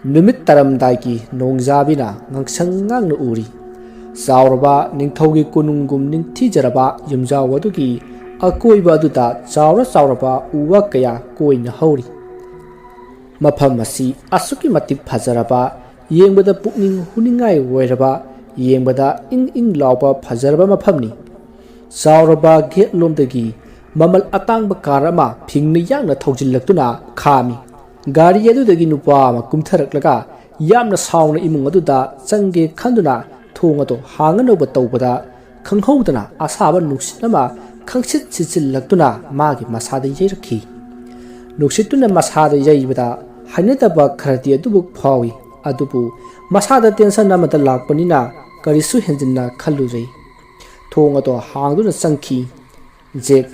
Numit taramdagi nongzabina ngangsang ngang uri. Sauraba ningthogi kunungum ningthijaraba yumjawadugi akoiba aduda sauraba uwa kaya koina hauri. Mafam asi asuki matik phajaraba yengbada pukning huningai woiraba yengbada ing lauba phajaraba mafamni. Sauraba gate lomdagi mamal atangba karama phingni yangna thaujillaktuna khami. Gari adudagi nupa ama kumtharaklaga yamna sauna imung aduda changge khanduna thong ado hanganoba tawbada khanghodana asaba nuksinama khangsit chichillaktuna magi masada yairakhi. Nuksituna masada yaibada hainataba kharati adubuk phawi adubu masada tension namada lakpanina karisu henjinna khallujai. Thong ado hangduna changki jek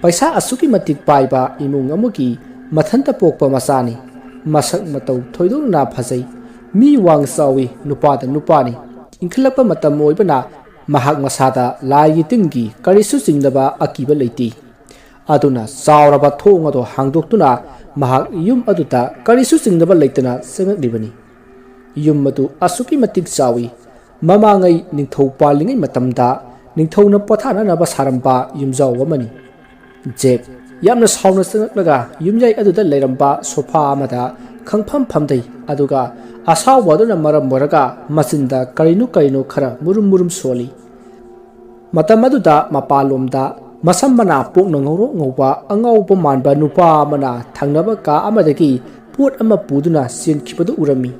paisa asuki matik paiba imung amuki mathanta pokpa masani masak matau thoidong na phasai mi wang sawi nupa da nupani inkhilapa matam oibana mahak masada lai tingi karisu singdaba akiba leiti aduna sauraba thong ado hangdoktuna mahak yum aduta karisu singdaba leitana sengaklibani yum matu asuki matik sawi mamangai ningthau palingai matamda ningthauna pathana na basaramba yumjaw wamani jek yamna sauna sengaklaga yumjai aduda leiramba sofa amada khangpham phamdai aduga asaw waduna maram moraga masinda karinu khara murum soli matam aduda mapalomda masammana pokna ngoro ngoba angawpa manba nupa mana thangnaba ka amadagi pot ama puduna sen khibadu urami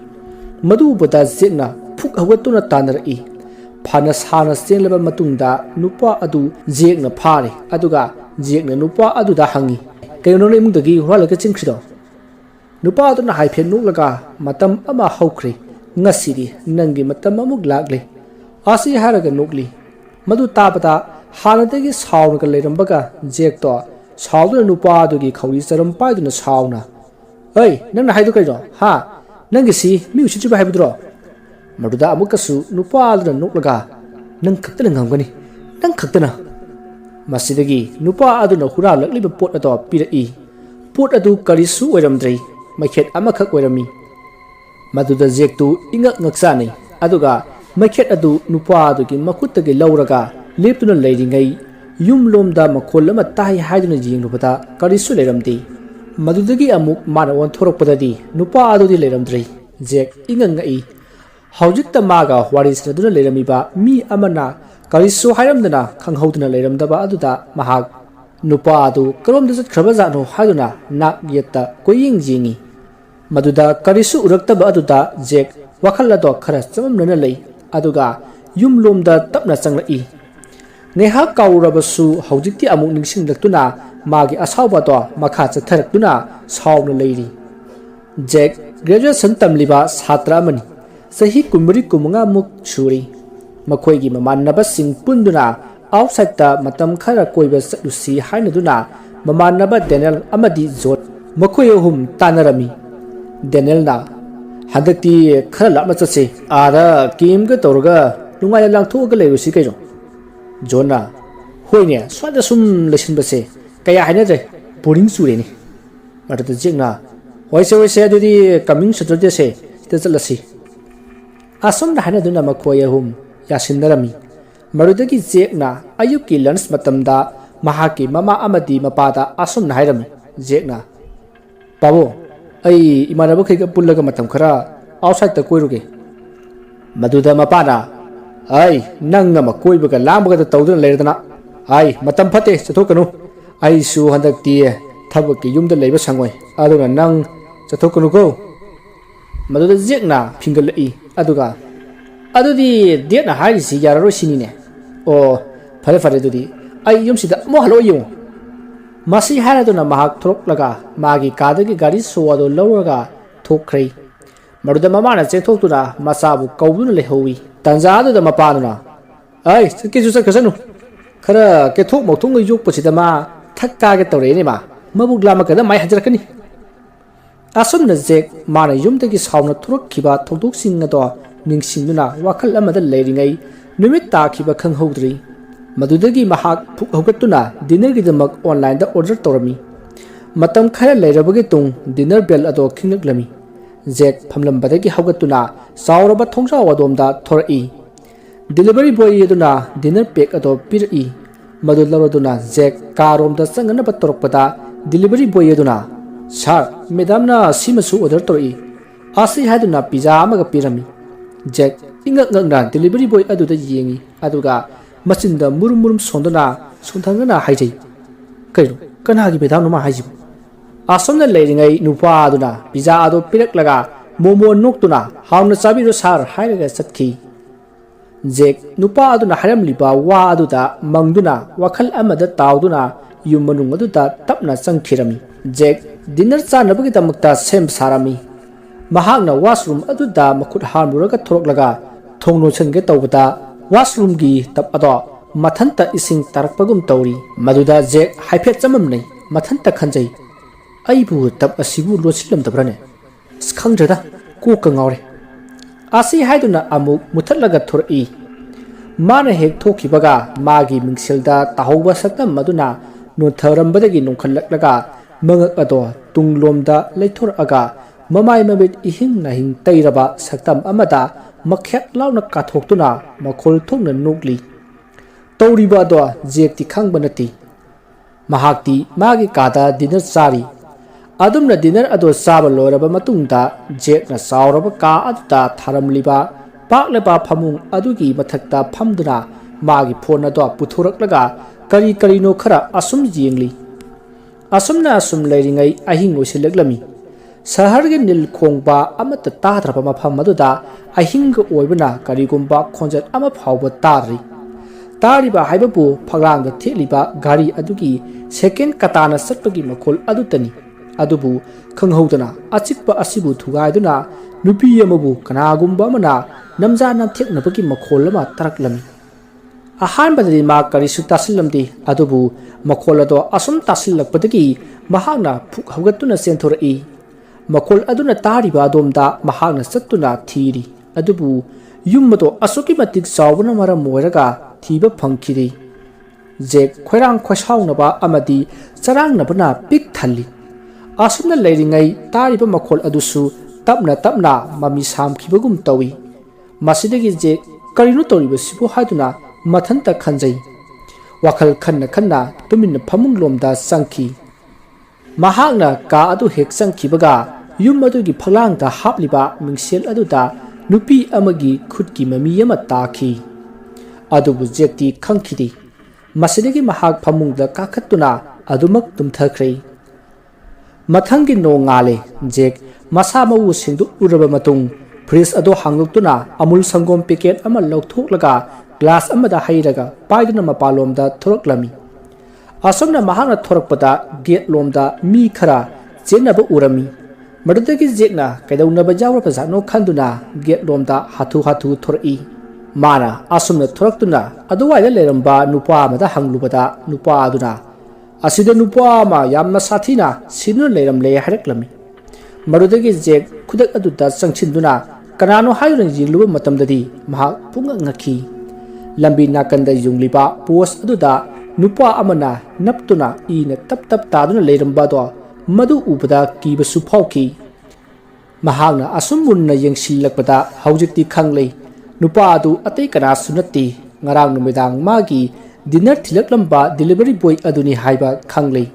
madu bada jekna phuk hawatuna tanari phana sana senlaba matungda nupa adu jekna phare aduga jekna nupa aduda hangi kayno imungdagi huralaga chingkhrido nupa aduna haiphen nuklaga matam ama haukhre ngasiri nangi matam amuk lagle asi haraga nukli madu tabata hanadagi sauna ka leirambaga jekto sauduna nupa adugi khawri charam paiduna sauna ei nangna haidu kaido ha nangi si miusi chiba haibudro maduda amukasu nupa aduna nuklaga nang khaktana ngamgani nang khaktana masidagi nupa aduna hura lakliba pot ado pirai pot adu karisu oiramdrei maikhet amakak oirami maduda jektu ingak ngaksani aduga maikhet adu nupa adugi makuttagi lauraga leptuna leiringai yumlomda makhol ama tai haiduna jingrubada karisu leiramdi madudagi amuk mana on thorakpadadi nupa adudi leiramdrei jek ingangai haujikta maga warisraduna leiramiba mi amana karisu hairamdana khanghoduna leiramdaba aduda mahak nupa adu karomda jatkhraба jano haiduna nak yetta koying jingi maduda karisu uraktaba aduda jek wakhalado khara chamamnana lei aduga yumlomda tapna changlai neha kaurabasu haujikti amuk ningsinglaktuna magi asawba to makha chatharaktuna sawna leiri jek graduation tamliba satra mani sahi kumri kumunga muk churi makhoigi mamannaba sing punduna outside ta matam khara koiba lusi hainaduna mamannaba Daniel amadi jot makhoi hum tanarami Daniel na hadakti khara lapna chase ara kim ga torga lungai langtho ga leirusi kaijo jona hoine swada sum lesin base kaya hainadre boring sure ni marata jekna hoise adudi coming Saturday se tejalasi asom na hainaduna makhoi hum yasindarami marudagi jekna ayuki lunch matamda mahaki mama amadi mapada asum na hairami jekna babo ai imanaba khaiga pullaga matam khara outside ta koiruge maduda mapana ai nangna ma koibaga lambaga tawduna leirdana ai matam phate chathokanu ai su handakti thabaki yumda leiba sangoi aduna nang chathokanu ko maduda jekna phingalai aduga adudi date na hairisi yararo sinine o fare dudi ai yumsida mo halo yum masi haraduna mahak throklaga magi kadagi gari soado lawraga thokhrei maruda mamana chethoktura masabu kauduna lehowi tanjadu da mapanuna ai chike ju sakasanu khara ke thok mokthung yok pasida ma thakka ge tawre ne ma mabugla ma kada mai hajarakani asum na jek mana yumdagi sauna thurokkiba thokdok singa do ningsingduna wakhal amada leiringai numit takhiba khanghodri madudagi mahak phuk hogatuna dinner gi damak online da order torami matam khara leirabagi tung dinner bell ado khinglaklami Jack famlambadagi haugatuna sauraba thongjaw adomda thorai delivery boy yeduna dinner pack ado pirai madu laroduna Jack karomda sangana batorokpada delivery boy yeduna sir madam na simasu order tori asi haduna pizza amaga pirami Jack ingak delivery boy aduda yengi aduga machinda murum sondana sunthangana haijai kairo kanagi bedam no ma haiji asomna leiringai nupa aduna pizza ado piraklaga momo noktuna hauna sabiro sar hairaga satki Jack nupa aduna haramliba wa aduda mangduna wakhal amada tawduna yumanung aduda tapna sangkhirami Jack dinner chanabagi damakta sem sarami mahakna washroom aduda makhut harmuraga thoroklaga thongno chenge tawbada washroom gi tap ado mathanta ising tarakpagum tawri maduda Jack haiphet chamamnei mathanta khanjai aibu tab asibu lochilam dabrane skhangjada ko kangawre asi haiduna amuk muthatlaga thori mana hek thokibaga magi mingselda tahawba sakam maduna no tharambadagi nongkhallaklaga mangak ado tunglomda leithor aga mamai mabit ihing nahing tairaba saktam amada makhyak launa kathoktuna makhol thongna nukli tawriba do jekti khangbanati mahakti magi kada dinner sari adumna dinner ado saba loraba matungda Jack na sauraba ka aduta tharamliba pakleba phamung adugi mathakta phamduna magi phone ado puthoraklaga kari no khara asum jingli asumna asum leiringai ahing oisilaklami sahar ge nil khongba amata tadraba mapham aduda ahing ge oibna karigumba khonjat ama phawba tari tariba haibabu phagrangda theliba gari adugi second katana satpagi makhol adutani adubu khanghaudana achikpa asibu thugaiduna nupi amabu kanagumba mana namja nam theknabagi makholama taraklami ahan badali ma karisu tasillamdi adubu makholado asum tasillakpadagi mahagna phuk haugatuna senthori makhol aduna tariba adomda mahagna sattuna thiri adubu yummado asuki matik sawbana mara moiraga thiba phangkhiri Jack khoirang khosaunaba amadi charangnabana pik thalli asumna leiringai tariba makhol adusu tapna mami samkhibagum tawi masidagi Jack karinu toriba sibu haduna mathanta khanjai wakhal khanna tuminna phamung lomda sangki mahakna ka adu hek sangkibaga yum adugi phalangda hapliba mingsel aduda nupi amagi khutki mami ama takhi adubu Jack ti khangkhidi masidagi mahak phamungda kakhatuna adumak tumthakhrai mathanggi no ngale Jack masa mau singdu uraba matung fridge ado hanglutuna amul sangom packet ama loktholaga glass amada hairaga paiduna mapalomda thoroklami asomna mahana thorakpada gate lomda mi khara chenaba urami madudagi Jack na kaidaunaba jawra pajano khanduna gate lomda hathu thori mana asomna thoraktuna aduwaida leramba nupa amada hanglubada nupa aduna asida nupa ma yamna sathina sinu leiramle haraklami madudagi Jack khudak aduda changchinduna kanano hayun jingluba matamdadi mahak punga ngakhi lambi nakanda jungliba post aduda nupa amana naptuna ina tap taduna leiramba do madu ubada kibasu phauki mahagna asumunna yengsilakpada haujikti khanglei nupa adu atei kana sunati ngarang numidang magi dinner thilaklamba delivery boy aduni haiba khanglei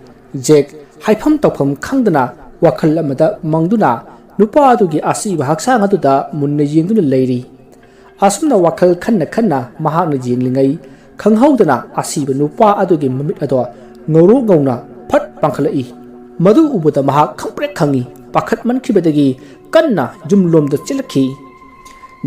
Jack haifam tawpham khangdana wakhal amada mangduna nupa adugi asiba haksang aduda munna yengduna leiri asumna wakhal khanna mahakna jinglingai khanghaudana asiba nupa adugi mamit ado ngoro ngauna phat pangkhalai madu ubuda mahak khangprek khangi pakhat mankhibadagi kanna jumlomda chilakhi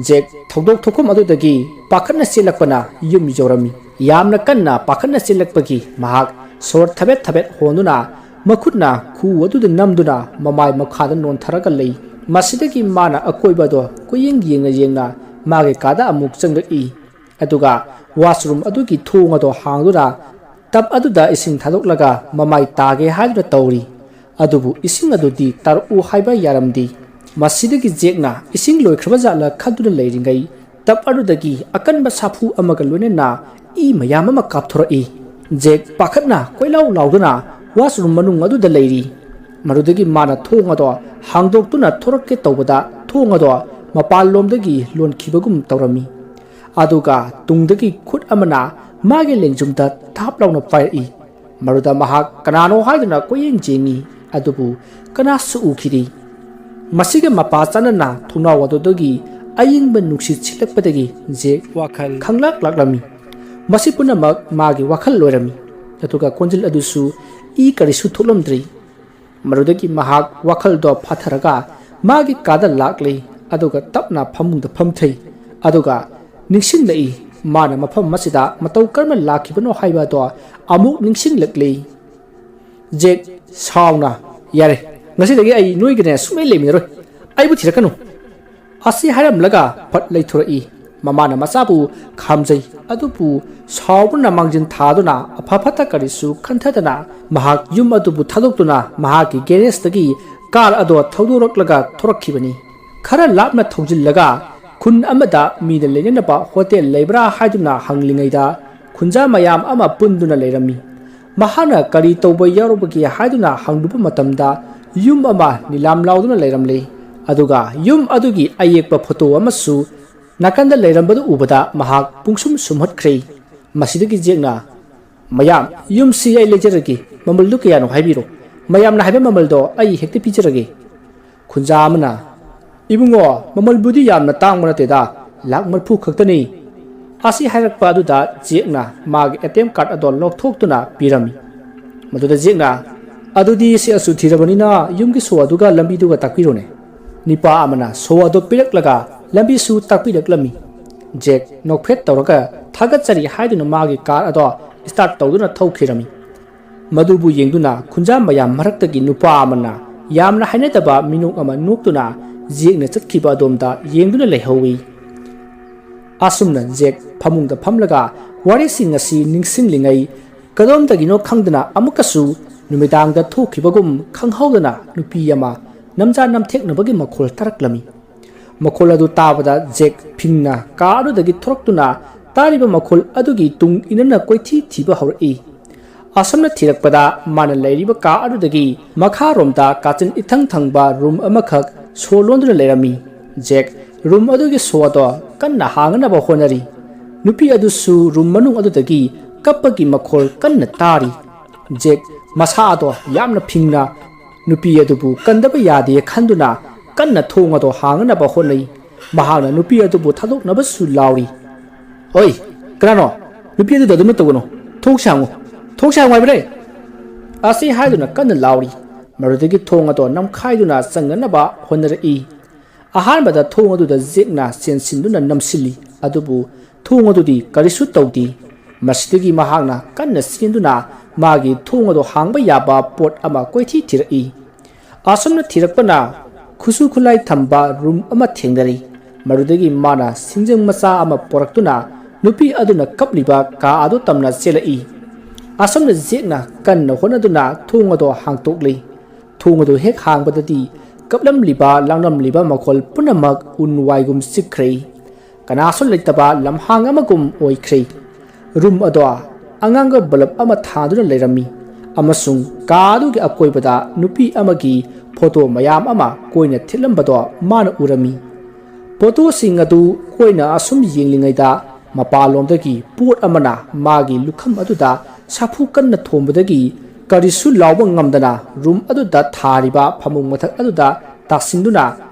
Jack thogdok thokom adudagi pakhatna silakpana yum jorami yamna kanna pakhatna silakpagi mahak sor thabet honuna makhutna khu aduda namduna mamai makhada non tharaga lei masidagi mana akoibado kuyeng yengna mage kada amuk changai aduga washroom adugi thonga do hangdura tab aduda ising thadoklaga mamai tage haidra tawri adubu ising adudi taru haiba yaramdi masidagi Jack na ising loikhaba jala khaduna leiringai tab adudagi akanba safu amaga loinena I mayam kapthora Jack pakhatna koilau lauduna washroom manung aduda leiri ꯃꯔꯨꯗꯒꯤ ꯃꯥꯅ ꯊꯣꯡ ꯑꯗꯣ ꯍꯥꯡꯗꯣꯛꯇꯨꯅ ꯊꯣꯔꯛꯀꯦ ꯇꯧꯕꯗ ꯊꯣꯡ ꯑꯗꯣ ꯃꯄꯥꯟꯂꯣꯝꯗꯒꯤ ꯂꯣꯟꯈꯤꯕꯒꯨꯝ ꯇꯧꯔꯝꯃꯤ ꯑꯗꯨꯒ ꯇꯨꯡꯗꯒꯤ ꯈꯨꯠ ꯑꯃꯅ ꯃꯥꯒꯤ ꯂꯦꯡꯖꯨꯝꯗ ꯊꯥꯞ ꯂꯥꯎꯅ ꯄꯥꯏꯔꯛꯏ ꯃꯔꯨꯗ ꯃꯍꯥꯛ ꯀꯅꯥꯅꯣ ꯍꯥꯏꯗꯨꯅ ꯀꯣꯏꯌꯦꯡ ꯌꯦꯡꯉꯤ ꯑꯗꯨꯕꯨ ꯀꯅꯥꯁꯨ ꯎꯈꯤꯗꯦ ꯃꯁꯤꯒ ꯃꯄꯥ ꯆꯥꯟꯅꯅ ꯊꯣꯡꯅꯥꯎ ꯑꯗꯨꯗꯒꯤ ꯑꯏꯪꯕ ꯅꯨꯡꯁꯤꯠ ꯁꯤꯠꯂꯛꯄꯗꯒꯤ ꯖꯦꯛ ꯋꯥꯈꯜ ꯈꯪꯂꯥꯛ ꯂꯥꯛꯂꯝꯃꯤ ꯃꯁꯤ ꯄꯨꯝꯅꯃꯛ ꯃꯥꯒꯤ ꯋꯥꯈꯜ ꯑꯣꯏꯔꯝꯃꯤ ꯑꯗꯨꯒ ꯈꯣꯟꯖꯦꯜ ꯑꯗꯨꯁꯨ ꯏ ꯀꯔꯤꯁꯨ ꯊꯣꯛꯂꯝꯗ꯭ꯔꯤ ꯃꯔꯨꯗꯒꯤ ꯃꯍꯥꯛ ꯋꯥꯈꯜꯗꯣ ꯐꯥꯊꯔꯒ ꯃꯥꯒꯤ ꯀꯥꯗ ꯂꯥꯛꯂꯤ ꯑꯗꯨꯒ ꯇꯞꯅ ꯐꯃꯨꯡꯗ ꯐꯝꯊꯩ ꯑꯗꯨꯒ ꯅꯤꯡꯁꯤꯡꯂꯛꯏ ꯃꯥꯅ ꯃꯐꯝ ꯑꯁꯤꯗ ꯃꯇꯧ ꯀꯔꯝꯅ ꯂꯥꯛꯈꯤꯕꯅꯣ ꯍꯥꯏꯕꯗꯣ ꯑꯃꯨꯛ ꯅꯤꯡꯁꯤꯡꯂꯛꯂꯤ ꯖꯦꯛ ꯁꯥꯎꯅ ꯌꯥꯔꯦ ꯉꯁꯤꯗꯒꯤ ꯑꯩ ꯅꯣꯏꯒꯅꯦ ꯁꯨꯡꯂꯩ ꯂꯩꯃꯤꯟꯅꯔꯣꯏ ꯑꯩꯕꯨ ꯊꯤꯔꯛꯀꯅꯨ ꯑꯁꯤ ꯍꯥꯏꯔꯝꯂꯒ ꯐꯠ ꯂꯩꯊꯣꯔꯛꯏ ꯃꯃꯥꯅ ꯃꯆꯥꯕꯨ ꯈꯥꯝꯖꯩ ꯑꯗꯨꯕꯨ ꯁꯥꯎꯕꯅ ꯃꯥꯡꯖꯤꯟ ꯊꯥꯗꯨꯅ ꯑꯐ ꯐꯠꯇ ꯀꯔꯤꯁꯨ ꯈꯟꯊꯗꯅ ꯃꯍꯥꯛ ꯌꯨꯝ ꯑꯗꯨꯕꯨ ꯊꯥꯗꯣꯛꯇꯨꯅ ꯃꯍꯥꯛꯀꯤ ꯒꯦꯔꯦꯖꯇꯒꯤ ꯀꯥꯔ ꯑꯗꯣ ꯊꯧꯗꯣꯔꯛꯂꯒ ꯊꯣꯔꯛꯈꯤꯕꯅꯤ ꯈꯔ ꯂꯥꯞꯅ ꯊꯧꯖꯤꯜꯂꯒ ꯈꯨꯟ ꯑꯃꯗ ꯃꯤꯅ ꯂꯩꯅꯅꯕ ꯍꯣꯇꯦꯜ ꯂꯩꯕ꯭ꯔꯥ ꯍꯥꯏꯗꯨꯅ ꯍꯪꯂꯤꯉꯩꯗ ꯈꯨꯟꯖꯥ ꯃꯌꯥꯝ ꯑꯃ ꯄꯨꯟꯗꯨꯅ ꯂꯩꯔꯝꯃꯤ ꯃꯍꯥꯛꯅ ꯀꯔꯤ ꯇꯧꯕ ꯌꯥꯎꯔꯨꯕꯒꯦ ꯍꯥꯏꯗꯨꯅ ꯍꯪꯂꯨꯕ ꯃꯇꯝꯗ ꯌꯨꯝ ꯑꯃ ꯅꯤꯂꯥꯝ ꯂꯥꯎꯗꯨꯅ ꯂꯩꯔꯝꯂꯦ ꯑꯗꯨꯒ ꯌꯨꯝ ꯑꯗꯨꯒꯤ ꯑꯌꯦꯛꯄ ꯐꯣꯇꯣ ꯑꯃꯁꯨ ꯅꯥꯀꯟꯗ ꯂꯩꯔꯝꯕꯗꯨ ꯎꯕꯗ ꯃꯍꯥꯛ ꯄꯨꯡꯁꯨꯝ ꯁꯨꯝꯍꯠꯈ꯭ꯔꯦ ꯃꯁꯤꯗꯒꯤ ꯖꯦꯛꯅ ꯃꯌꯥꯝ ꯌꯨꯝꯁꯤ ꯑꯩ ꯂꯩꯖꯔꯒꯦ ꯃꯃꯜꯗꯨ ꯀꯌꯥꯅꯣ ꯍꯥꯏꯕꯤꯔꯣ ꯃꯌꯥꯝꯅ ꯍꯥꯏꯕ ꯃꯃꯜꯗꯣ ꯑꯩ ꯍꯦꯛꯇ ꯄꯤꯖꯔꯒꯦ ꯈꯨꯟꯖꯥ ꯑꯃꯅ ꯏꯕꯨꯡꯉꯣ ꯃꯃꯜꯕꯨꯗꯤ ꯌꯥꯝꯅ ꯇꯥꯡꯕ ꯅꯠꯇꯦꯗ ꯂꯥꯛ 40 ꯈꯛꯇꯅꯤ ꯑꯁꯤ ꯍꯥꯏꯔꯛꯄ ꯑꯗꯨꯗ ꯖꯦꯛꯅ ꯃꯥꯒꯤ ATM ꯀꯥꯔꯗ ꯑꯗꯣ ꯂꯧꯊꯣꯛꯇꯨꯅ ꯄꯤꯔꯝꯃꯤ ꯃꯗꯨꯗ ꯖꯦꯛꯅ ꯑꯗꯨꯗꯤ ꯁꯦꯜꯁꯨ ꯊꯤꯔꯕꯅꯤꯅ ꯌꯨꯝꯒꯤ ꯁꯣ ꯑꯗꯨꯒ ꯂꯝꯕꯤꯗꯨꯒ ꯇꯥꯛꯄꯤꯔꯣꯅꯦ ꯅꯤꯄꯥ ꯑꯃꯅ ꯁꯣ ꯑꯗꯨ ꯄꯤꯔꯛꯂꯒ ꯂꯝꯕꯤꯁꯨ ꯇꯥꯛꯄꯤꯔꯛꯂꯝꯃꯤ ꯖꯦꯛ ꯅꯣꯛꯐꯦꯠ ꯇꯧꯔꯒ ꯊꯥꯒꯠꯆꯔꯤ ꯍꯥꯏꯗꯨꯅ ꯃꯥꯒꯤ ꯀꯥꯔ ꯑꯗꯣ ꯁ꯭ꯇꯥꯔꯠ ꯇꯧꯗꯨꯅ ꯊꯧꯈꯤꯔꯝꯃꯤ ꯃꯗꯨꯕꯨ ꯌꯦꯡꯗꯨꯅ ꯈꯨꯟꯖꯥ ꯃꯌꯥꯝ ꯃꯔꯛꯇꯒꯤ ꯅꯨꯄꯥ ꯑꯃꯅ ꯌꯥꯝꯅ ꯍꯩꯅꯗꯕ ꯃꯤꯅꯣꯛ ꯑꯃ ꯅꯣꯛꯇꯨꯅ ꯖꯦꯛꯅ ꯆꯠꯈꯤꯕ ꯑꯗꯣꯝꯗ ꯌꯦꯡꯗꯨꯅ ꯂꯩꯍꯧꯏ ꯑꯁꯨꯝꯅ ꯖꯦꯛ ꯐꯃꯨꯡꯗ ꯐꯝꯂꯒ ꯋꯥꯔꯤꯁꯤꯡ ꯑꯁꯤ ꯅꯤꯡꯁꯤꯡꯂꯤꯉꯩ ꯀꯗꯣꯝꯗꯒꯤꯅꯣ ꯈꯪꯗꯅ ꯑꯃꯨꯛꯀꯁꯨ ꯅꯨꯃꯤꯗꯥꯡꯗ ꯊꯣꯛꯈꯤꯕꯒꯨꯝ ꯈꯪꯍꯧꯗꯅ ꯅꯨꯄꯤ ꯑꯃ ꯅꯝꯖꯥ ꯅꯝꯊꯦꯛꯅꯕꯒꯤ ꯃꯈꯣꯜ ꯇꯥꯔꯛꯂꯝꯃꯤ ꯃꯈꯣꯜ ꯑꯗꯨ ꯇꯥꯕꯗ ꯖꯦꯛ ꯐꯤꯡꯅ ꯀꯥ ꯑꯗꯨꯗꯒꯤ ꯊꯣꯔꯛꯇꯨꯅ ꯇꯥꯔꯤꯕ ꯃꯈꯣꯜ ꯑꯗꯨꯒꯤ ꯇꯨꯡ ꯏꯟꯅꯅ ꯀꯣꯏꯊꯤ ꯊꯤꯕ ꯍꯧꯔꯛꯏ ꯑꯁꯨꯝꯅ ꯊꯤꯔꯛꯄꯗ ꯃꯥꯅ ꯂꯩꯔꯤꯕ ꯀꯥ ꯑꯗꯨꯗꯒꯤ ꯃꯈꯥꯔꯣꯝꯗ ꯀꯥꯆꯤꯟ ꯏꯊꯪ ꯊꯪꯕ ꯔꯨꯝ ꯑꯃꯈꯛ ꯁꯣ ꯂꯣꯟꯗꯨꯅ ꯂꯩꯔꯝꯃꯤ ꯖꯦꯛ ꯔꯨꯝ ꯑꯗꯨꯒꯤ ꯁꯣ ꯑꯗꯣ ꯀꯟꯅ ꯍꯥꯡꯅꯕ ꯍꯣꯠꯅꯔꯤ ꯅꯨꯄꯤ ꯑꯗꯨꯁꯨ ꯔꯨꯝ ꯃꯅꯨꯡ ꯑꯗꯨꯗꯒꯤ ꯀꯞꯄꯒꯤ ꯃꯈꯣꯜ ꯀꯟꯅ ꯇꯥꯔꯤ ꯖꯦꯛ ꯃꯁꯥ ꯑꯗꯣ ꯌꯥꯝꯅ ꯐꯤꯡꯅ ꯅꯨꯄꯤ ꯑꯗꯨꯕꯨ ꯀꯟꯗꯕ ꯌꯥꯗꯦ ꯈꯟꯗꯨꯅ ꯀꯟꯅ ꯊꯣꯡ ꯑꯗꯣ ꯍꯥꯡꯅꯕ ꯍꯣꯠꯅꯩ ꯃꯍꯥꯛꯅ ꯅꯨꯄꯤ ꯑꯗꯨꯕꯨ ꯊꯥꯗꯣꯛꯅꯕꯁꯨ ꯂꯥꯎꯔꯤ ꯑꯣꯏ ꯀꯅꯥꯅꯣ ꯅꯨꯄꯤ ꯑꯗꯨꯗ ꯑꯗꯨꯝ ꯇꯧꯒꯅꯨ ꯊꯣꯡ ꯁꯥꯡꯉꯨ ꯍꯥꯏꯕ꯭ꯔꯦ ꯑꯁꯤ ꯍꯥꯏꯗꯨꯅ ꯀꯟꯅ ꯂꯥꯎꯔꯤ ꯃꯗꯨꯗꯒꯤ ꯊꯣꯡ ꯑꯗꯣ ꯅꯝꯈꯥꯏꯗꯨꯅ ꯆꯪꯅꯅꯕ ꯍꯣꯠꯅꯔꯛꯏ ꯑꯍꯥꯟꯕꯗ ꯊꯣꯡ ꯑꯗꯨꯗ ꯖꯦꯛꯅ ꯆꯦꯟꯁꯤꯟꯗꯨꯅ ꯅꯝꯁꯤꯜꯂꯤ ꯑꯗꯨꯕꯨ ꯊꯣꯡ ꯑꯗꯨꯗꯤ ꯀꯔꯤꯁꯨ ꯇꯧꯗꯦ ꯃꯁꯤꯗꯒꯤ ꯃꯍꯥꯛꯅ ꯀꯟꯅ ꯆꯦꯟꯗꯨꯅ ꯃꯥꯒꯤ ꯊꯣꯡ ꯑꯗꯣ ꯍꯥꯡꯕ ꯌꯥꯕ ꯄꯣꯠ ꯑꯃ ꯀꯣꯏꯊꯤ ꯊꯤꯔꯛꯏ ꯑꯁꯨꯝꯅ ꯊꯤꯔꯛꯄꯅ ꯈꯨꯠꯁꯨ ꯈꯨꯠꯂꯥꯏ ꯊꯝꯕ ꯔꯨꯝ ꯑꯃ ꯊꯦꯡꯅꯔꯤ ꯃꯗꯨꯗꯒꯤ ꯃꯥꯅ ꯁꯤꯡꯖꯪ ꯃꯆꯥ ꯑꯃ ꯄꯣꯔꯛꯇꯨꯅ ꯅꯨꯄꯤ ꯑꯗꯨꯅ ꯀꯞꯂꯤꯕ ꯀꯥ ꯑꯗꯨ ꯇꯝꯅ ꯆꯦꯜꯂꯛꯏ ꯑꯁꯨꯝꯅ ꯖꯦꯛꯅ ꯀꯟꯅ ꯍꯣꯠꯅꯗꯨꯅ ꯊꯣꯡ ꯑꯗꯣ ꯍꯥꯡꯇꯣꯛꯂꯤ ꯊꯣꯡ ꯑꯗꯨ ꯍꯦꯛ ꯍꯥꯡꯕꯗꯗꯤ ꯀꯞꯂꯝꯂꯤꯕ ꯂꯥꯡꯂꯝꯂꯤꯕ ꯃꯈꯣꯜ ꯄꯨꯝꯅꯃꯛ ꯎꯟ ꯋꯥꯏꯒꯨꯝ ꯆꯤꯛꯈ꯭ꯔꯦ ꯀꯅꯥꯁꯨ ꯂꯩꯇꯕ ꯂꯝꯍꯥꯡ ꯑꯃꯒꯨꯝ ꯑꯣꯏꯈ꯭ꯔꯦ ꯔꯨꯝ ꯑꯗꯣ ꯑꯉꯥꯡꯕ ꯕꯜꯕ ꯑꯃ ꯊꯥꯗꯨꯅ ꯂꯩꯔꯝꯃꯤ ꯑꯃꯁꯨꯡ ꯀꯥ ꯑꯗꯨꯒꯤ ꯑꯀꯣꯏꯕꯗ ꯅꯨꯄꯤ ꯑꯃꯒꯤ ꯐꯣꯇꯣ ꯃꯌꯥꯝ ꯑꯃ ꯀꯣꯏꯅ ꯊꯤꯠꯂꯝꯕꯗꯣ ꯃꯥꯅ ꯎꯔꯝꯃꯤ ꯐꯣꯇꯣꯁꯤꯡ ꯑꯗꯨ ꯀꯣꯏꯅ ꯑꯁꯨꯝ ꯌꯦꯡꯂꯤꯉꯩꯗ ꯃꯄꯥꯟꯂꯣꯝꯗꯒꯤ ꯄꯣꯠ ꯑꯃꯅ ꯃꯥꯒꯤ ꯂꯨꯈꯝ ꯑꯗꯨꯗ ꯁꯥꯐꯨ ꯀꯟꯅ ꯊꯣꯝꯕꯗꯒꯤ ꯀꯔꯤꯁꯨ ꯂꯥꯎꯕ ꯉꯝꯗꯅ ꯔꯨꯝ ꯑꯗꯨꯗ ꯊꯥꯔꯤꯕ ꯐꯃꯨꯡ ꯃꯊꯛ ꯑꯗꯨꯗ ꯇꯥꯁꯤꯟꯗꯨꯅ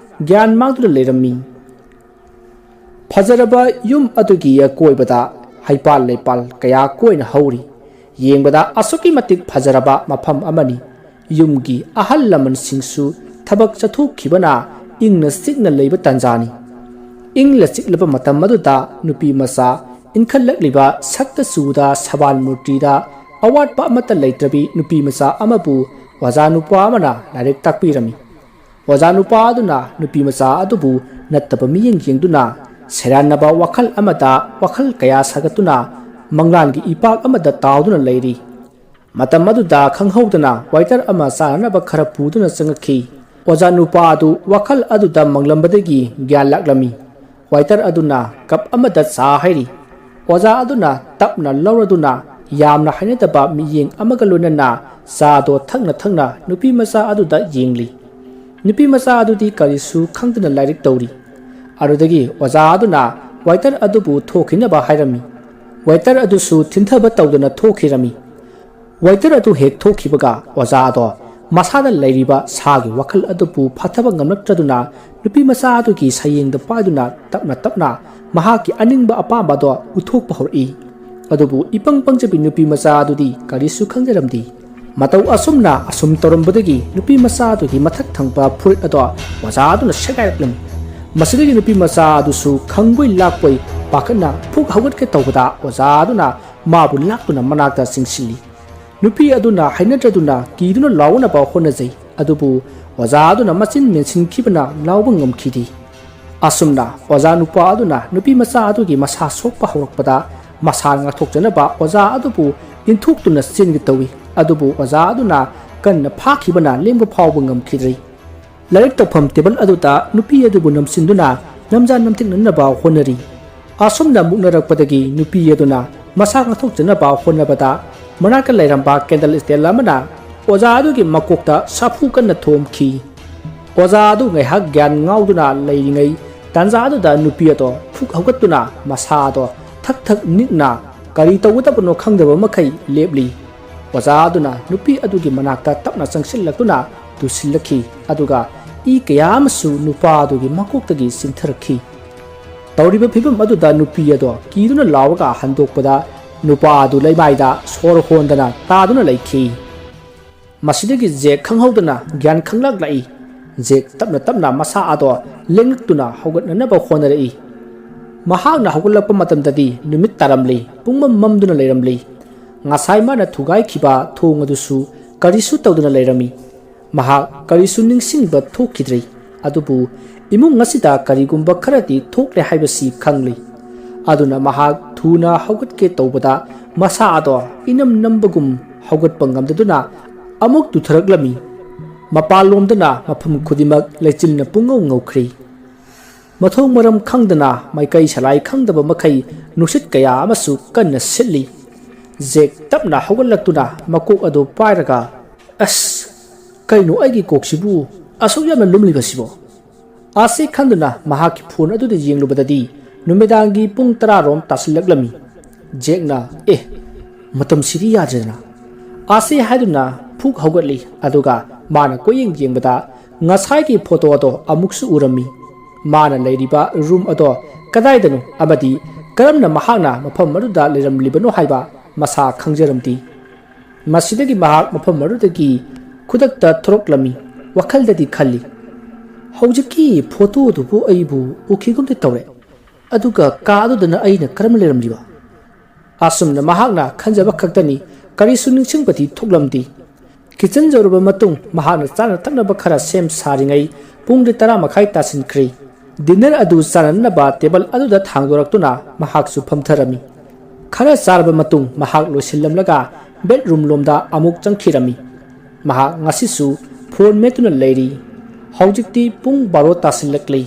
ꯒ꯭ꯌꯥꯟ ꯃꯥꯡꯗꯨꯅ ꯂꯩꯔꯝꯃꯤ ꯐꯖꯔꯕ ꯌꯨꯝ ꯑꯗꯨꯒꯤ ꯑꯀꯣꯏꯕꯗ ꯍꯩꯄꯥꯜ ꯂꯩꯄꯥꯜ ꯀꯌꯥ ꯀꯣꯏꯅ ꯍꯧꯔꯤ ꯌꯦꯡꯕꯗ ꯑꯁꯨꯛꯀꯤ ꯃꯇꯤꯛ ꯐꯖꯔꯕ ꯃꯐꯝ ꯑꯃꯅꯤ ꯌꯨꯝꯒꯤ ꯑꯍꯜ ꯂꯃꯟꯁꯤꯡꯁꯨ ꯊꯕꯛ ꯆꯠꯊꯣꯛꯈꯤꯕꯅ ꯏꯪꯅ ꯆꯤꯛꯅ ꯂꯩꯕ ꯇꯥꯟꯖꯥꯅꯤ ꯏꯪꯂ ꯆꯤꯛꯂꯕ ꯃꯇꯝ ꯑꯗꯨꯗ ꯅꯨꯄꯤ ꯃꯆꯥ ꯏꯟꯈꯠꯂꯛꯂꯤꯕ ꯁꯛꯇ ꯆꯨꯗ ꯁꯕꯥꯟ ꯃꯨꯔꯇꯤꯗ ꯑꯋꯥꯠꯄ ꯑꯃꯠꯇ ꯂꯩꯇ꯭ꯔꯕꯤ ꯅꯨꯄꯤ ꯃꯆꯥ ꯑꯃꯕꯨ ꯑꯣꯖꯥ ꯅꯨꯄꯥ ꯑꯃꯅ ꯂꯥꯏꯔꯤꯛ ꯇꯥꯛꯄꯤꯔꯝꯃꯤ ꯑꯣꯖꯥ ꯅꯨꯄꯥ ꯑꯗꯨꯅ ꯅꯨꯄꯤ ꯃꯆꯥ ꯑꯗꯨꯕꯨ ꯅꯠꯇꯕ ꯃꯤꯠꯌꯦꯡ ꯌꯦꯡꯗꯨꯅ ꯁꯦꯔꯥꯟꯅꯕ ꯋꯥꯈꯜ ꯑꯃꯗ ꯋꯥꯈꯜ ꯀꯌꯥ ꯁꯥꯒꯠꯇꯨꯅ ꯃꯪꯂꯥꯟꯒꯤ ꯏꯄꯥꯛ ꯑꯃꯗ ꯇꯥꯎꯗꯨꯅ ꯂꯩꯔꯤ ꯃꯇꯝ ꯑꯗꯨꯗ ꯈꯪꯍꯧꯗꯅ ꯋꯥꯏꯇꯔ ꯑꯃ ꯆꯥꯅꯅꯕ ꯈꯔ ꯄꯨꯗꯨꯅ ꯆꯪꯉꯛꯈꯤ ꯑꯣꯖꯥ ꯅꯨꯄꯥ ꯑꯗꯨ ꯋꯥꯈꯜ ꯑꯗꯨꯗ ꯃꯪꯂꯝꯕꯗꯒꯤ ꯒ꯭ꯌꯥꯟ ꯂꯥꯛꯂꯝꯃꯤ ꯋꯥꯏꯇꯔ ꯑꯗꯨꯅ ꯀꯞ ꯑꯃꯗ ꯆꯥ ꯍꯩꯔꯤ ꯑꯣꯖꯥ ꯑꯗꯨꯅ ꯇꯞꯅ ꯂꯧꯔꯗꯨꯅ ꯌꯥꯝꯅ ꯍꯩꯅꯗꯕ ꯃꯤꯠꯌꯦꯡ ꯑꯃꯒ ꯂꯣꯏꯅꯅ ꯆꯥꯗꯣ ꯊꯛꯅ ꯅꯨꯄꯤ ꯃꯆꯥ ꯑꯗꯨꯗ ꯌꯦꯡꯂꯤ꯫ ꯅꯨꯄꯤ ꯃꯆꯥ ꯑꯗꯨꯗꯤ ꯀꯔꯤꯁꯨ ꯈꯪꯗꯅ ꯂꯥꯏꯔꯤꯛ ꯇꯧꯔꯤ꯫ ꯑꯗꯨꯗꯒꯤ ꯑꯣꯖꯥ ꯑꯗꯨꯅ ꯋꯦꯇꯔ ꯑꯗꯨꯕꯨ ꯊꯣꯛꯈꯤꯅꯕ ꯍꯥꯏꯔꯝꯃꯤ꯫ ꯋꯦꯇꯔ ꯑꯗꯨꯁꯨ ꯊꯤꯟꯊꯕ ꯇꯧꯗꯅ ꯊꯣꯛꯈꯤꯔꯝꯃꯤ꯫ ꯋꯦꯇꯔ ꯑꯗꯨ ꯍꯦꯛ ꯊꯣꯛꯈꯤꯕꯒ ꯑꯣꯖꯥ ꯑꯗꯣ ꯃꯁꯥꯗ ꯂꯩꯔꯤꯕ ꯁꯥꯒꯤ ꯋꯥꯈꯜ ꯑꯗꯨꯕꯨ ꯐꯥꯊꯕ ꯉꯝꯂꯛꯇ꯭ꯔꯗꯨꯅ ꯅꯨꯄꯤ ꯃꯆꯥ ꯑꯗꯨꯒꯤ ꯁꯩꯌꯦꯡꯗ ꯄꯥꯏꯗꯨꯅ ꯇꯞꯅ ꯃꯍꯥꯛꯀꯤ ꯑꯅꯤꯡꯕ ꯑꯄꯥꯝꯕ ꯑꯗꯣ ꯎꯠꯊꯣꯛꯄ ꯍꯧꯔꯛꯏ꯫ ꯑꯗꯨꯕꯨ ꯏꯄꯪ ꯄꯪꯖꯕꯤ ꯅꯨꯄꯤ ꯃꯆꯥ ꯑꯗꯨꯗꯤ ꯀꯔꯤꯁꯨ ꯈꯪꯖꯔꯝꯗꯦ꯫ ꯃꯇꯧ ꯑꯁꯨꯝ ꯇꯧꯔꯝꯕꯗꯒꯤ ꯅꯨꯄꯤ ꯃꯆꯥ ꯑꯗꯨꯒꯤ ꯃꯊꯛ ꯊꯪꯕ ꯐꯨꯔꯤꯠ ꯑꯗꯣ ꯑꯣꯖꯥ ꯑꯗꯨꯅ ꯁꯦꯒꯥꯏꯔꯛꯂꯝꯃꯤ꯫ ꯃꯁꯤꯗꯒꯤ ꯅꯨꯄꯤ ꯃꯆꯥ ꯑꯗꯨꯁꯨ ꯈꯪꯕꯣꯏ ꯂꯥꯛꯄꯣꯏ ꯄꯥꯈꯠꯅ ꯐꯨꯛ ꯍꯧꯒꯠꯀꯦ ꯇꯧꯕꯗ ꯑꯣꯖꯥ ꯑꯗꯨꯅ ꯃꯥꯕꯨ ꯂꯥꯛꯇꯨꯅ ꯃꯅꯥꯛꯇ ꯆꯤꯡꯁꯤꯜꯂꯤ꯫ ꯅꯨꯄꯤ ꯑꯗꯨꯅ ꯍꯩꯅꯗ꯭ꯔꯗꯨꯅ ꯀꯤꯗꯨꯅ ꯂꯥꯎꯅꯕ ꯍꯣꯠꯅꯖꯩ꯫ ꯑꯗꯨꯕꯨ ꯑꯣꯖꯥ ꯑꯗꯨꯅ ꯃꯆꯤꯟ ꯃꯦꯟꯁꯤꯟꯈꯤꯕꯅ ꯂꯥꯎꯕ ꯉꯝꯈꯤꯗꯦ꯫ ꯑꯁꯨꯝꯅ ꯑꯣꯖꯥ ꯅꯨꯄꯥ ꯑꯗꯨꯅ ꯅꯨꯄꯤ ꯃꯆꯥ ꯑꯗꯨꯒꯤ ꯃꯁꯥ ꯁꯣꯛꯄ ꯍꯧꯔꯛꯄꯗ ꯃꯁꯥ ꯉꯥꯛꯊꯣꯛꯆꯅꯕ ꯑꯣꯖꯥ ꯑꯗꯨꯕꯨ ꯏꯟꯊꯣꯛꯇꯨꯅ ꯆꯦꯟꯒꯦ ꯇꯧꯏ꯫ ꯑꯗꯨꯕꯨ ꯑꯣꯖꯥ ꯑꯗꯨꯅ ꯀꯟꯅ ꯐꯥꯈꯤꯕꯅ ꯂꯦꯡꯕ ꯐꯥꯎꯕ ꯉꯝꯈꯤꯗ꯭ꯔꯦ꯫ ꯂꯥꯏꯔꯤꯛ ꯇꯧꯐꯝ ꯇꯦꯕꯜ ꯑꯗꯨꯗ ꯅꯨꯄꯤ ꯑꯗꯨꯕꯨ ꯅꯝꯁꯤꯟꯗꯨꯅ ꯅꯝꯖꯥ ꯅꯝꯊꯦꯛꯅꯅꯕ ꯍꯣꯠꯅꯔꯤ꯫ ꯑꯁꯨꯝꯅ ꯃꯨꯛꯅꯔꯛꯄꯗꯒꯤ ꯅꯨꯄꯤ ꯑꯗꯨꯅ ꯃꯁꯥ ꯉꯥꯛꯊꯣꯛꯆꯅꯕ ꯍꯣꯠꯅꯕꯗ ꯃꯅꯥꯛꯇ ꯂꯩꯔꯝꯕ ꯀꯦꯟꯗꯜ ꯁ꯭ꯇꯦꯟ ꯑꯃꯅ ꯑꯣꯖꯥ ꯑꯗꯨꯒꯤ ꯃꯀꯣꯛꯇ ꯁꯥꯐꯨ ꯀꯟꯅ ꯊꯣꯝꯈꯤ꯫ ꯑꯣꯖꯥ ꯑꯗꯨ ꯉꯥꯏꯍꯥꯛ ꯒ꯭ꯌꯥꯟ ꯉꯥꯎꯗꯨꯅ ꯂꯩꯔꯤꯉꯩ ꯇꯥꯟꯖꯥ ꯑꯗꯨꯗ ꯅꯨꯄꯤ ꯑꯗꯣ ꯐꯨꯛ ꯍꯧꯒꯠꯇꯨꯅ ꯃꯁꯥ ꯑꯗꯣ ꯊꯛ ꯅꯤꯛꯅ ꯀꯔꯤ ꯇꯧꯒꯗꯕꯅꯣ ꯈꯪꯗꯕ ꯃꯈꯩ ꯂꯦꯞꯂꯤ꯫ ꯑꯣꯖꯥ ꯑꯗꯨꯅ ꯅꯨꯄꯤ ꯑꯗꯨꯒꯤ ꯃꯅꯥꯛꯇ ꯇꯞꯅ ꯆꯪꯁꯤꯜꯂꯛꯇꯨꯅ ꯇꯨꯁꯤꯜꯂꯛꯈꯤ꯫ ꯑꯗꯨꯒ ꯏ ꯀꯌꯥ ꯑꯃꯁꯨ ꯅꯨꯄꯥ ꯑꯗꯨꯒꯤ ꯃꯀꯣꯛꯇꯒꯤ ꯆꯤꯡꯊꯔꯛꯈꯤ꯫ ꯇꯧꯔꯤꯕ ꯐꯤꯚꯝ ꯑꯗꯨꯗ ꯅꯨꯄꯤ ꯑꯗꯣ ꯀꯤꯗꯨꯅ ꯂꯥꯎꯔꯒ ꯍꯟꯗꯣꯛꯄꯗ ꯅꯨꯄꯥ ꯑꯗꯨ ꯂꯩꯃꯥꯏꯗ ꯁꯣꯔ ꯍꯣꯟꯗꯅ ꯇꯥꯗꯨꯅ ꯂꯩꯈꯤ꯫ ꯃꯁꯤꯗꯒꯤ ꯖꯦꯛ ꯈꯪꯍꯧꯗꯅ ꯒ꯭ꯌꯥꯟ ꯈꯪꯂꯛꯂꯛꯏ꯫ ꯖꯦꯛ ꯇꯞꯅ ꯃꯁꯥ ꯑꯗꯣ ꯂꯦꯡꯉꯛꯇꯨꯅ ꯍꯧꯒꯠꯅꯅꯕ ꯍꯣꯠꯅꯔꯛꯏ꯫ ꯃꯍꯥꯛꯅ ꯍꯧꯒꯠꯂꯛꯄ ꯃꯇꯝꯗꯗꯤ ꯅꯨꯃꯤꯠ ꯇꯥꯔꯝꯂꯤ꯫ ꯄꯨꯡꯃꯝ ꯃꯝꯗꯨꯅ ꯂꯩꯔꯝꯂꯤ꯫ ꯉꯁꯥꯏ ꯃꯥꯅ ꯊꯨꯒꯥꯏꯈꯤꯕ ꯊꯣꯡ ꯑꯗꯨꯁꯨ ꯀꯔꯤꯁꯨ ꯇꯧꯗꯅ ꯂꯩꯔꯝꯃꯤ꯫ ꯃꯍꯥꯛ ꯀꯔꯤꯁꯨ ꯅꯤꯡꯁꯤꯡꯕ ꯊꯣꯛꯈꯤꯗ꯭ꯔꯦ꯫ ꯑꯗꯨꯕꯨ ꯏꯃꯨꯡ ꯑꯁꯤꯗ ꯀꯔꯤꯒꯨꯝꯕ ꯈꯔꯗꯤ ꯊꯣꯛꯂꯦ ꯍꯥꯏꯕꯁꯤ ꯈꯪꯂꯤ꯫ ꯑꯗꯨꯅ ꯃꯍꯥꯛ ꯊꯨꯅ ꯍꯧꯒꯠꯀꯦ ꯇꯧꯕꯗ ꯃꯁꯥ ꯑꯗꯣ ꯏꯅꯝ ꯅꯝꯕꯒꯨꯝ ꯍꯧꯒꯠꯄ ꯉꯝꯗꯗꯨꯅ ꯑꯃꯨꯛ ꯇꯨꯊꯔꯛꯂꯝꯃꯤ꯫ ꯃꯄꯥꯟꯂꯣꯝꯗꯅ ꯃꯐꯝ ꯈꯨꯗꯤꯡꯃꯛ ꯂꯩꯆꯤꯜꯅ ꯄꯨꯡꯉꯧ ꯉꯧꯈ꯭ꯔꯤ꯫ ꯃꯊꯣꯡ ꯃꯔꯝ ꯈꯪꯗꯅ ꯃꯥꯏꯀꯩ ꯁꯂꯥꯏ ꯈꯪꯗꯕ ꯃꯈꯩ ꯅꯨꯡꯁꯤꯠ ꯀꯌꯥ ꯑꯃꯁꯨ ꯀꯟꯅ ꯁꯤꯠꯂꯤ꯫ ꯖꯦꯛ ꯇꯞꯅ ꯍꯧꯒꯠꯂꯛꯇꯨꯅ ꯃꯀꯣꯛ ꯑꯗꯨ ꯄꯥꯏꯔꯒ "ꯑꯁ, ꯀꯩꯅꯣ ꯑꯩꯒꯤ ꯀꯣꯛꯁꯤꯕꯨ ꯑꯁꯨꯛ ꯌꯥꯝꯅ ꯂꯨꯝꯂꯤꯕꯁꯤꯕꯣ?" ꯑꯁꯤ ꯈꯟꯗꯨꯅ ꯃꯍꯥꯛꯀꯤ ꯐꯣꯟ ꯑꯗꯨꯗ ꯌꯦꯡꯂꯨꯕꯗꯗꯤ ꯅꯨꯃꯤꯗꯥꯡꯒꯤ ꯄꯨꯡ 10ꯔꯣꯝ ꯇꯥꯁꯤꯜꯂꯛꯂꯝꯃꯤ꯫ ꯖꯦꯛꯅ ꯃꯇꯝꯁꯤꯗꯤ ꯌꯥꯗ꯭ꯔꯦꯗꯅ ꯑꯁꯤ ꯍꯥꯏꯗꯨꯅ ꯐꯨꯛ ꯍꯧꯒꯠꯂꯤ꯫ ꯑꯗꯨꯒ ꯃꯥꯅ ꯀꯣꯌꯦꯡ ꯌꯦꯡꯕꯗ ꯉꯁꯥꯏꯒꯤ ꯐꯣꯇꯣ ꯑꯗꯣ ꯑꯃꯨꯛꯁꯨ ꯎꯔꯝꯃꯤ꯫ ꯃꯥꯅ ꯂꯩꯔꯤꯕ ꯔꯨꯝ ꯑꯗꯣ ꯀꯗꯥꯏꯗꯅꯣ ꯑꯃꯗꯤ ꯀꯔꯝꯅ ꯃꯍꯥꯛꯅ ꯃꯐꯝ ꯑꯗꯨꯗ ꯂꯩꯔꯝꯂꯤꯕꯅꯣ ꯍꯥꯏꯕ ꯃꯁꯥ ꯈꯪꯖꯔꯝꯗꯦ꯫ ꯃꯁꯤꯗꯒꯤ ꯃꯍꯥꯛ ꯃꯐꯝ ꯑꯗꯨꯗꯒꯤ ꯈꯨꯗꯛꯇ ꯊꯣꯔꯛꯂꯝꯃꯤ꯫ ꯋꯥꯈꯜꯗꯗꯤ ꯈꯜꯂꯤ, ꯍꯧꯖꯤꯛꯀꯤ ꯐꯣꯇꯣꯗꯨꯕꯨ ꯑꯩꯕꯨ ꯎꯈꯤꯒꯨꯝꯗꯤ ꯇꯧꯔꯦ꯫ ꯑꯗꯨꯒ ꯀꯥ ꯑꯗꯨꯗꯅ ꯑꯩꯅ ꯀꯔꯝꯅ ꯂꯩꯔꯝꯂꯤꯕ? ꯑꯁꯨꯝꯅ ꯃꯍꯥꯛꯅ ꯈꯟꯖꯕ ꯈꯛꯇꯅꯤ꯫ ꯀꯔꯤꯁꯨ ꯅꯤꯡꯁꯤꯡꯕꯗꯤ ꯊꯣꯛꯂꯝꯗꯦ꯫ ꯀꯤꯆꯟ ꯌꯧꯔꯕ ꯃꯇꯨꯡ ꯃꯍꯥꯛꯅ ꯆꯥꯅ ꯊꯛꯅꯕ ꯈꯔ ꯁꯦꯝ ꯁꯥꯔꯤꯉꯩ ꯄꯨꯡꯗꯤ 10:30 ꯇꯥꯁꯤꯟꯈ꯭ꯔꯦ꯫ ꯗꯤꯟꯅꯔ ꯑꯗꯨ ꯆꯥꯅꯅꯕ ꯇꯦꯕꯜ ꯑꯗꯨꯗ ꯊꯥꯡꯗꯣꯔꯛꯇꯨꯅ ꯃꯍꯥꯛꯁꯨ ꯐꯝꯊꯔꯝꯃꯤ꯫ ꯈꯔ ꯆꯥꯔꯕ ꯃꯇꯨꯡ ꯃꯍꯥꯛ ꯂꯣꯏꯁꯤꯜꯂꯝꯂꯒ ꯕꯦꯗꯔꯨꯝ ꯂꯣꯝꯗ ꯑꯃꯨꯛ ꯆꯪꯈꯤꯔꯝꯃꯤ꯫ ꯃꯍꯥꯛ ꯉꯁꯤꯁꯨ ꯐꯣꯟ ꯃꯦꯠꯇꯨꯅ ꯂꯩꯔꯤ꯫ ꯍꯧꯖꯤꯛꯇꯤ ꯄꯨꯡ 12 ꯇꯥꯁꯤꯜꯂꯛꯂꯤ꯫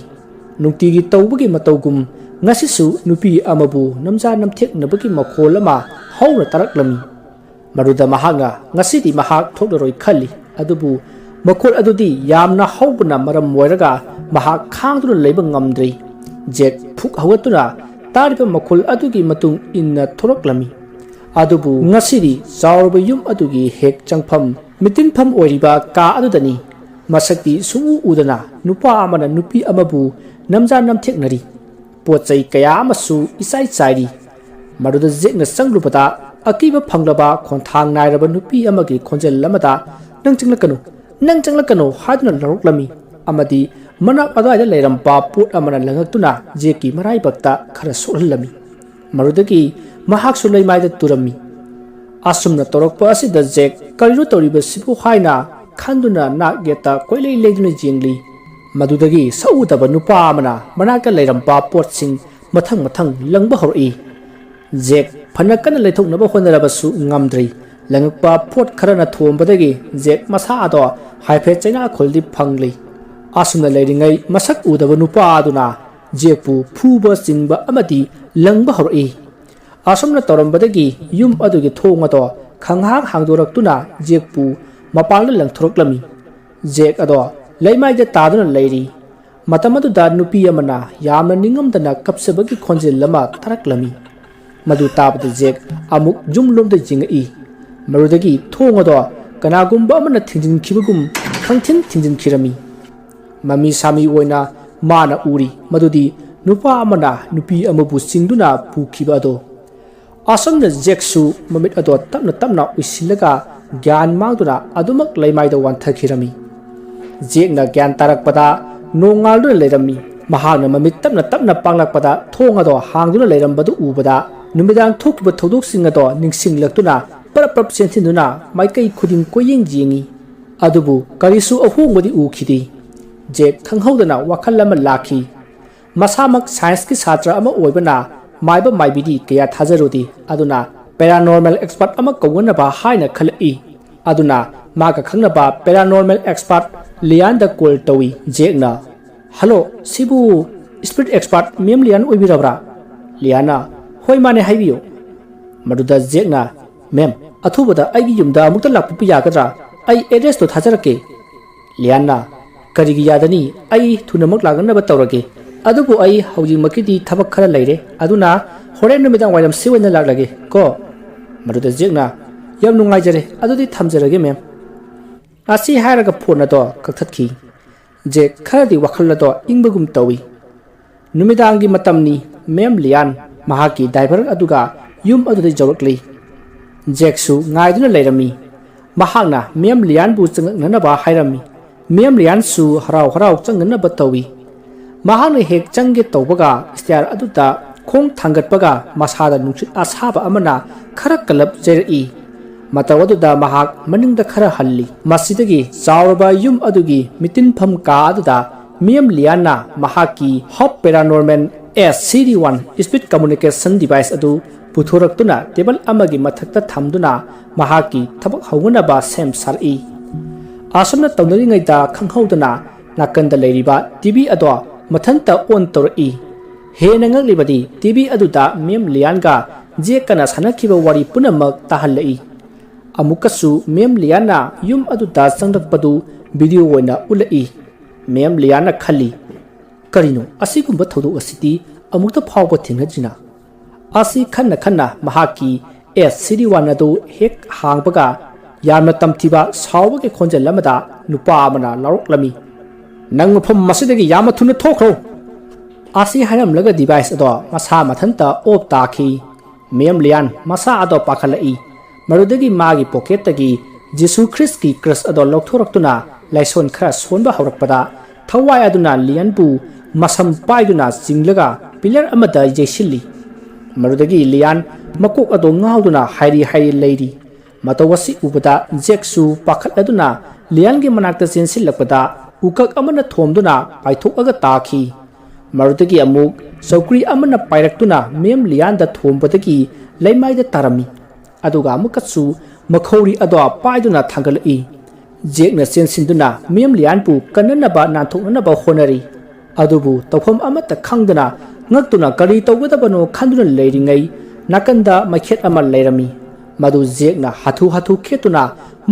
ꯅꯨꯡꯇꯤꯒꯤ ꯇꯧꯕꯒꯤ ꯃꯇꯧꯒꯨꯝ ꯉꯁꯤꯁꯨ ꯅꯨꯄꯤ ꯑꯃꯕꯨ ꯅꯝꯖꯥ ꯅꯝꯊꯦꯛꯅꯕꯒꯤ ꯃꯈꯣꯜ ꯑꯃ ꯍꯧꯅ ꯇꯥꯔꯛꯂꯝꯃꯤ꯫ ꯃꯗꯨꯗ ꯃꯍꯥꯛꯅ ꯉꯁꯤꯗꯤ ꯃꯍꯥꯛ ꯊꯣꯛꯂꯔꯣꯏ ꯈꯜꯂꯤ꯫ ꯑꯗꯨꯕꯨ ꯃꯈꯣꯜ ꯑꯗꯨꯗꯤ ꯌꯥꯝꯅ ꯍꯧꯕꯅ ꯃꯔꯝ ꯑꯣꯏꯔꯒ ꯃꯍꯥꯛ ꯈꯥꯡꯗꯨꯅ ꯂꯩꯕ ꯉꯝꯗ꯭ꯔꯦ꯫ ꯖꯦꯛ ꯐꯨꯛ ꯍꯧꯒꯠꯇꯨꯅ ꯇꯥꯔꯤꯕ ꯃꯈꯣꯜ ꯑꯗꯨꯒꯤ ꯃꯇꯨꯡ ꯏꯟꯅ ꯊꯣꯔꯛꯂꯝꯃꯤ꯫ ꯑꯗꯨꯕꯨ ꯉꯁꯤꯗꯤ ꯆꯥꯎꯔꯕ ꯌꯨꯝ ꯑꯗꯨꯒꯤ ꯍꯦꯛ ꯆꯪꯐꯝ ꯃꯤꯇꯤꯟꯐꯝ ꯑꯣꯏꯔꯤꯕ ꯀꯥ ꯑꯗꯨꯗꯅꯤ꯫ ꯃꯁꯛꯇꯤ ꯁꯨꯡꯎ ꯎꯗꯅ ꯅꯨꯄꯥ ꯑꯃꯅ ꯅꯨꯄꯤ ꯑꯃꯕꯨ ꯅꯝꯖꯥ ꯅꯝꯊꯦꯛꯅꯔꯤ꯫ ꯄꯣꯠ ꯆꯩ ꯀꯌꯥ ꯑꯃꯁꯨ ꯏꯆꯥꯏ ꯆꯥꯏꯔꯤ꯫ ꯃꯗꯨꯗ ꯖꯦꯛꯅ ꯆꯪꯂꯨꯕꯗ ꯑꯀꯤꯕ ꯐꯪꯂꯕ ꯈꯣꯟꯊꯥꯡ ꯅꯥꯏꯔꯕ ꯅꯨꯄꯤ ꯑꯃꯒꯤ ꯈꯣꯟꯖꯦꯜ ꯑꯃꯗ "ꯅꯪ ꯆꯪꯂꯛꯀꯅꯨ" ꯍꯥꯏꯗꯨꯅ ꯂꯥꯎꯔꯛꯂꯝꯃꯤ꯫ ꯑꯃꯗꯤ ꯃꯅꯥꯛ ꯑꯗꯨꯋꯥꯏꯗ ꯂꯩꯔꯝꯕ ꯄꯣꯠ ꯑꯃꯅ ꯂꯪꯉꯛꯇꯨꯅ ꯖꯦꯛꯀꯤ ꯃꯔꯥꯏꯕꯛꯇ ꯈꯔ ꯁꯣꯛꯍꯜꯂꯝꯃꯤ꯫ ꯃꯗꯨꯗꯒꯤ ꯃꯍꯥꯛꯁꯨ ꯂꯩꯃꯥꯏꯗ ꯇꯨꯔꯝꯃꯤ꯫ ꯑꯁꯨꯝꯅ ꯇꯧꯔꯛꯄ ꯑꯁꯤꯗ ꯖꯦꯛ ꯀꯔꯤꯅꯣ ꯇꯧꯔꯤꯕꯁꯤꯕꯨ ꯍꯥꯏꯅ ꯈꯟꯗꯨꯅ ꯅꯥꯛ ꯌꯦꯠꯇ ꯀꯣꯏꯂꯩ ꯂꯩꯗꯨꯅ ꯌꯦꯡꯂꯤ꯫ ꯃꯗꯨꯗꯒꯤ ꯁꯛꯎꯗꯕ ꯅꯨꯄꯥ ꯑꯃꯅ ꯃꯅꯥꯛꯇ ꯂꯩꯔꯝꯕ ꯄꯣꯠꯁꯤꯡ ꯃꯊꯪ ꯂꯪꯕ ꯍꯧꯔꯛꯏ꯫ ꯖꯦꯛ ꯐꯅ ꯀꯟꯅ ꯂꯩꯊꯣꯛꯅꯕ ꯍꯣꯠꯅꯔꯕꯁꯨ ꯉꯝꯗ꯭ꯔꯤ꯫ ꯂꯪꯉꯛꯄ ꯄꯣꯠ ꯈꯔꯅ ꯊꯣꯝꯕꯗꯒꯤ ꯖꯦꯛ ꯃꯁꯥ ꯑꯗꯣ ꯍꯥꯏꯐꯦꯠ ꯆꯩꯅꯥꯈꯣꯜꯗꯤ ꯐꯪꯂꯤ꯫ ꯑꯁꯨꯝꯅ ꯂꯩꯔꯤꯉꯩ ꯃꯁꯛ ꯎꯗꯕ ꯅꯨꯄꯥ ꯑꯗꯨꯅ ꯖꯦꯛꯄꯨ ꯐꯨꯕ ꯆꯤꯡꯕ ꯑꯃꯗꯤ ꯂꯪꯕ ꯍꯧꯔꯛꯏ꯫ ꯑꯁꯨꯝꯅ ꯇꯧꯔꯝꯕꯗꯒꯤ ꯌꯨꯝ ꯑꯗꯨꯒꯤ ꯊꯣꯡ ꯑꯗꯣ खंहाक हांगदोरक्तुना जेकपु मपांगदा लंगथोरक्लमी जेक अदो लेमाइदा तादुना लेरी मतमदुदा नुपी अमना यामना निंगमदना कपसबगी खोंजेल लमा थरक्लमी मदु ताबदा जेक अमुक जुमलोमदा जिंगई मरुदगी थोंगदो कनागुंबा अमना थिंजिनखिबगुम खंथिन थिंजिनखिरमी ममी सामी ओइना माना उरी मदुदी नुपा अमना नुपी अमबु सिंगदुना पुखिबा अदो असमना जेकसु ममित अदो तपना तपना उइसिलगा ज्ञान मांगदुना अदुमक लेमाइदा वांथखिरमी जेकना ज्ञान तारकपदा नोंगालदुना लेरमी महागना ममित तपना तपना पांगलकपदा थोंग अदो हांगदुना लेरमबदु उबदा नुमिदांग थोकिबा थौदोकसिंग अदो निंगसिंगलक्तुना परप परप सेंथिंदुना माइकई खुदिंग कोयेंग जिंगी अदुबु करिसु अहोंगबदी उखिदी जेक खंगहौदना वाखल अमा लाखी मसामक साइंस की छात्र अमा ओइबना माइबा माइबिदी कया थाजरुदी अदुना पैरानॉर्मल एक्सपर्ट अमा कौगनबा हाइना खलई अदुना मागा खंगनबा पैरानॉर्मल एक्सपर्ट लियान द कॉल तवी जेकना हेलो सिबु स्पिरिट एक्सपर्ट मेम लियान ओइबिरबरा लियाना होय माने हाइबियो मदुदा जेकना मेम अथुबदा आइगी युमदा अमुक्ता लाकपि यागद्रा आई एड्रेस तो थाजरके लियाना करिगी यादनी आई थुनमक लागनबा तौरगे अदुबु आई हौजिमकिदी थबक खरा लैरे अदुना होरेन नुमिदां वाइरम सिवना लागलगे को मदुदा जेकना यम नुंगाइजरे अदुदी थमजरगे मेम आसी हारगा फोन अदो कक्थतखी जेक खरदी वखल अदो इंबगुम तवी नुमिदांगी मतमनी मेम लियान महाकी ड्राइवर अदुगा युम अदुदी जौरकली जेकसु ngaiduna leirami mahakna mem lian bu changnana ba hairami mem lian su harau harau changnana ba tawi mahakna hek changge tawbaga stair aduta khong thangatpaga masada nungsit asaba amana khara kalap jeri matawaduda mahak maningda khara halli masidagi chawraba yum adugi mitin pham ka aduda mem liana mahaki hop paranormal SCD1 speed communication device adu पुथोरक्तुना table अमगी मथक्ता थमदुना महाकी थबक हौगनबा सेम सारई आसमना तौनरिङैदा खंहौदना नाकंदा लेरिबा टीवी अदो मथनता ऑन तौरई हेन ngaklibadi टीवी अदुदा मेम लियानगा जे कना सनखिबा वारी पुनमक ताहल्लई अमुकसु मेम लियाना युम अदुदा संगरपदु वीडियो ओइना उलई मेम लियाना खल्ली करिनो असिगुंबा थौदो असिति अमुक्ता फावबा थिंगजिना आसी खन्ना खन्ना महाकी SCD1 अदु हेक हांगबगा यामना तमथिबा सावबगे खोंजेल लमदा नुपा अमना लौरक्लमी नंग मफम मसिदगी याम थुन थोखरो आसी हायमलगा डिवाइस अदो मसा मथनता ऑफ ताखी मेम लियान मसा अदो पाखलई मरुदगी मागी पॉकेटगी जिसु ख्रिस्ट की क्रस अदो लौथोरक्तुना लाइसोन खरा सोनबा हौरकपदा थवाय अदुना लियानबु मसम पाइदुना जिंगलगा पिलर अमदा जैसिल्ली मरुदगी लियान मकोक अदो ngauduna हाइरी हाइरी लेरी मतवसी उबदा जेकसु पाखलदुना लियानगे मनाक्ता चेंसिलकपदा उकक अमना थोमदुना पाइथोकगा ताखी मरुदगी अमुक सौक्री अमना पाइरक्तुना मेम लियान द थोमबदगी लेमाइदा तारमी अदुगा अमुकसु मखौरी अदो पाइदुना थांगलई जेकना चेंसिंदुना मेम लियानपु कन्ननबा नाथोकनबा होनरी अदुबु तौफम अमता खंगदना ngaktuना करी तौगदबनो खंदुना लेरिङै नाकंदा मैखेत अमा लेरमी मदु जेकना हाथु हाथु खेतुना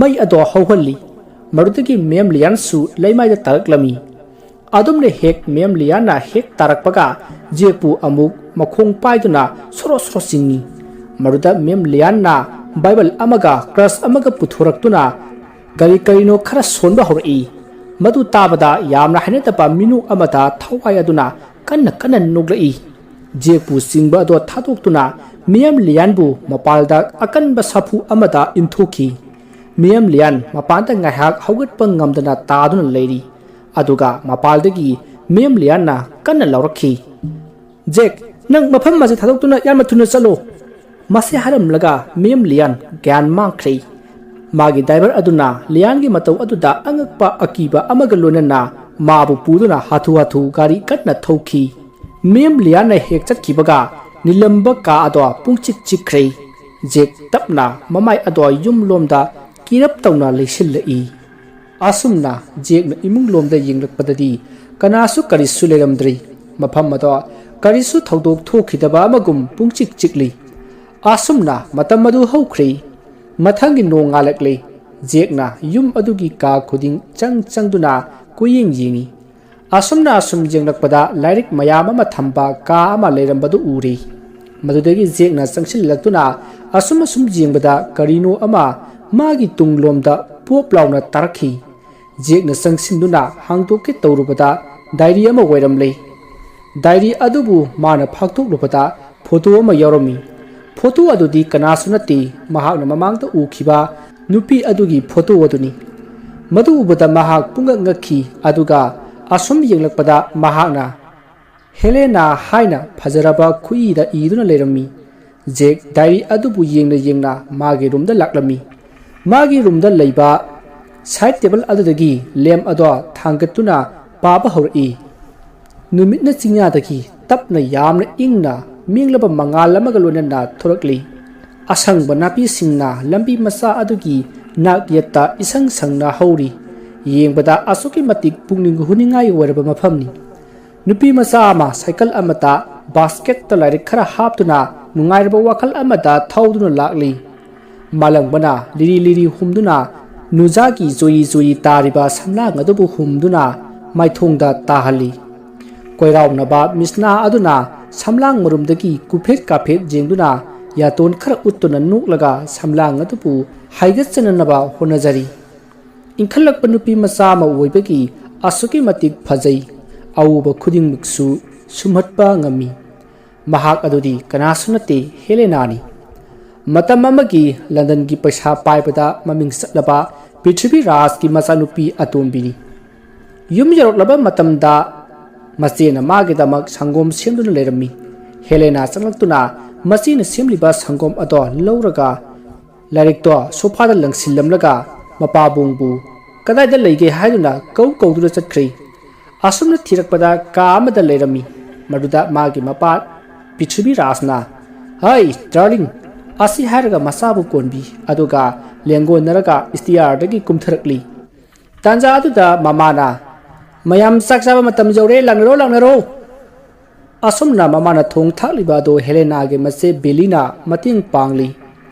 मै अदो हौहल्ली मरुदगी मेम लियानसु लेमाइदा तारक्लमी अदुमने हेक मेम लियाना हेक तारकपगा जेकपु अमुक मखोंग पाइदुना सोरो सोरो सिंगी मरुदा मेम लियाना बाइबल अमगा क्रस अमगा पुथोरक्तुना गरी करिनो खरा सोनबा हौरई मदु ताबदा यामना हनेतबा मिनु अमदा थवाय अदुना कन्न कन्न नोग्लई जेकपु सिंगबा दो थादोक्तुना मियम लियानबु मपालदा अकनबा साफु अमदा इंथोखी मियम लियान मपानदा ngaihak हौगतपा ngamdana तादुना लेरी अदुगा मपालदगी मियम लियानना कन्न लौरखी जेक नंग मफम माजे थादोक्तुना याम थुना चलो मसे हारमलगा मियम लियान ज्ञान मांखरे मागी ड्राइवर अदुना लियानगी मतौ अदुदा अंगकपा अकीबा अमगा लोनना माबु पुदुना हाथु हाथु गाड़ी कटना थौखी मेम लियाना हेक चटखिबगा निलंबा का अदो पुंचिक चिख्रे जेक तपना ममाय अदो युम लोमदा किरप तौना लेसिल्लई आसुमना जेकना इमुंग लोमदा यिंगलकपददी कनासु करिसु लेरमद्री मफम अदो करिसु थौदोक थोखिदबा अमगुम पुंचिक चिकली आसुमना मतम मदु हौख्रे ꯃꯊꯪꯒꯤ ꯅꯣꯡ ꯉꯥꯜꯂꯛꯂꯦ ꯖꯦꯛꯅ ꯌꯨꯝ ꯑꯗꯨꯒꯤ ꯀꯥ ꯈꯨꯗꯤꯡ ꯆꯪꯗꯨꯅ ꯀꯣꯏꯌꯦꯡ ꯌꯦꯡꯉꯤ ꯑꯁꯨꯝꯅ ꯑꯁꯨꯝ ꯌꯦꯡꯂꯛꯄꯗ ꯂꯥꯏꯔꯤꯛ ꯃꯌꯥꯝ ꯑꯃ ꯊꯝꯕ ꯀꯥ ꯑꯃ ꯂꯩꯔꯝꯕꯗꯨ ꯎꯔꯦ ꯃꯗꯨꯗꯒꯤ ꯖꯦꯛꯅ ꯆꯪꯁꯤꯜꯂꯛꯇꯨꯅ ꯑꯁꯨꯝ ꯌꯦꯡꯕꯗ ꯀꯔꯤꯅꯣ ꯑꯃ ꯃꯥꯒꯤ ꯇꯨꯡꯂꯣꯝꯗ ꯄꯣꯞ ꯂꯥꯎꯅ ꯇꯥꯔꯛꯈꯤ ꯖꯦꯛꯅ ꯆꯪꯁꯤꯟꯗꯨꯅ ꯍꯥꯡꯗꯣꯛꯀꯦ ꯇꯧꯔꯨꯕꯗ ꯗꯥꯏꯔꯤ ꯑꯃ ꯑꯣꯏꯔꯝꯂꯦ ꯗꯥꯏꯔꯤ ꯑꯗꯨꯕꯨ ꯃꯥꯅ ꯐꯥꯛꯇꯣꯛꯂꯨꯕꯗ ꯐꯣꯇꯣ ꯑꯃ ꯌꯥꯎꯔꯝꯃꯤ ꯐꯣꯇꯣ ꯑꯗꯨꯗꯤ ꯀꯅꯥꯁꯨ ꯅꯠꯇꯦ ꯃꯍꯥꯛꯅ ꯃꯃꯥꯡꯗ ꯎꯈꯤꯕ ꯅꯨꯄꯤ ꯑꯗꯨꯒꯤ ꯐꯣꯇꯣ ꯑꯗꯨꯅꯤ ꯃꯗꯨ ꯎꯕꯗ ꯃꯍꯥꯛ ꯄꯨꯡꯉꯛ ꯉꯛꯈꯤ ꯑꯗꯨꯒ ꯑꯁꯨꯝ ꯌꯦꯡꯂꯛꯄꯗ ꯃꯍꯥꯛꯅ ꯍꯦꯂꯦꯅꯥ ꯍꯥꯏꯅ ꯐꯖꯔꯕ ꯈꯨꯏꯗ ꯏꯗꯨꯅ ꯂꯩꯔꯝꯃꯤ ꯖꯦꯛ ꯗꯥꯏꯔꯤ ꯑꯗꯨꯕꯨ ꯌꯦꯡꯅ ꯃꯥꯒꯤ ꯔꯨꯝꯗ ꯂꯥꯛꯂꯝꯃꯤ ꯃꯥꯒꯤ ꯔꯨꯝꯗ ꯂꯩꯕ ꯁꯥꯏꯠ ꯇꯦꯕꯜ ꯑꯗꯨꯗꯒꯤ ꯂꯦꯝ ꯑꯗꯣ ꯊꯥꯡꯒꯠꯇꯨꯅ ꯄꯥꯕ ꯍꯧꯔꯛꯏ ꯅꯨꯃꯤꯠꯅ ꯆꯤꯡꯌꯥꯗꯒꯤ ꯇꯞꯅ ꯌꯥꯝꯅ ꯏꯪꯅ ꯃꯤꯡꯂꯕ ꯃꯉꯥꯜ ꯑꯃꯒ ꯂꯣꯏꯅꯅ ꯊꯣꯔꯛꯂꯤ ꯑꯁꯪꯕ ꯅꯥꯄꯤꯁꯤꯡꯅ ꯂꯝꯕꯤ ꯃꯆꯥ ꯑꯗꯨꯒꯤ ꯅꯥꯛ ꯌꯦꯠꯇ ꯏꯁꯪ ꯁꯪꯅ ꯍꯧꯔꯤ ꯌꯦꯡꯕꯗ ꯑꯁꯨꯛꯀꯤ ꯃꯇꯤꯛ ꯄꯨꯛꯅꯤꯡ ꯍꯨꯅꯤꯡꯉꯥꯏ ꯑꯣꯏꯔꯕ ꯃꯐꯝꯅꯤ ꯅꯨꯄꯤ ꯃꯆꯥ ꯑꯃ ꯁꯥꯏꯀꯜ ꯑꯃꯗ ꯕꯥꯁꯀꯦꯠꯇ ꯂꯥꯏꯔꯤꯛ ꯈꯔ ꯍꯥꯞꯇꯨꯅ ꯅꯨꯡꯉꯥꯏꯔꯕ ꯋꯥꯈꯜ ꯑꯃꯗ ꯊꯧꯗꯨꯅ ꯂꯥꯛꯂꯤ ꯃꯥꯂꯪꯕꯅ ꯂꯤꯔꯤ ꯍꯨꯝꯗꯨꯅ ꯅꯨꯖꯥꯒꯤ ꯖꯣꯏꯔꯤ ꯇꯥꯔꯤꯕ ꯁꯝꯂꯥꯡ ꯑꯗꯨꯕꯨ ꯍꯨꯝꯗꯨꯅ ꯃꯥꯏꯊꯣꯡꯗ ꯇꯥꯍꯜꯂꯤ ꯀꯣꯏꯔꯥꯎꯅꯕ ꯃꯤꯁꯅꯥ ꯑꯗꯨꯅ ꯁꯝꯂꯥꯡ ꯃꯔꯨꯝꯗꯒꯤ ꯀꯨꯐꯦꯠ ꯀꯥꯐꯦꯠ ꯌꯦꯡꯗꯨꯅ ꯌꯥꯇꯣꯟ ꯈꯔ ꯎꯠꯇꯨꯅ ꯅꯣꯛꯂꯒ ꯁꯝꯂꯥꯡ ꯑꯗꯨꯕꯨ ꯍꯥꯏꯒꯠꯆꯅꯅꯕ ꯍꯣꯠꯅꯖꯔꯤ ꯏꯟꯈꯠꯂꯛꯄ ꯅꯨꯄꯤ ꯃꯆꯥ ꯑꯃ ꯑꯣꯏꯕꯒꯤ ꯑꯁꯨꯛꯀꯤ ꯃꯇꯤꯛ ꯐꯖꯩ ꯑꯎꯕ ꯈꯨꯗꯤꯡꯃꯛꯁꯨ ꯁꯨꯝꯍꯠꯄ ꯉꯝꯃꯤ ꯃꯍꯥꯛ ꯑꯗꯨꯗꯤ ꯀꯅꯥꯁꯨ ꯅꯠꯇꯦ ꯍꯦꯂꯦꯅꯥꯅꯤ ꯃꯇꯝ ꯑꯃꯒꯤ ꯂꯟꯗꯟꯒꯤ ꯄꯩꯁꯥ ꯄꯥꯏꯕꯗ ꯃꯃꯤꯡ ꯆꯠꯂꯕ ꯄ꯭ꯔꯤꯊꯤꯕꯤ ꯔꯥꯖꯀꯤ ꯃꯆꯥꯅꯨꯄꯤ ꯑꯇꯣꯝꯕꯤꯅꯤ ꯌꯨꯝ ꯌꯧꯔꯛꯂꯕ ꯃꯇꯝꯗ ꯃꯆꯦꯅ ꯃꯥꯒꯤꯗꯃꯛ ꯁꯪꯒꯣꯝ ꯁꯦꯝꯗꯨꯅ ꯂꯩꯔꯝꯃꯤ ꯍꯦꯂꯦꯅꯥ ꯆꯪꯂꯛꯇꯨꯅ ꯃꯆꯦꯅ ꯁꯦꯝꯂꯤꯕ ꯁꯪꯒꯣꯝ ꯑꯗꯣ ꯂꯧꯔꯒ ꯂꯥꯏꯔꯤꯛꯇꯣ ꯁꯣꯐꯥꯗ ꯂꯪꯁꯤꯜꯂꯝꯂꯒ ꯃꯄꯥꯕꯨꯡꯕꯨ ꯀꯗꯥꯏꯗ ꯂꯩꯒꯦ ꯍꯥꯏꯗꯨꯅ ꯀꯧꯗꯨꯅ ꯆꯠꯈ꯭ꯔꯦ ꯑꯁꯨꯝꯅ ꯊꯤꯔꯛꯄꯗ ꯀꯥ ꯑꯃꯗ ꯂꯩꯔꯝꯃꯤ ꯃꯗꯨꯗ ꯃꯥꯒꯤ ꯃꯄꯥ ꯄ꯭ꯔꯤꯊꯤꯕꯤ ꯔꯥꯖꯅ ꯍꯥꯏ ꯗꯥꯔꯂꯤꯡ ꯑꯁꯤ ꯍꯥꯏꯔꯒ ꯃꯆꯥꯕꯨ ꯀꯣꯟꯕꯤ ꯑꯗꯨꯒ ꯂꯦꯡꯒꯣꯟꯅꯔꯒ ꯏꯁꯇꯤꯌꯥꯔꯗꯒꯤ ꯀꯨꯝꯊꯔꯛꯂꯤ ꯇꯥꯟꯖꯥ ꯑꯗꯨꯗ ꯃꯃꯥꯅ ꯃꯌꯥꯝ ꯆꯥꯛ ꯆꯥꯕ ꯃꯇꯝ ꯌꯧꯔꯦ ꯂꯥꯛꯅꯔꯣ ꯑꯁꯨꯝꯅ ꯃꯃꯥꯅ ꯊꯣꯡ ꯊꯥꯛꯂꯤꯕ ꯑꯗꯨ ꯍꯦꯂꯦꯅꯥꯒꯤ ꯃꯆꯦ ꯕꯦꯂꯤꯅ ꯃꯇꯦꯡ ꯄꯥꯡꯂꯤ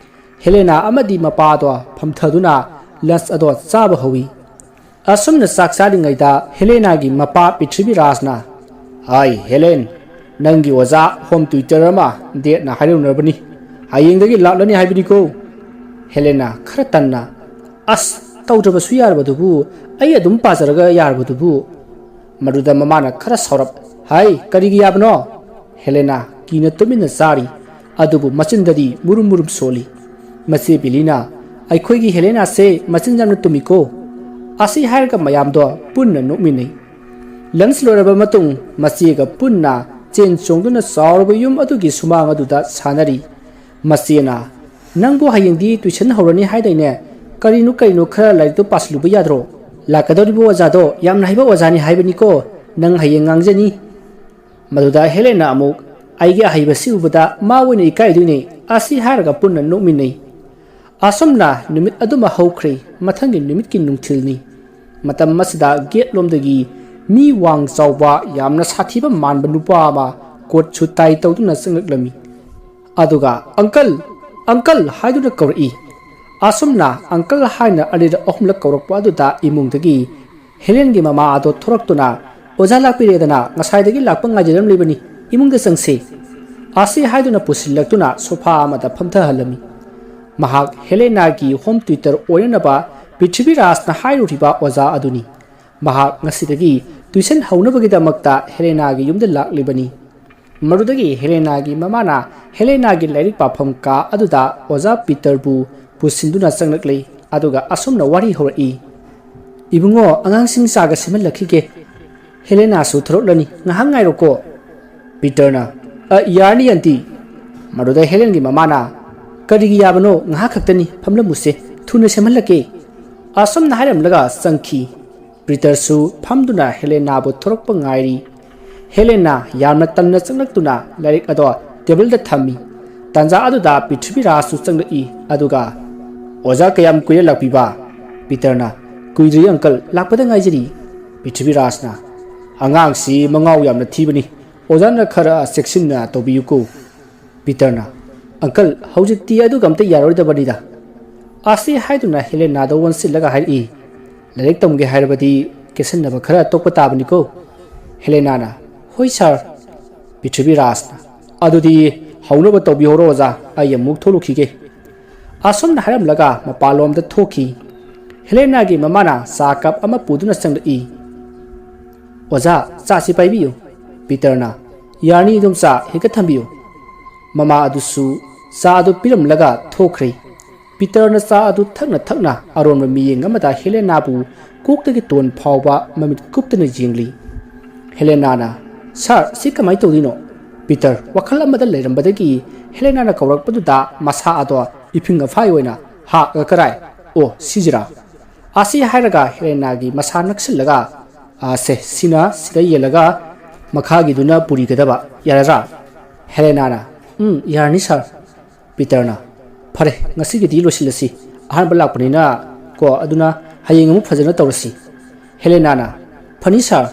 ꯍꯦꯂꯦꯅꯥ ꯑꯃꯗꯤ ꯃꯄꯥꯗꯣ ꯐꯝꯊꯗꯨꯅ ꯂꯟꯆ ꯑꯗꯣ ꯆꯥꯕ ꯍꯧꯏ ꯑꯁꯨꯝꯅ ꯆꯥꯛ ꯆꯥꯔꯤꯉꯩꯗ ꯍꯦꯂꯦꯅꯥꯒꯤ ꯃꯄꯥ ꯄ꯭ꯔꯤꯊꯤꯕꯤ ꯔꯥꯖꯅ ꯍꯥꯏ ꯍꯦꯂꯦꯟ ꯅꯪꯒꯤ ꯑꯣꯖꯥ ꯍꯣꯝ ꯇ꯭ꯌꯨꯇꯔ ꯑꯃ ꯗꯦꯠꯅ ꯍꯥꯏꯔꯧꯅꯔꯕꯅꯤ ꯍꯌꯦꯡꯗꯒꯤ ꯂꯥꯛꯂꯅꯤ ꯍꯥꯏꯕꯅꯤꯀꯣ ꯍꯦꯂꯦꯅꯥ ꯈꯔ ꯇꯟꯅ ꯑꯁ ꯇꯧꯗ꯭ꯔꯕꯁꯨ ꯌꯥꯔꯕꯗꯨꯕꯨ ꯑꯩ ꯑꯗꯨꯝ ꯄꯥꯖꯔꯒ ꯌꯥꯔꯕꯗꯨꯕꯨ ꯃꯗꯨꯗ ꯃꯃꯥꯅ ꯈꯔ ꯁꯥꯎꯔꯞ ꯍꯥꯏ ꯀꯔꯤꯒꯤ ꯌꯥꯕꯅꯣ ꯍꯦꯂꯦꯅꯥ ꯀꯤꯅ ꯇꯨꯃꯤꯟꯅ ꯆꯥꯔꯤ ꯑꯗꯨꯕꯨ ꯃꯆꯤꯟꯗꯗꯤ ꯃꯨꯔꯨꯝ ꯁꯣꯜꯂꯤ ꯃꯆꯦ ꯕꯤꯂꯤꯅ ꯑꯩꯈꯣꯏꯒꯤ ꯍꯦꯂꯦꯅꯥꯁꯦ ꯃꯆꯤꯟ ꯌꯥꯝꯅ ꯇꯨꯝꯃꯤꯀꯣ ꯑꯁꯤ ꯍꯥꯏꯔꯒ ꯃꯌꯥꯝꯗꯣ ꯄꯨꯟꯅ ꯅꯣꯛꯃꯤꯟꯅꯩ ꯂꯟꯆ ꯂꯣꯏꯔꯕ ꯃꯇꯨꯡ ꯃꯆꯦꯒ ꯄꯨꯟꯅ ꯆꯦꯟ ꯆꯣꯡꯗꯨꯅ ꯆꯥꯎꯔꯕ ꯌꯨꯝ ꯑꯗꯨꯒꯤ ꯁꯨꯃꯥꯡ ꯑꯗꯨꯗ ꯁꯥꯟꯅꯔꯤ ꯃꯆꯦꯅ ꯅꯪꯕꯨ ꯍꯌꯦꯡꯗꯤ ꯇꯨꯏꯁꯟ ꯍꯧꯔꯅꯤ ꯍꯥꯏꯗꯥꯏꯅꯦ ꯀꯔꯤꯅꯣ ꯈꯔ ꯂꯥꯏꯔꯤꯛꯇꯣ ꯄꯥꯁꯤꯜꯂꯨꯕ ꯌꯥꯗ꯭ꯔꯣ ꯂꯥꯛꯀꯗꯧꯔꯤꯕ ꯑꯣꯖꯥꯗꯣ ꯌꯥꯝꯅ ꯍꯩꯕ ꯑꯣꯖꯥꯅꯤ ꯍꯥꯏꯕꯅꯤꯀꯣ ꯅꯪ ꯍꯌꯦꯡ ꯉꯥꯡꯖꯅꯤ ꯃꯗꯨꯗ ꯍꯦꯂꯦꯅꯥ ꯑꯃꯨꯛ ꯑꯩꯒꯤ ꯑꯍꯩꯕꯁꯤ ꯎꯕꯗ ꯃꯥ ꯑꯣꯏꯅ ꯏꯀꯥꯏꯗꯣꯏꯅꯤ ꯑꯁꯤ ꯍꯥꯏꯔꯒ ꯄꯨꯟꯅ ꯅꯣꯛꯃꯤꯟꯅꯩ ꯑꯁꯨꯝꯅ ꯅꯨꯃꯤꯠ ꯑꯗꯨꯃ ꯍꯧꯈ꯭ꯔꯦ ꯃꯊꯪꯒꯤ ꯅꯨꯃꯤꯠꯀꯤ ꯅꯨꯡꯊꯤꯜꯅꯤ ꯃꯇꯝ ꯑꯁꯤꯗ ꯒꯦꯠ ꯂꯣꯝꯗꯒꯤ ꯃꯤ ꯋꯥꯡ ꯆꯥꯎꯕ ꯌꯥꯝꯅ ꯁꯥꯊꯤꯕ ꯃꯥꯟꯕ ꯅꯨꯄꯥ ꯑꯃ ꯀꯣꯠ ꯁꯨ ꯇꯥꯏ ꯇꯧꯗꯨꯅ ꯆꯪꯂꯛꯂꯝꯃꯤ ꯑꯗꯨꯒ ꯑꯪꯀꯜ ꯍꯥꯏꯗꯨꯅ ꯀꯧꯔꯛꯏ ꯑꯁꯨꯝꯅ ꯑꯪꯀꯜ ꯍꯥꯏꯅ ꯑꯅꯤꯔꯛ ꯑꯍꯨꯝꯂꯛ ꯀꯧꯔꯛꯄ ꯑꯗꯨꯗ ꯏꯃꯨꯡꯗꯒꯤ ꯍꯦꯂꯦꯟꯒꯤ ꯃꯃꯥ ꯑꯗꯣ ꯊꯣꯔꯛꯇꯨꯅ ꯑꯣꯖꯥ ꯂꯥꯛꯄꯤꯔꯦꯗꯅ ꯉꯁꯥꯏꯗꯒꯤ ꯂꯥꯛꯄ ꯉꯥꯏꯖꯔꯝꯂꯤꯕꯅꯤ ꯏꯃꯨꯡꯗ ꯆꯪꯁꯤ ꯑꯁꯤ ꯍꯥꯏꯗꯨꯅ ꯄꯨꯁꯤꯜꯂꯛꯇꯨꯅ ꯁꯣꯐꯥ ꯑꯃꯗ ꯐꯝꯊꯍꯜꯂꯝꯃꯤ ꯃꯍꯥꯛ ꯍꯦꯂꯦꯅꯥꯒꯤ ꯍꯣꯝ ꯇ꯭ꯌꯨꯇꯔ ꯑꯣꯏꯅꯅꯕ ꯄ꯭ꯔꯤꯊꯤꯕꯤ ꯔꯥꯖꯅ ꯍꯥꯏꯔꯨꯔꯤꯕ ꯑꯣꯖꯥ ꯑꯗꯨꯅꯤ ꯃꯍꯥꯛ ꯉꯁꯤꯗꯒꯤ ꯇ꯭ꯌꯨꯁꯟ ꯍꯧꯅꯕꯒꯤꯗꯃꯛꯇ ꯍꯦꯂꯦꯅꯥꯒꯤ ꯌꯨꯝꯗ ꯂꯥꯛꯂꯤꯕꯅꯤ ꯃꯗꯨꯗꯒꯤ ꯍꯦꯂꯦꯅꯥꯒꯤ ꯃꯃꯥꯅ ꯍꯦꯂꯦꯅꯥꯒꯤ ꯂꯥꯏꯔꯤꯛ ꯄꯥꯐꯝ ꯀꯥ ꯑꯗꯨꯗ ꯑꯣꯖꯥ ꯄꯤꯇꯔꯕꯨ ꯄꯨꯁꯤꯟꯗꯨꯅ ꯆꯪꯂꯛꯂꯤ ꯑꯗꯨꯒ ꯑꯁꯨꯝꯅ ꯋꯥꯔꯤ ꯍꯧꯔꯛꯏ ꯏꯕꯨꯡꯉꯣ ꯑꯉꯥꯡꯁꯤꯡ ꯆꯥꯒ ꯁꯦꯝꯍꯜꯂꯛꯈꯤꯒꯦ ꯍꯦꯂꯦꯅꯥꯁꯨ ꯊꯣꯔꯛꯂꯅꯤ ꯉꯥꯏꯍꯥꯛ ꯉꯥꯏꯔꯣꯀꯣ ꯄꯤꯇꯔꯅ ꯌꯥꯔꯅꯤ ꯑꯟꯇꯤ ꯃꯗꯨꯗ ꯍꯦꯂꯦꯟꯒꯤ ꯃꯃꯥꯅ ꯀꯔꯤꯒꯤ ꯌꯥꯕꯅꯣ ꯉꯥꯏꯍꯥꯛ ꯈꯛꯇꯅꯤ ꯐꯝꯂꯝꯃꯨꯁꯦ ꯊꯨꯅ ꯁꯦꯝꯍꯜꯂꯛꯀꯦ ꯑꯁꯨꯝꯅ ꯍꯥꯏꯔꯝꯂꯒ ꯆꯪꯈꯤ ꯄꯤꯇꯔꯁꯨ ꯐꯝꯗꯨꯅ ꯍꯦꯂꯦꯅꯥꯕꯨ ꯊꯣꯔꯛꯄ ꯉꯥꯏꯔꯤ ꯍꯦꯂꯦꯅꯥ ꯌꯥꯝꯅ ꯇꯟꯅ ꯆꯪꯂꯛꯇꯨꯅ ꯂꯥꯏꯔꯤꯛ ꯑꯗꯣ ꯇꯦꯕꯜꯗ ꯊꯝꯃꯤ ꯇꯥꯟꯖꯥ ꯑꯗꯨꯗ ꯄ꯭ꯔꯤꯊꯤꯕꯤ ꯔꯥꯖꯁꯨ ꯆꯪꯂꯛꯏ ꯑꯗꯨꯒ ꯑꯣꯖꯥ ꯀꯌꯥꯝ ꯀꯨꯏꯔꯦ ꯂꯥꯛꯄꯤꯕ ꯄꯤꯇꯔꯅ ꯀꯨꯏꯗ꯭ꯔꯤ ꯑꯪꯀꯜ ꯂꯥꯛꯄꯗ ꯉꯥꯏꯖꯔꯤ ꯄ꯭ꯔꯤꯊꯤꯕꯤ ꯔꯥꯖꯅ ꯑꯉꯥꯡꯁꯤ ꯃꯉꯥꯎ ꯌꯥꯝꯅ ꯊꯤꯕꯅꯤ ꯑꯣꯖꯥꯅ ꯈꯔ ꯆꯦꯛꯁꯤꯟꯅ ꯇꯧꯕꯤꯌꯨꯀꯣ ꯄꯤꯇꯔꯅ ꯑꯪꯀꯜ ꯍꯧꯖꯤꯛꯇꯤ ꯑꯗꯨꯒ ꯑꯝꯇ ꯌꯥꯔꯣꯏꯗꯕꯅꯤꯗ ꯑꯁꯤ ꯍꯥꯏꯗꯨꯅ ꯍꯦꯂꯦꯅꯥꯗ ꯋꯟꯁꯤꯜꯂꯒ ꯍꯥꯏꯔꯛꯏ ꯂꯥꯏꯔꯤꯛ ꯇꯝꯒꯦ ꯍꯥꯏꯔꯕꯗꯤ ꯀꯦꯁꯟꯅꯕ ꯈꯔ ꯇꯣꯛꯄ ꯇꯥꯕꯅꯤꯀꯣ ꯍꯦꯂꯦꯅꯥꯅ ꯍꯣꯏ ꯁꯥꯔ ꯄ꯭ꯔꯤꯊꯤꯕꯤꯔꯥꯖꯅ ꯑꯗꯨꯗꯤ ꯍꯧꯅꯕ ꯇꯧꯕꯤꯍꯧꯔꯣ ꯑꯣꯖꯥ ꯑꯩ ꯑꯃꯨꯛ ꯊꯣꯛꯂꯨꯈꯤꯒꯦ ꯑꯁꯨꯝꯅ ꯍꯥꯏꯔꯝꯂꯒ ꯃꯄꯥꯟꯂꯣꯝꯗ ꯊꯣꯛꯈꯤ ꯍꯦꯂꯦꯅꯥꯒꯤ ꯃꯃꯥꯅ ꯆꯥ ꯀꯞ ꯑꯃ ꯄꯨꯗꯨꯅ ꯆꯪꯂꯛꯏ ꯑꯣꯖꯥ ꯆꯥꯁꯤ ꯄꯥꯏꯕꯤꯌꯨ ꯄꯤꯇꯔꯅ ꯌꯥꯔꯅꯤ ꯏꯗꯣꯝꯆꯥ ꯍꯦꯛꯇ ꯊꯝꯕꯤꯌꯨ ꯃꯃꯥ ꯑꯗꯨꯁꯨ ꯆꯥ ꯑꯗꯨ ꯄꯤꯔꯝꯂꯒ ꯊꯣꯛꯈ꯭ꯔꯦ ꯄꯤꯇꯔꯅ ꯆꯥ ꯑꯗꯨ ꯊꯛꯅ ꯊꯛꯅ ꯑꯔꯣꯟꯕ ꯃꯤꯌꯦꯡ ꯑꯃꯗ ꯍꯦꯂꯦꯅꯥꯕꯨ ꯀꯣꯛꯇꯒꯤ ꯇꯣꯟ ꯐꯥꯎꯕ ꯃꯃꯤꯠ ꯀꯨꯞꯇꯅ ꯌꯦꯡꯂꯤ ꯍꯦꯂꯦꯅꯥꯅ ꯁꯥꯔ ꯁꯤ ꯀꯃꯥꯏ ꯇꯧꯗꯣꯏꯅꯣ ꯄꯤꯇꯔ ꯋꯥꯈꯜ ꯑꯃꯗ ꯂꯩꯔꯝꯕꯗꯒꯤ ꯍꯦꯂꯦꯅꯥꯅ ꯀꯧꯔꯛꯄꯗꯨꯗ ꯃꯁꯥ ꯑꯗꯣ ꯏꯐꯤꯡ ꯑꯐꯥꯏ ꯑꯣꯏꯅ ꯀꯔꯥꯏ ꯑꯣ ꯁꯤꯖꯤꯔꯥ ꯑꯁꯤ ꯍꯥꯏꯔꯒ ꯍꯦꯂꯦꯅꯥꯒꯤ ꯃꯁꯥ ꯅꯛꯁꯤꯜꯂꯒ ꯁꯤꯅ ꯁꯤꯗ ꯌꯦꯜꯂꯒ ꯃꯈꯥꯒꯤꯗꯨꯅ ꯄꯨꯔꯤꯒꯗꯕ ꯌꯥꯔꯗ꯭ꯔꯥ ꯍꯦꯂꯦꯅꯥꯅ ꯌꯥꯔꯅꯤ ꯁꯥꯔ ꯄꯤꯇꯔꯅ ꯐꯔꯦ ꯉꯁꯤꯒꯤꯗꯤ ꯂꯣꯏꯁꯤꯜꯂꯁꯤ ꯑꯍꯥꯟꯕ ꯂꯥꯛꯄꯅꯤꯅ ꯀꯣ ꯑꯗꯨꯅ ꯍꯌꯦꯡ ꯑꯃꯨꯛ ꯐꯖꯅ ꯇꯧꯔꯁꯤ ꯍꯦꯂꯦꯅꯥꯅ ꯐꯅꯤ ꯁꯥꯔ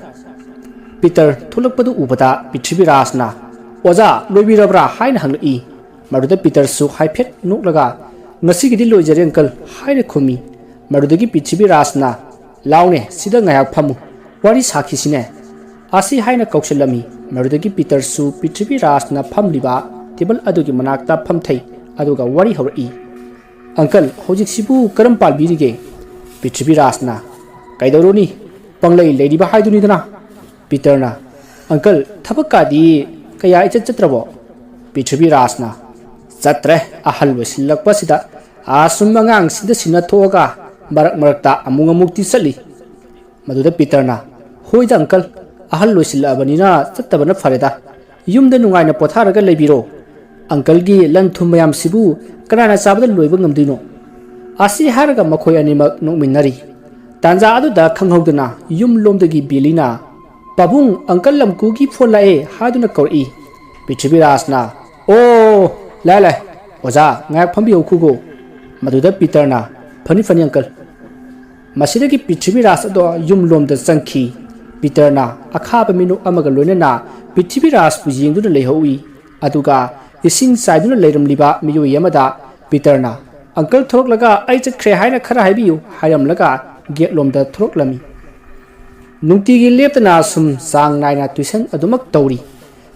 ꯄꯤꯇꯔ ꯊꯣꯛꯂꯛꯄꯗꯨ ꯎꯕꯗ ꯄ꯭ꯔꯤꯊꯤꯕꯤꯔꯥꯖꯅ ꯑꯣꯖꯥ ꯂꯣꯏꯕꯤꯔꯕ꯭ꯔꯥ ꯍꯥꯏꯅ ꯍꯪꯂꯛꯏ ꯃꯗꯨꯗ ꯄꯤꯇꯔꯁꯨ ꯍꯥꯏꯐꯦꯠ ꯅꯣꯛꯂꯒ ꯉꯁꯤꯒꯤꯗꯤ ꯂꯣꯏꯖꯔꯦ ꯑꯪꯀꯜ ꯍꯥꯏꯅ ꯈꯨꯝꯃꯤ ꯃꯗꯨꯗꯒꯤ ꯄ꯭ꯔꯤꯊꯤꯕꯤꯔꯥꯖꯅ ꯂꯥꯎꯅꯦ ꯁꯤꯗ ꯉꯥꯏꯍꯥꯛ ꯐꯝꯃꯨ ꯋꯥꯔꯤ ꯁꯥꯈꯤꯁꯤꯅꯦ ꯑꯁꯤ ꯍꯥꯏꯅ ꯀꯧꯁꯤꯜꯂꯝꯃꯤ ꯃꯗꯨꯗꯒꯤ ꯄꯤꯇꯔꯁꯨ ꯄ꯭ꯔꯤꯊꯤꯕꯤꯔꯥꯖꯅ ꯐꯝꯂꯤꯕ ꯇꯦꯕꯜ ꯑꯗꯨꯒꯤ ꯃꯅꯥꯛꯇ ꯐꯝꯊꯩ ꯑꯗꯨꯒ ꯋꯥꯔꯤ ꯍꯧꯔꯛꯏ ꯑꯪꯀꯜ ꯍꯧꯖꯤꯛꯁꯤꯕꯨ ꯀꯔꯝ ꯄꯥꯜꯕꯤꯔꯤꯒꯦ ꯄ꯭ꯔꯤꯊꯤꯕꯤꯔꯥꯖꯅ ꯀꯩꯗꯧꯔꯨꯅꯤ ꯄꯪꯂꯩ ꯂꯩꯔꯤꯕ ꯍꯥꯏꯗꯨꯅꯤꯗꯅ ꯄꯤꯇꯔꯅ ꯑꯪꯀꯜ ꯊꯕꯛꯀꯥꯗꯤ ꯀꯌꯥ ꯏꯆꯠ ꯆꯠꯇ꯭ꯔꯕꯣ ꯄ꯭ꯔꯤꯊꯤꯕꯤꯔꯥꯖꯅ ꯆꯠꯇ꯭ꯔꯦ ꯑꯍꯜ ꯑꯣꯏꯁꯤꯜꯂꯛꯄꯁꯤꯗ ꯑꯁꯨꯝ ꯑꯉꯥꯡꯁꯤꯗ ꯁꯤꯟꯅꯊꯣꯛꯑꯒ ꯃꯔꯛ ꯃꯔꯛꯇ ꯑꯃꯨꯛꯇꯤ ꯆꯠꯂꯤ ꯃꯗꯨꯗ ꯄꯤꯇꯔꯅ ꯍꯣꯏꯗ ꯑꯪꯀꯜ ꯑꯍꯜ ꯑꯣꯏꯁꯤꯜꯂꯛꯑꯕꯅꯤꯅ ꯆꯠꯇꯕꯅ ꯐꯔꯦꯗ ꯌꯨꯝꯗ ꯅꯨꯡꯉꯥꯏꯅ ꯄꯣꯊꯥꯔꯒ ꯂꯩꯕꯤꯔꯣ ꯑꯪꯀꯜꯒꯤ ꯂꯟ ꯊꯨꯝ ꯃꯌꯥꯝꯁꯤꯕꯨ ꯀꯅꯥꯅ ꯆꯥꯕꯗ ꯂꯣꯏꯕ ꯉꯝꯗꯣꯏꯅꯣ ꯑꯁꯤ ꯍꯥꯏꯔꯒ ꯃꯈꯣꯏ ꯑꯅꯤꯃꯛ ꯅꯣꯛꯃꯤꯟꯅꯔꯤ ꯇꯥꯟꯖꯥ ꯑꯗꯨꯗ ꯈꯪꯍꯧꯗꯅ ꯌꯨꯝꯂꯣꯝꯗꯒꯤ ꯕꯦꯂꯤꯅ ꯄꯥꯕꯨꯡ ꯑꯪꯀꯜ ꯂꯝꯀꯨꯒꯤ ꯐꯣꯟ ꯂꯥꯛꯑꯦ ꯍꯥꯏꯗꯨꯅ ꯀꯧꯔꯛꯏ ꯄ꯭ꯔꯤꯊꯤꯕꯤꯔꯥꯖꯅ ꯑꯣ ꯂꯥꯛꯑꯦ ꯑꯣꯖꯥ ꯉꯥꯏꯍꯥꯛ ꯐꯝꯕꯤꯍꯧꯈꯨꯒꯣ ꯃꯗꯨꯗ ꯄꯤꯇꯔꯅ ꯐꯅꯤ ꯐꯅꯤ ꯑꯪꯀꯜ ꯃꯁꯤꯗꯒꯤ ꯄ꯭ꯔꯤꯊꯤꯕꯤꯔꯥꯖ ꯑꯗꯣ ꯌꯨꯝꯂꯣꯝꯗ ꯆꯪꯈꯤ ꯄꯤꯇꯔꯅ ꯑꯈꯥꯕ ꯃꯤꯅꯨꯛ ꯑꯃꯒ ꯂꯣꯏꯅꯅ ꯄ꯭ꯔꯤꯊꯤꯕꯤꯔꯥꯖꯄꯨ ꯌꯦꯡꯗꯨꯅ ꯂꯩꯍꯧꯏ ꯑꯗꯨꯒ ꯏꯁꯤꯡ ꯆꯥꯏꯗꯨꯅ ꯂꯩꯔꯝꯂꯤꯕ ꯃꯤꯑꯣꯏ ꯑꯃꯗ ꯄꯤꯇꯔꯅ ꯑꯪꯀꯜ ꯊꯣꯔꯛꯂꯒ ꯑꯩ ꯆꯠꯈ꯭ꯔꯦ ꯍꯥꯏꯅ ꯈꯔ ꯍꯥꯏꯕꯤꯌꯨ ꯍꯥꯏꯔꯝꯂꯒ ꯒꯦꯠꯂꯣꯝꯗ ꯊꯣꯔꯛꯂꯝꯃꯤ ꯅꯨꯡꯇꯤꯒꯤ ꯂꯦꯞꯇꯅ ꯁꯨꯝ ꯆꯥꯡ ꯅꯥꯏꯅ ꯇꯨꯏꯁꯟ ꯑꯗꯨꯃꯛ ꯇꯧꯔꯤ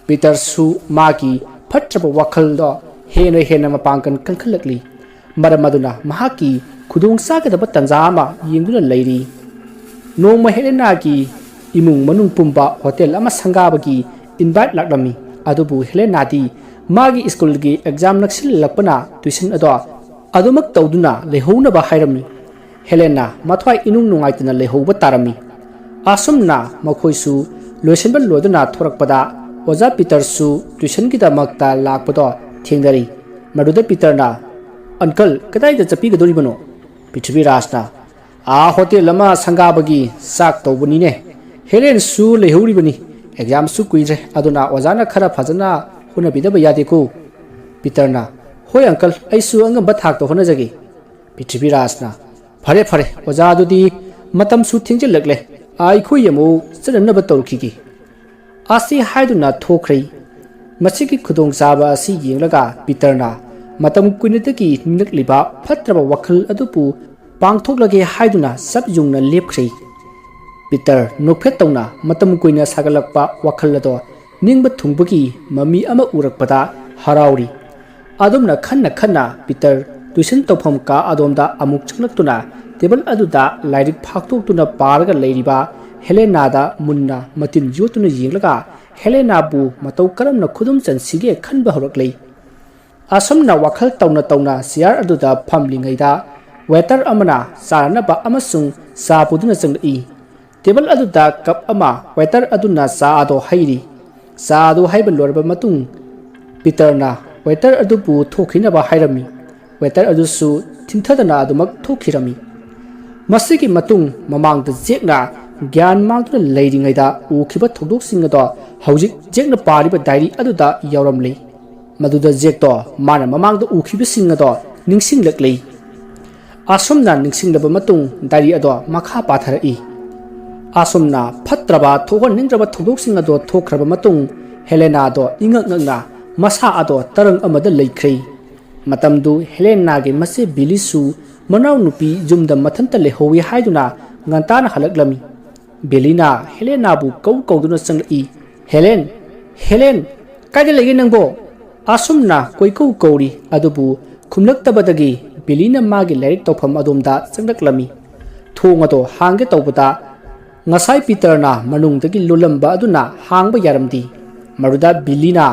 ꯄꯤꯇꯔꯁꯨ ꯃꯥꯒꯤ ꯐꯠꯇ꯭ꯔꯕ ꯋꯥꯈꯜꯗꯣ ꯍꯦꯟꯅ ꯃꯄꯥꯡꯒꯜ ꯀꯟꯈꯠꯂꯛꯂꯤ ꯃꯔꯝ ꯑꯗꯨꯅ ꯃꯍꯥꯛꯀꯤ ꯈꯨꯗꯣꯡꯆꯥꯒꯗꯕ ꯇꯟꯖꯥ ꯑꯃ ꯌꯦꯡꯗꯨꯅ ꯂꯩꯔꯤ ꯅꯣꯡꯃ ꯍꯦꯂꯦꯅꯥꯒꯤ ꯏꯃꯨꯡ ꯃꯅꯨꯡ ꯄꯨꯝꯕ ꯍꯣꯇꯦꯜ ꯑꯃ ꯁꯪꯒꯥꯕꯒꯤ ꯏꯟꯚꯥꯏꯠ ꯂꯥꯛꯂꯝꯃꯤ ꯑꯗꯨꯕꯨ ꯍꯦꯂꯦꯅꯥꯗꯤ ꯃꯥꯒꯤ ꯁ꯭ꯀꯨꯜꯒꯤ ꯑꯦꯛꯖꯥꯝ ꯅꯛꯁꯤꯜꯂꯛꯄꯅ ꯇꯨꯏꯁꯟ ꯑꯗꯣ ꯑꯗꯨꯃꯛ ꯇꯧꯗꯨꯅ ꯂꯩꯍꯧꯅꯕ ꯍꯥꯏꯔꯝꯃꯤ ꯍꯦꯂꯦꯅꯥ ꯃꯊ꯭ꯋꯥꯏ ꯏꯅꯨꯡ ꯅꯨꯡꯉꯥꯏꯇꯅ ꯂꯩꯍꯧꯕ ꯇꯥꯔꯝꯃꯤ ꯑꯁꯨꯝꯅ ꯃꯈꯣꯏꯁꯨ ꯂꯣꯏꯁꯤꯟꯕ ꯂꯣꯏꯗꯨꯅ ꯊꯣꯔꯛꯄꯗ ꯑꯣꯖꯥ ꯄꯤꯇꯔꯁꯨ ꯇꯨꯏꯁꯟꯒꯤꯗꯃꯛꯇ ꯂꯥꯛꯄꯗꯣ ꯊꯦꯡꯅꯔꯤ ꯃꯗꯨꯗ ꯄꯤꯇꯔꯅ ꯑꯪꯀꯜ ꯀꯗꯥꯏꯗ ꯆꯠꯄꯤꯒꯗꯧꯔꯤꯕꯅꯣ ꯄ꯭ꯔꯤꯊꯤꯕꯤꯔꯥꯖꯅ ꯍꯣꯇꯦꯜ ꯑꯃ ꯁꯪꯒꯥꯕꯒꯤ ꯆꯥꯛ ꯇꯧꯕꯅꯤꯅꯦ ꯍꯦꯂꯦꯟꯁꯨ ꯂꯩꯍꯧꯔꯤꯕꯅꯤ ꯑꯦꯛꯖꯥꯝꯁꯨ ꯀꯨꯏꯗ꯭ꯔꯦ ꯑꯗꯨꯅ ꯑꯣꯖꯥꯅ ꯈꯔ ꯐꯖꯅ ꯍꯣꯠꯅꯕꯤꯗꯕ ꯌꯥꯗꯦꯀꯣ ꯄꯤꯇꯔꯅ ꯍꯣꯏ ꯑꯪꯀꯜ ꯑꯩꯁꯨ ꯑꯉꯝꯕ ꯊꯥꯛꯇ ꯍꯣꯠꯅꯖꯒꯦ ꯄ꯭ꯔꯤꯊꯤꯕꯤꯔꯥꯖꯅ ꯐꯔꯦ ꯑꯣꯖꯥ ꯑꯗꯨꯗꯤ ꯃꯇꯝꯁꯨ ꯊꯦꯡꯖꯤꯜꯂꯛꯂꯦ ꯑꯩꯈꯣꯏ ꯑꯃꯨꯛ ꯆꯠꯅꯅꯕ ꯇꯧꯔꯛꯈꯤꯒꯦ ꯑꯁꯤ ꯍꯥꯏꯗꯨꯅ ꯊꯣꯛꯈ꯭ꯔꯦ ꯃꯁꯤꯒꯤ ꯈꯨꯗꯣꯡꯆꯥꯕ ꯑꯁꯤ ꯌꯦꯡꯂꯒ ꯄꯤꯇꯔꯅ ꯃꯇꯝ ꯀꯨꯏꯅꯗꯒꯤ ꯅꯤꯡꯂꯛꯂꯤꯕ ꯐꯠꯇ꯭ꯔꯕ ꯋꯥꯈꯜ ꯑꯗꯨꯕꯨ ꯄꯥꯡꯊꯣꯛꯂꯒꯦ ꯍꯥꯏꯗꯨꯅ ꯆꯞ ꯌꯨꯡꯅ ꯂꯦꯞꯈ꯭ꯔꯦ ꯄꯤꯇꯔ ꯅꯣꯛꯐꯦꯠ ꯇꯧꯅ ꯃꯇꯝ ꯀꯨꯏꯅ ꯁꯥꯒꯠꯂꯛꯄ ꯋꯥꯈꯜ ꯑꯗꯣ ꯅꯤꯡꯕ ꯊꯨꯡꯕꯒꯤ ꯃꯃꯤ ꯑꯃ ꯎꯔꯛꯄꯗ ꯍꯔꯥꯎꯔꯤ ꯑꯗꯨꯝꯅ ꯈꯟꯅ ꯄꯤꯇꯔ ꯇꯨꯏꯁꯟ ꯇꯧꯐꯝ ꯀꯥ ꯑꯗꯣꯝꯗ ꯑꯃꯨꯛ ꯆꯪꯂꯛꯇꯨꯅ ꯇꯦꯕꯜ ꯑꯗꯨꯗ ꯂꯥꯏꯔꯤꯛ ꯐꯥꯛꯇꯣꯛꯇꯨꯅ ꯄꯥꯔꯒ ꯂꯩꯔꯤꯕ ꯍꯦꯂꯦꯅꯥꯗ ꯃꯨꯟꯅ ꯃꯇꯤꯟ ꯌꯣꯠꯇꯨꯅ ꯌꯦꯡꯂꯒ ꯍꯦꯂꯦꯅꯥꯕꯨ ꯃꯇꯧ ꯀꯔꯝꯅ ꯈꯨꯗꯨꯝ ꯆꯟꯁꯤꯒꯦ ꯈꯟꯕ ꯍꯧꯔꯛꯂꯤ ꯑꯁꯨꯝꯅ ꯋꯥꯈꯜ ꯇꯧꯅ ꯆꯤꯌꯥꯔ ꯑꯗꯨꯗ ꯐꯝꯂꯤꯉꯩꯗ ꯋꯦꯇꯔ ꯑꯃꯅ ꯆꯥꯅꯅꯕ ꯑꯃꯁꯨꯡ ꯆꯥ ꯄꯨꯗꯨꯅ ꯆꯪꯂꯛꯏ ꯇꯦꯕꯜ ꯑꯗꯨꯗ ꯀꯞ ꯑꯃ ꯋꯦꯇꯔ ꯑꯗꯨꯅ ꯆꯥ ꯑꯗꯨ ꯍꯩꯔꯤ ꯆꯥ ꯑꯗꯨ ꯍꯩꯕ ꯂꯣꯏꯔꯕ ꯃꯇꯨꯡ ꯄꯤꯇꯔꯅ ꯋꯦꯇꯔ ꯑꯗꯨꯕꯨ ꯊꯣꯛꯈꯤꯅꯕ ꯍꯥꯏꯔꯝꯃꯤ ꯋꯦꯇꯔ ꯑꯗꯨꯁꯨ ꯊꯤꯡꯊꯗꯅ ꯑꯗꯨꯃꯛ ꯊꯣꯛꯈꯤꯔꯝꯃꯤ ꯃꯁꯤꯒꯤ ꯃꯇꯨꯡ ꯃꯃꯥꯡꯗ ꯖꯦꯛꯅ ꯒ꯭ꯌꯥꯟ ꯃꯥꯡꯗꯨꯅ ꯂꯩꯔꯤꯉꯩꯗ ꯎꯈꯤꯕ ꯊꯧꯗꯣꯛꯁꯤꯡ ꯑꯗꯣ ꯍꯧꯖꯤꯛ ꯖꯦꯛꯅ ꯄꯥꯔꯤꯕ ꯗꯥꯏꯔꯤ ꯑꯗꯨꯗ ꯌꯥꯎꯔꯝꯂꯤ ꯃꯗꯨꯗ ꯖꯦꯛꯇꯣ ꯃꯥꯅ ꯃꯃꯥꯡꯗ ꯎꯈꯤꯕꯁꯤꯡ ꯑꯗꯣ ꯅꯤꯡꯁꯤꯡꯂꯛꯂꯤ ꯑꯁꯨꯝꯅ ꯅꯤꯡꯁꯤꯡꯂꯕ ꯃꯇꯨꯡ ꯗꯥꯏꯔꯤ ꯑꯗꯣ ꯃꯈꯥ ꯄꯥꯊꯔꯛꯏ ꯑꯁꯨꯝꯅ ꯐꯠꯇ꯭ꯔꯕ ꯊꯣꯛꯍꯟꯅꯤꯡꯗ꯭ꯔꯕ ꯊꯧꯗꯣꯛꯁꯤꯡ ꯑꯗꯣ ꯊꯣꯛꯈ꯭ꯔꯕ ꯃꯇꯨꯡ ꯍꯦꯂꯦꯅꯥꯗꯣ ꯏꯉꯛ ꯉꯛꯅ ꯃꯁꯥ ꯑꯗꯣ ꯇꯔꯪ ꯑꯃꯗ ꯂꯩꯈ꯭ꯔꯦ ꯃꯇꯝꯗꯨ ꯍꯦꯂꯦꯅꯥꯒꯤ ꯃꯆꯦ ꯕꯤꯂꯤꯁꯨ ꯃꯅꯥꯎ ꯅꯨꯄꯤ ꯌꯨꯝꯗ ꯃꯊꯟꯇ ꯂꯩꯍꯧꯏ ꯍꯥꯏꯗꯨꯅ ꯉꯟꯇꯥꯅ ꯍꯜꯂꯛꯂꯝꯃꯤ꯫ ꯕꯦꯂꯤꯅ ꯍꯦꯂꯦꯅꯥꯕꯨ ꯀꯧꯗꯨꯅ ꯆꯪꯂꯛꯏ꯫ ꯍꯦꯂꯦꯟ, ꯍꯦꯂꯦꯟ, ꯀꯥꯏꯗ ꯂꯩꯒꯦ ꯅꯪꯕꯣ? ꯑꯁꯨꯝꯅ ꯀꯣꯏꯀꯧ ꯀꯧꯔꯤ ꯑꯗꯨꯕꯨ ꯈꯨꯝꯂꯛꯇꯕꯗꯒꯤ ꯕꯤꯂꯤꯅ ꯃꯥꯒꯤ ꯂꯥꯏꯔꯤꯛ ꯇꯧꯐꯝ ꯑꯗꯣꯝꯗ ꯆꯪꯂꯛꯂꯝꯃꯤ꯫ ꯊꯣꯡ ꯑꯗꯣ ꯍꯥꯡꯒꯦ ꯇꯧꯕꯗ ꯉꯁꯥꯏ ꯄꯤꯇꯔꯅ ꯃꯅꯨꯡꯗꯒꯤ ꯂꯣꯜꯂꯝꯕ ꯑꯗꯨꯅ ꯍꯥꯡꯕ ꯌꯥꯔꯝꯗꯦ꯫ ꯃꯗꯨꯗ ꯕꯤꯂꯤꯅ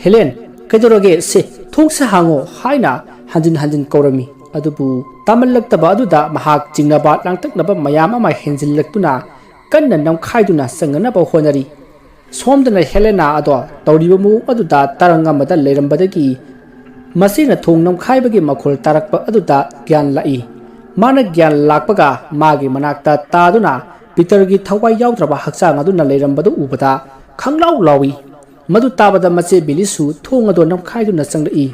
ꯍꯦꯂꯦꯟ ꯀꯩꯗꯧꯔꯒꯦ ꯁꯦ ꯊꯣꯡꯁꯦ ꯍꯥꯡꯉꯣ ꯍꯥꯏꯅ ꯍꯟꯖꯤꯟ ꯍꯟꯖꯤꯟ ꯀꯧꯔꯝꯃꯤ꯫ ꯑꯗꯨꯕꯨ ꯇꯥꯃꯜꯂꯛꯇꯕ ꯑꯗꯨꯗ ꯃꯍꯥꯛ ꯆꯤꯡꯅꯕ ꯂꯥꯡꯇꯛꯅꯕ ꯃꯌꯥꯝ ꯑꯃ ꯍꯦꯟꯖꯤꯜꯂꯛꯇꯨꯅ ꯀꯟꯅ ꯅꯝꯈꯥꯏꯗꯨꯅ ꯆꯪꯅꯅꯕ ꯍꯣꯠꯅꯔꯤ꯫ ꯁꯣꯝꯗꯅ ꯍꯦꯂꯦꯅꯥ ꯑꯗꯣ ꯇꯧꯔꯤꯕ ꯃꯑꯣꯡ ꯑꯗꯨꯗ ꯇꯔꯪ ꯑꯃꯗ ꯂꯩꯔꯝꯕꯗꯒꯤ ꯃꯁꯤꯅ ꯊꯣꯡ ꯅꯝꯈꯥꯏꯕꯒꯤ ꯃꯈꯣꯜ ꯇꯥꯔꯛꯄ ꯑꯗꯨꯗ ꯒ꯭ꯌꯥꯟ ꯂꯥꯛꯏ꯫ ꯃꯥꯅ ꯒ꯭ꯌꯥꯟ ꯂꯥꯛꯄꯒ ꯃꯥꯒꯤ ꯃꯅꯥꯛꯇ ꯇꯥꯗꯨꯅ ꯄꯤꯇꯔꯒꯤ ꯊꯋꯥꯏ ꯌꯥꯎꯗ꯭ꯔꯕ ꯍꯛꯆꯥꯡ ꯑꯗꯨꯅ ꯂꯩꯔꯝꯕꯗꯨ ꯎꯕꯗ ꯈꯪꯂꯥꯎ ꯂꯥꯎꯏ꯫ ꯃꯗꯨ ꯇꯥꯕꯗ ꯃꯆꯦ ꯕꯤꯂꯤꯁꯨ ꯊꯣꯡ ꯑꯗꯣ ꯅꯝꯈꯥꯏꯗꯨꯅ ꯆꯪꯂꯛꯏ꯫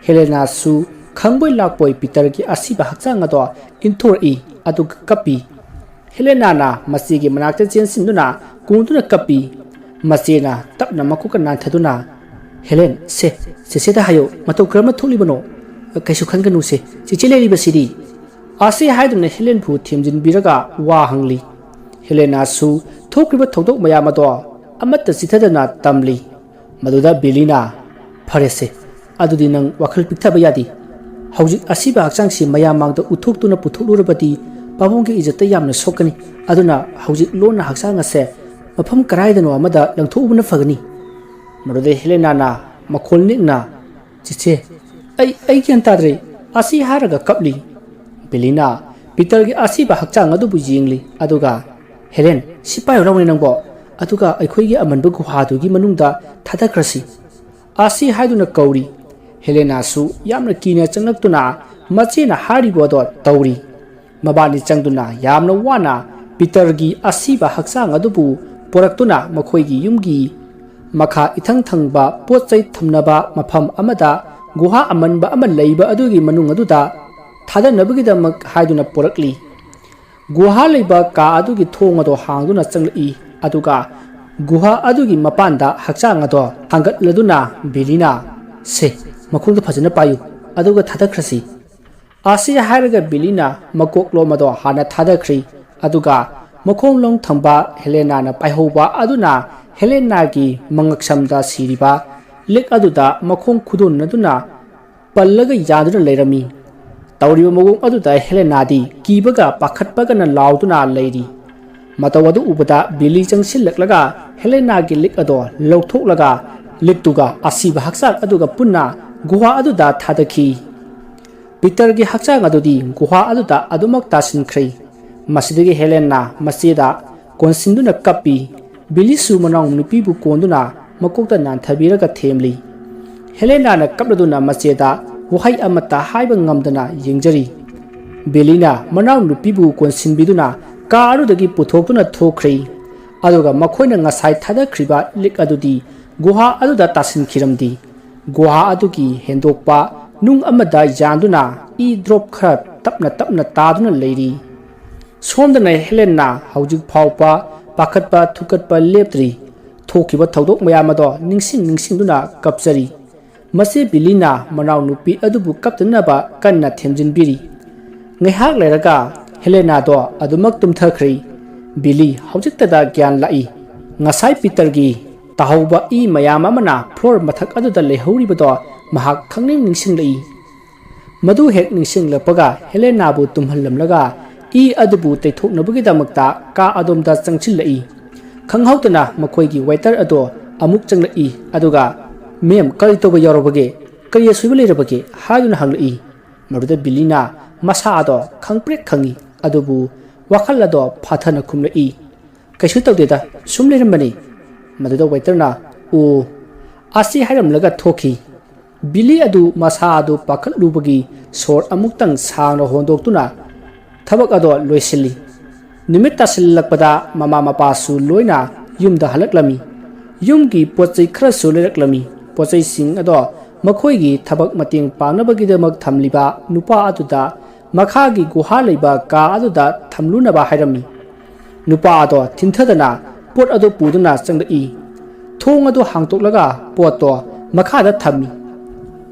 ꯍꯦꯂꯦꯅꯥꯁꯨ ꯈꯪꯕꯣꯏ ꯂꯥꯛꯄꯣꯏ ꯄꯤꯇꯔꯒꯤ ꯑꯁꯤꯕ ꯍꯛꯆꯥꯡ ꯑꯗꯣ ꯏꯟꯊꯣꯔꯛꯏ ꯑꯗꯨꯒ ꯀꯞꯄꯤ꯫ ꯍꯦꯂꯦꯅꯥꯅ ꯃꯆꯦꯒꯤ ꯃꯅꯥꯛꯇ ꯆꯦꯟꯁꯤꯟꯗꯨꯅ ꯀꯣꯟꯗꯨꯅ ꯀꯞꯄꯤ꯫ ꯃꯆꯦꯅ ꯇꯞꯅ ꯃꯀꯣꯛꯀ ꯅꯥꯟꯊꯗꯨꯅ ꯍꯦꯂꯦꯟ ꯆꯦꯆꯦꯗ ꯍꯥꯏꯌꯣ ꯃꯇꯧ ꯀꯔꯝꯅ ꯊꯣꯛꯂꯤꯕꯅꯣ? ꯀꯩꯁꯨ ꯈꯟꯒꯅꯨꯁꯦ ꯆꯦꯆꯦ ꯂꯩꯔꯤꯕꯁꯤꯗꯤ ꯑꯁꯤ ꯍꯥꯏꯗꯨꯅ ꯍꯦꯂꯦꯟꯕꯨ ꯊꯦꯝꯖꯤꯟꯕꯤꯔꯒ ꯋꯥ ꯍꯪꯂꯤ꯫ ꯍꯦꯂꯦꯅꯥꯁꯨ ꯊꯣꯛꯈ꯭ꯔꯤꯕ ꯊꯧꯗꯣꯛ ꯃꯌꯥꯝ ꯑꯗꯣ ꯑꯃꯠꯇ ꯆꯤꯊꯗꯅ ꯇꯝꯂꯤ꯫ ꯃꯗꯨꯗ ꯕꯤꯂꯤꯅ ꯐꯔꯦꯁꯦ ꯑꯗꯨꯗꯤ ꯅꯪ ꯋꯥꯈꯜ ꯄꯤꯛꯊꯕ ꯌꯥꯗꯦ꯫ ꯍꯧꯖꯤꯛ ꯑꯁꯤꯕ ꯍꯛꯆꯥꯡꯁꯤ ꯃꯌꯥꯝ ꯃꯥꯡꯗ ꯎꯠꯊꯣꯛꯇꯨꯅ ꯄꯨꯊꯣꯛꯂꯨꯔꯕꯗꯤ ꯄꯥꯕꯨꯡꯒꯤ ꯏꯖꯠꯇ ꯌꯥꯝꯅ ꯁꯣꯛꯀꯅꯤ꯫ ꯑꯗꯨꯅ ꯍꯧꯖꯤꯛ ꯂꯣꯟꯅ ꯍꯛꯆꯥꯡ ꯑꯁꯦ ꯃꯐꯝ ꯀꯔꯥꯏꯗꯅꯣ ꯑꯃꯗ ꯂꯪꯊꯣꯛꯎꯕꯅ ꯐꯒꯅꯤ꯫ ꯃꯗꯨꯗ ꯍꯦꯂꯦꯅꯥꯅ ꯃꯈꯣꯜ ꯅꯤꯛꯅ ꯆꯦꯆꯦ ꯑꯩ ꯒ꯭ꯌꯥꯟ ꯇꯥꯗ꯭ꯔꯦ ꯑꯁꯤ ꯍꯥꯏꯔꯒ ꯀꯞꯂꯤ꯫ ꯕꯤꯂꯤꯅ ꯄꯤꯇꯔꯒꯤ ꯑꯁꯤꯕ ꯍꯛꯆꯥꯡ ꯑꯗꯨꯕꯨ ꯌꯦꯡꯂꯤ ꯑꯗꯨꯒ ꯍꯦꯂꯦꯟ ꯁꯤ ꯄꯥꯏꯌꯣ ꯂꯥꯎꯅꯦ ꯅꯪꯕꯣ ꯑꯗꯨꯒ ꯑꯩꯈꯣꯏꯒꯤ ꯑꯃꯟꯕ ꯒꯨꯍꯥꯗꯨꯒꯤ ꯃꯅꯨꯡꯗ ꯊꯥꯗꯈ꯭ꯔꯁꯤ ꯑꯁꯤ ꯍꯥꯏꯗꯨꯅ ꯀꯧꯔꯤ꯫ ꯍꯦꯂꯦꯅꯥꯁꯨ ꯌꯥꯝꯅ ꯀꯤꯅ ꯆꯪꯂꯛꯇꯨꯅ ꯃꯆꯦꯅ ꯍꯥꯏꯔꯤꯕ ꯑꯗꯣ ꯇꯧꯔꯤ꯫ ꯃꯕꯥꯅꯤ ꯆꯪꯗꯨꯅ ꯌꯥꯝꯅ ꯋꯥꯅ ꯄꯤꯇꯔꯒꯤ ꯑꯁꯤꯕ ꯍꯛꯆꯥꯡ ꯑꯗꯨꯕꯨ ꯄꯣꯔꯛꯇꯨꯅ ꯃꯈꯣꯏꯒꯤ ꯌꯨꯝꯒꯤ ꯃꯈꯥ ꯏꯊꯪ ꯊꯪꯕ ꯄꯣꯠ ꯆꯩ ꯊꯝꯅꯕ ꯃꯐꯝ ꯑꯃꯗ ꯒꯨꯍꯥ ꯑꯃꯟꯕ ꯑꯃ ꯂꯩꯕ ꯑꯗꯨꯒꯤ ꯃꯅꯨꯡ ꯑꯗꯨꯗ ꯊꯥꯗꯅꯕꯒꯤꯗꯃꯛ ꯍꯥꯏꯗꯨꯅ ꯄꯣꯔꯛꯂꯤ꯫ ꯒꯨꯍꯥ ꯂꯩꯕ ꯀꯥ ꯑꯗꯨꯒꯤ ꯊꯣꯡ ꯑꯗꯣ ꯍꯥꯡꯗꯨꯅ ꯆꯪꯂꯛꯏ ꯑꯗꯨꯒ ꯒꯨꯍꯥ ꯑꯗꯨꯒꯤ ꯃꯄꯥꯟꯗ ꯍꯛꯆꯥꯡ ꯑꯗꯣ ꯊꯥꯡꯒꯠꯂꯗꯨꯅ ꯕꯤꯂꯤꯅ ꯁꯦ ꯃꯈꯣꯡꯗ ꯐꯖꯅ ꯄꯥꯏꯌꯨ ꯑꯗꯨꯒ ꯊꯥꯗꯈ꯭ꯔꯁꯤ ꯑꯁꯤ ꯍꯥꯏꯔꯒ ꯕꯤꯂꯤꯅ ꯃꯀꯣꯛꯂꯣꯝ ꯑꯗꯣ ꯍꯥꯟꯅ ꯊꯥꯗꯈ꯭ꯔꯤ ꯑꯗꯨꯒ ꯃꯈꯣꯡꯂꯣꯝ ꯊꯪꯕ ꯍꯦꯂꯦꯅꯥꯅ ꯄꯥꯏꯍꯧꯕ ꯑꯗꯨꯅ ꯍꯦꯂꯦꯅꯥꯒꯤ ꯃꯉꯛꯁꯝꯗ ꯁꯤꯔꯤꯕ ꯂꯤꯛ ꯑꯗꯨꯗ ꯃꯈꯣꯡ ꯈꯨꯗꯣꯟꯅꯗꯨꯅ ꯄꯜꯂꯒ ꯌꯥꯗꯨꯅ ꯂꯩꯔꯝꯃꯤ꯫ ꯇꯧꯔꯤꯕ ꯃꯑꯣꯡ ꯑꯗꯨꯗ ꯍꯦꯂꯦꯅꯥꯗꯤ ꯀꯤꯕꯒ ꯄꯥꯈꯠꯄꯒꯅ ꯂꯥꯎꯗꯨꯅ ꯂꯩꯔꯤ꯫ ꯃꯇꯧ ꯑꯗꯨ ꯎꯕꯗ ꯕꯤꯂꯤ ꯆꯪꯁꯤꯜꯂꯛꯂꯒ ꯍꯦꯂꯦꯅꯥꯒꯤ ꯂꯤꯛ ꯑꯗꯣ ꯂꯧꯊꯣꯛꯂꯒ ꯂꯤꯛꯇꯨꯒ ꯑꯁꯤꯕ ꯍꯛꯆꯥꯡ ꯑꯗꯨꯒ ꯄꯨꯟꯅ ꯒꯨꯍꯥ ꯑꯗꯨꯗ ꯊꯥꯗꯈꯤ꯫ ꯄꯤꯇꯔꯒꯤ ꯍꯛꯆꯥꯡ ꯑꯗꯨꯗꯤ ꯒꯨꯍꯥ ꯑꯗꯨꯗ ꯑꯗꯨꯃꯛ ꯇꯥꯁꯤꯟꯈ꯭ꯔꯦ꯫ ꯃꯁꯤꯗꯒꯤ ꯍꯦꯂꯦꯟꯅ ꯃꯆꯦꯗ ꯀꯣꯟꯁꯤꯟꯗꯨꯅ ꯀꯞꯄꯤ꯫ ꯕꯤꯂꯤꯁꯨ ꯃꯅꯥꯎ ꯅꯨꯄꯤꯕꯨ ꯀꯣꯟꯗꯨꯅ ꯃꯀꯣꯛꯇ ꯅꯥꯟꯊꯕꯤꯔꯒ ꯊꯦꯝꯂꯤ꯫ ꯍꯦꯂꯦꯅꯥꯅ ꯀꯞꯂꯗꯨꯅ ꯃꯆꯦꯗ ꯋꯥꯍꯩ ꯑꯃꯠꯇ ꯍꯥꯏꯕ ꯉꯝꯗꯅ ꯌꯦꯡꯖꯔꯤ꯫ ꯕꯤꯂꯤꯅ ꯃꯅꯥꯎ ꯅꯨꯄꯤꯕꯨ ꯀꯣꯟꯁꯤꯟꯕꯤꯗꯨꯅ ꯀꯥ ꯑꯗꯨꯗꯒꯤ ꯄꯨꯊꯣꯛꯇꯨꯅ ꯊꯣꯛꯈ꯭ꯔꯦ ꯑꯗꯨꯒ ꯃꯈꯣꯏꯅ ꯉꯁꯥꯏ ꯊꯥꯗꯈ꯭ꯔꯤꯕ ꯂꯤꯛ ꯑꯗꯨꯗꯤ ꯒꯨꯍꯥ ꯑꯗꯨꯗ ꯇꯥꯁꯤꯟꯈꯤꯔꯝꯗꯦ꯫ ꯒꯨꯍꯥ ꯑꯗꯨꯒꯤ ꯍꯦꯟꯗꯣꯛꯄ ꯅꯨꯡ ꯑꯃꯗ ꯌꯥꯟꯗꯨꯅ ꯏ ꯗ꯭ꯔꯣꯞ ꯈꯔ ꯇꯞꯅ ꯇꯞꯅ ꯇꯥꯗꯨꯅ ꯂꯩꯔꯤ꯫ ꯁꯣꯝꯗꯅ ꯍꯦꯂꯦꯟꯅ ꯍꯧꯖꯤꯛ ꯐꯥꯎꯕ ꯄꯥꯈꯠꯄ ꯊꯨꯀꯠꯄ ꯂꯦꯞꯇ꯭ꯔꯤ꯫ ꯊꯣꯛꯈꯤꯕ ꯊꯧꯗꯣꯛ ꯃꯌꯥꯝ ꯑꯗꯣ ꯅꯤꯡꯁꯤꯡꯗꯨꯅ ꯀꯞꯆꯔꯤ꯫ ꯃꯆꯦ ꯕꯤꯂꯤꯅ ꯃꯅꯥꯎ ꯅꯨꯄꯤ ꯑꯗꯨꯕꯨ ꯀꯞꯇꯅꯕ ꯀꯟꯅ ꯊꯦꯝꯖꯤꯟꯕꯤꯔꯤ꯫ ꯉꯥꯏꯍꯥꯛ ꯂꯩꯔꯒ ꯍꯦꯂꯦꯅꯥꯗꯣ ꯑꯗꯨꯃꯛ ꯇꯨꯝꯊꯈ꯭ꯔꯦ꯫ ꯕꯤꯂꯤ ꯍꯧꯖꯤꯛꯇꯗ ꯒ꯭ꯌꯥꯟ ꯂꯥꯛꯏ꯫ ꯉꯁꯥꯏ ꯄꯤꯇꯔꯒꯤ ꯇꯥꯍꯧꯕ ꯏ ꯃꯌꯥꯝ ꯑꯃꯅ ꯐ꯭ꯂꯣꯔ ꯃꯊꯛ ꯑꯗꯨꯗ ꯂꯩꯍꯧꯔꯤꯕꯗꯣ ꯃꯍꯥꯛ ꯅꯤꯡꯁꯤꯡꯂꯛꯏ꯫ ꯃꯗꯨ ꯍꯦꯛ ꯅꯤꯡꯁꯤꯡꯂꯛꯄꯒ ꯍꯦꯂꯦꯅꯥꯕꯨ ꯇꯨꯝꯍꯜꯂꯝꯂꯒ ꯏ ꯑꯗꯨꯕꯨ ꯇꯩꯊꯣꯛꯅꯕꯒꯤꯗꯃꯛꯇ ꯀꯥ ꯑꯗꯣꯝꯗ ꯆꯪꯁꯤꯜꯂꯛꯏ꯫ ꯈꯪꯍꯧꯗꯅ ꯃꯈꯣꯏꯒꯤ ꯋꯦꯇꯔ ꯑꯗꯣ ꯑꯃꯨꯛ ꯆꯪꯂꯛꯏ ꯑꯗꯨꯒ ꯃꯦꯝ ꯀꯔꯤ ꯇꯧꯕ ꯌꯥꯎꯔꯕꯒꯦ ꯀꯔꯤ ꯑꯁꯣꯏꯕ ꯂꯩꯔꯕꯒꯦ ꯍꯥꯏꯗꯨꯅ ꯍꯪꯂꯛꯏ꯫ ꯃꯗꯨꯗ ꯕꯤꯂꯤꯅ ꯃꯁꯥ ꯑꯗꯣ ꯈꯪꯄ꯭ꯔꯦꯛ ꯈꯪꯏ ꯑꯗꯨꯕꯨ ꯋꯥꯈꯜ ꯑꯗꯣ ꯐꯥꯊꯅ ꯈꯨꯝꯂꯛꯏ꯫ ꯀꯩꯁꯨ ꯇꯧꯗꯦꯗ ꯁꯨꯝ ꯂꯩꯔꯝꯕꯅꯤ꯫ ꯃꯗꯨꯗ ꯋꯦꯇꯔꯅ ꯑꯣ ꯑꯁꯤ ꯍꯥꯏꯔꯝꯂꯒ ꯊꯣꯛꯈꯤ꯫ ꯕꯤꯂꯤ ꯑꯗꯨ ꯃꯁꯥ ꯑꯗꯨ ꯄꯥꯈꯠꯂꯨꯕꯒꯤ ꯁꯣꯔ ꯑꯃꯨꯛꯇꯪ ꯁꯥꯡꯅ ꯍꯣꯟꯗꯣꯛꯇꯨꯅ ꯊꯕꯛ ꯑꯗꯣ ꯂꯣꯏꯁꯤꯜꯂꯤ꯫ ꯅꯨꯃꯤꯠ ꯇꯥꯁꯤꯜꯂꯛꯄꯗ ꯃꯃꯥ ꯃꯄꯥꯁꯨ ꯂꯣꯏꯅ ꯌꯨꯝꯗ ꯍꯜꯂꯛꯂꯝꯃꯤ꯫ ꯌꯨꯝꯒꯤ ꯄꯣꯠꯆꯩ ꯈꯔꯁꯨ ꯂꯩꯔꯛꯂꯝꯃꯤ꯫ ꯄꯣꯠꯆꯩꯁꯤꯡ ꯑꯗꯣ ꯃꯈꯣꯏꯒꯤ ꯊꯕꯛ ꯃꯇꯦꯡ ꯄꯥꯡꯅꯕꯒꯤꯗꯃꯛ ꯊꯝꯂꯤꯕ ꯅꯨꯄꯥ ꯑꯗꯨꯗ ꯃꯈꯥꯒꯤ ꯒꯨꯍꯥ ꯂꯩꯕ ꯀꯥ ꯑꯗꯨꯗ ꯊꯝꯂꯨꯅꯕ ꯍꯥꯏꯔꯝꯃꯤ꯫ ꯅꯨꯄꯥ ꯑꯗꯣ ꯊꯤꯟꯊꯗꯅ ꯄꯣꯠ ꯑꯗꯨ ꯄꯨꯗꯨꯅ ꯆꯪꯂꯛꯏ꯫ ꯊꯣꯡ ꯑꯗꯨ ꯍꯥꯡꯇꯣꯛꯂꯒ ꯄꯣꯠꯇꯣ ꯃꯈꯥꯗ ꯊꯝꯃꯤ꯫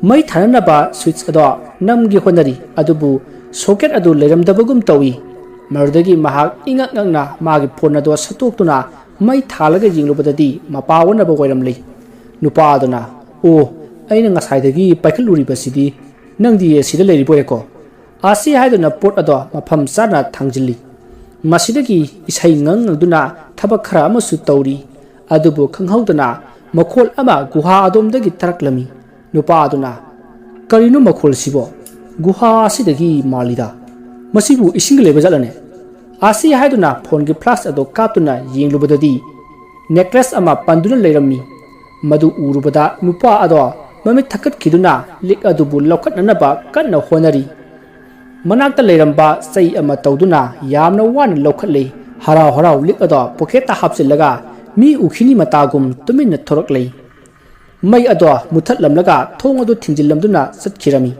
ꯃꯩ ꯊꯥꯅꯅꯕ ꯁ꯭ꯋꯤꯆ ꯑꯗꯣ ꯅꯝꯒꯦ ꯍꯣꯠꯅꯔꯤ ꯑꯗꯨꯕꯨ socket adu leiramdabagum tawi mardagi mahak ingak ngakna magi phone ado satoktuna mai thalaga jinglubadadi mapawana ba wairamli nupa aduna o aina ngasaidagi paikhaluri basidi nangdi sida leiri boyako asi haiduna pot ado mafam sana thangjili masidagi isai ngang ngduna thabak khara amasu tawri adubu khanghaudana makhol ama guha adomdagi taraklami nupa aduna karinu makhol sibo guha asidagi malida masibu ising leba jalane asi haiduna phone gi flash ado kaptuna yenglubadadi necklace ama panduna leirami madu urubada nupa ado mami thakat khiduna lik adubu lokhat nanaba kanna honari manakta leiramba sei ama tawduna yamna wan lokhatle harau harau lik ado pocket ta hapsilaga mi ukhini matagum tumin thoraklei mai ado muthat lamlaga thong ado thinjillamduna satkhirami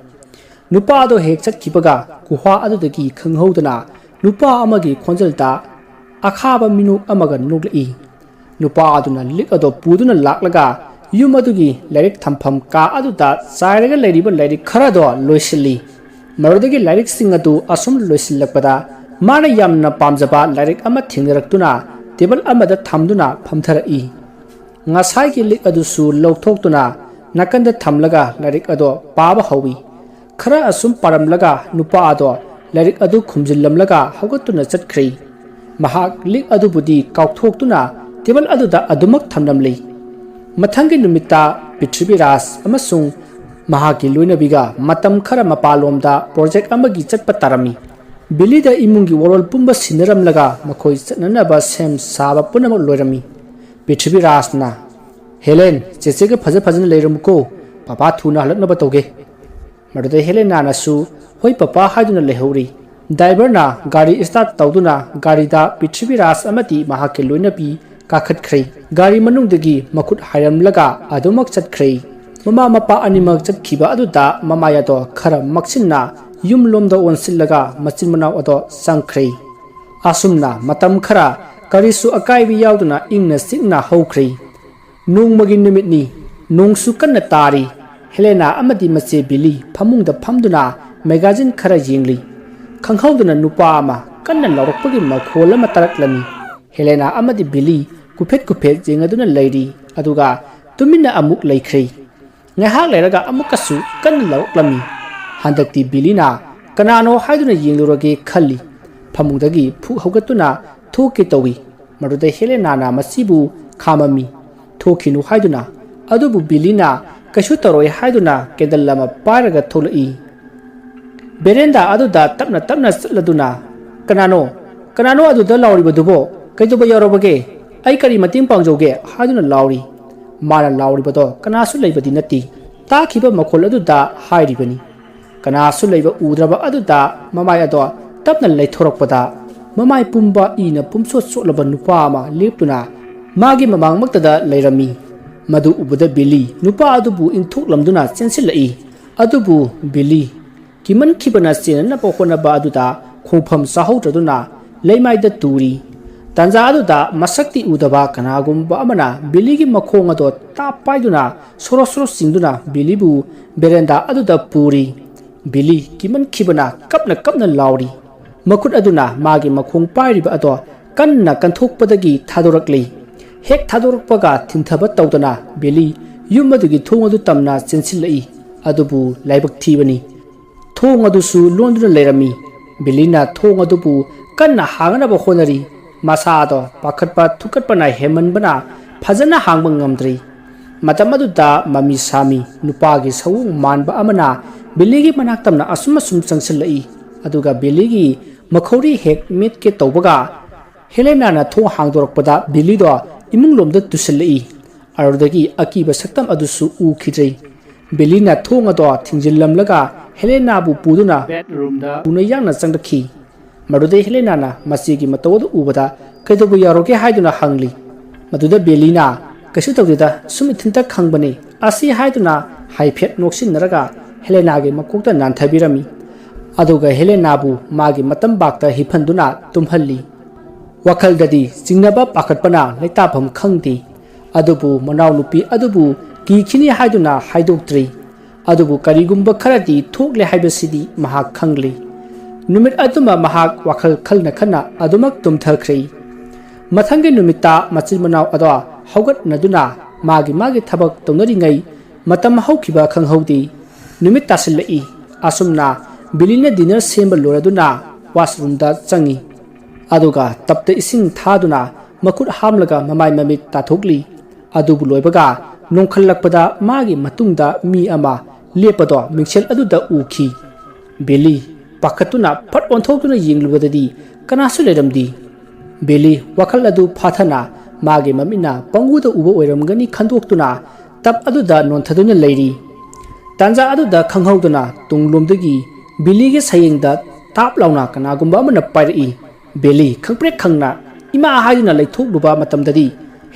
nupa ado hek chatkibaga guha adudagi khanghaudana nupa amagi khonjalta akhaba minuk amaga nuklei nupa aduna lik ado puduna laklaga yum adugi lairik thampham ka aduda sairaga leiriba lairik khara do loisili marudagi lairik sing adu asum loisilakpada mana yamna pamjaba lairik ama thingaraktuna table amada thamduna phamtharai ngasai ki lik adu su lokthokuna nakanda thamlaga lairik ado paba hawi khara asum paramlaga nupa ado lairik adu khumjillamlaga hawgatuna chatkhri mahak lik adu budi kaukthokuna table aduda adumak thamnamli mathangi numita Prithviraj amasung mahaki loinabiga matam khara mapalomda project amagi chatpa tarami bilida imungi worol pumba sinaramlaga makhoi chatnanaba sem saba punama loirami Prithviraj na Helen chechega phajana leirumko papa thuna halaknaba toge madude Helena nasu hoi papa haiduna lehori driver na gari start tawduna gari da Prithviraj amati mahaki loinabi kakhat khrei gari manungdagi makhut hairamlaga adumak chatkhrai mama mapa animak chatkhiba aduda mamaya do khara maksinna yumlomda onsillaga machin manaw ado sangkhrai asumna matam khara karisu akaibi yauduna ingna sikna haukhrai nungmagi numitni nungsu kanna tari Helena amadi mache Billy phamungda phamduna magazine khara yengli khanghauduna nupa ama kanna lawrokpagi makhol ama taraklami Helena amadi Billy kuphet jengaduna leiri aduga tumina amuk leikhri ngahak leiraga amukasu kan lawklami handakti Bilina kanano haiduna yenglurage khalli phamungdagi phu haugatuna thoke tawi maruda Helena na masibu khamami thokhinu haiduna adubu Bilina kashu taroi haiduna kedallama paraga tholai berenda aduda tapna laduna kanano aduda lawribadubo kaiduba yarobage ai kari mating pangjoge haiduna lawri mana lawri bado kanasu leibadi nati ta khiba makhol aduda hairibani kanasu leiba udraba aduda mamai ado tapna leithorokpada mamai pumba ina pumsot sotlaba nupa ama leptuna magi mamang maktada leirami madu ubuda Billy nupa adubu inthok lamduna chensilai adubu Billy kiman khibana chenna pokona ba aduda khofam sahoudraduna leimaida turi tanja aduda masakti udaba kanagumba amana Billy gi makhong ado tapaiduna sorosoro singduna Billy bu berenda aduda puri Billy kiman khibana kapna lauri makhut aduna magi makhong pairiba ado kanna kanthokpadagi thadorakli hek thadorakpaga thinthaba tawdana Billy yumadugi thong adu tamna chensilai adubu laibak thibani thong adu su londuna leirami Billy na thong adubu kanna hangana ba honari masado pakhatpa thukatpa na hemanbana phajana hangba ngamdri matamaduda mami sami nupagi sawung manba amana Billy gi manaktamna asum changsilai aduga Billy gi makhori hek met ke tawbaga Helena na thong hangdorakpada Billy do imunglomda tusilai arudagi akiba saktam adusu u khidrei Billy na thong ado thingjillamlaga Helena bu puduna bedroom da unayangna changdakhi madude Helena na masigi matawdu ubada kaidobu yaroke haiduna hangli maduda Billy na kasu tawdida sumithinta khangbani asi haiduna haiphet noksin naraga Helena ge makokta nanthabirami aduga Helena bu magi matam bakta hiphanduna tumhalli wakhaldadi jingnaba pakhatpana leitapham khangti adubu manaw nupi adubu kikhini haiduna haidoktri adubu karigumba kharadi thokle haibasidi mahak khangli नुमित अदुमा महाक वखल खलना खना अदुमक तुमथख्री मथंगे नुमिता मचिल मनाव अदवा हौगत नदुना मागी थबक तौनरिङै मतम हौखिबा खंहौदी नुमित तासिल्लई असुमना बिलीना dinner same लोरदुना वाशरूमदा चंगी अदुगा तप्ते इसिंग थादुना मखुट हामलगा ममाय ममित ताथोकली अदुबु लोइबगा नोंखल्लकपदा मागी मतुंगदा मी अमा लेपदो मिंगसेल अदुदा उखी बेली पाखतुना फट ओंथोकतुना यिंगलुबददी कनासु लेरमदी बेली वखल अदु फाथना मागे ममिना पंगुदा उबो ओइरमगनी खंदोक्तुना तप अदुदा नोंथदुना लैरी तांजा अदुदा खंहौदुना तुंगलोमदगी बिलीगे सयेंगदा ताप लाउना कनागुंबा अमना पाइरई बेली खंप्रेक खंगना इमा हायुना लैथोकलुबा मतमददी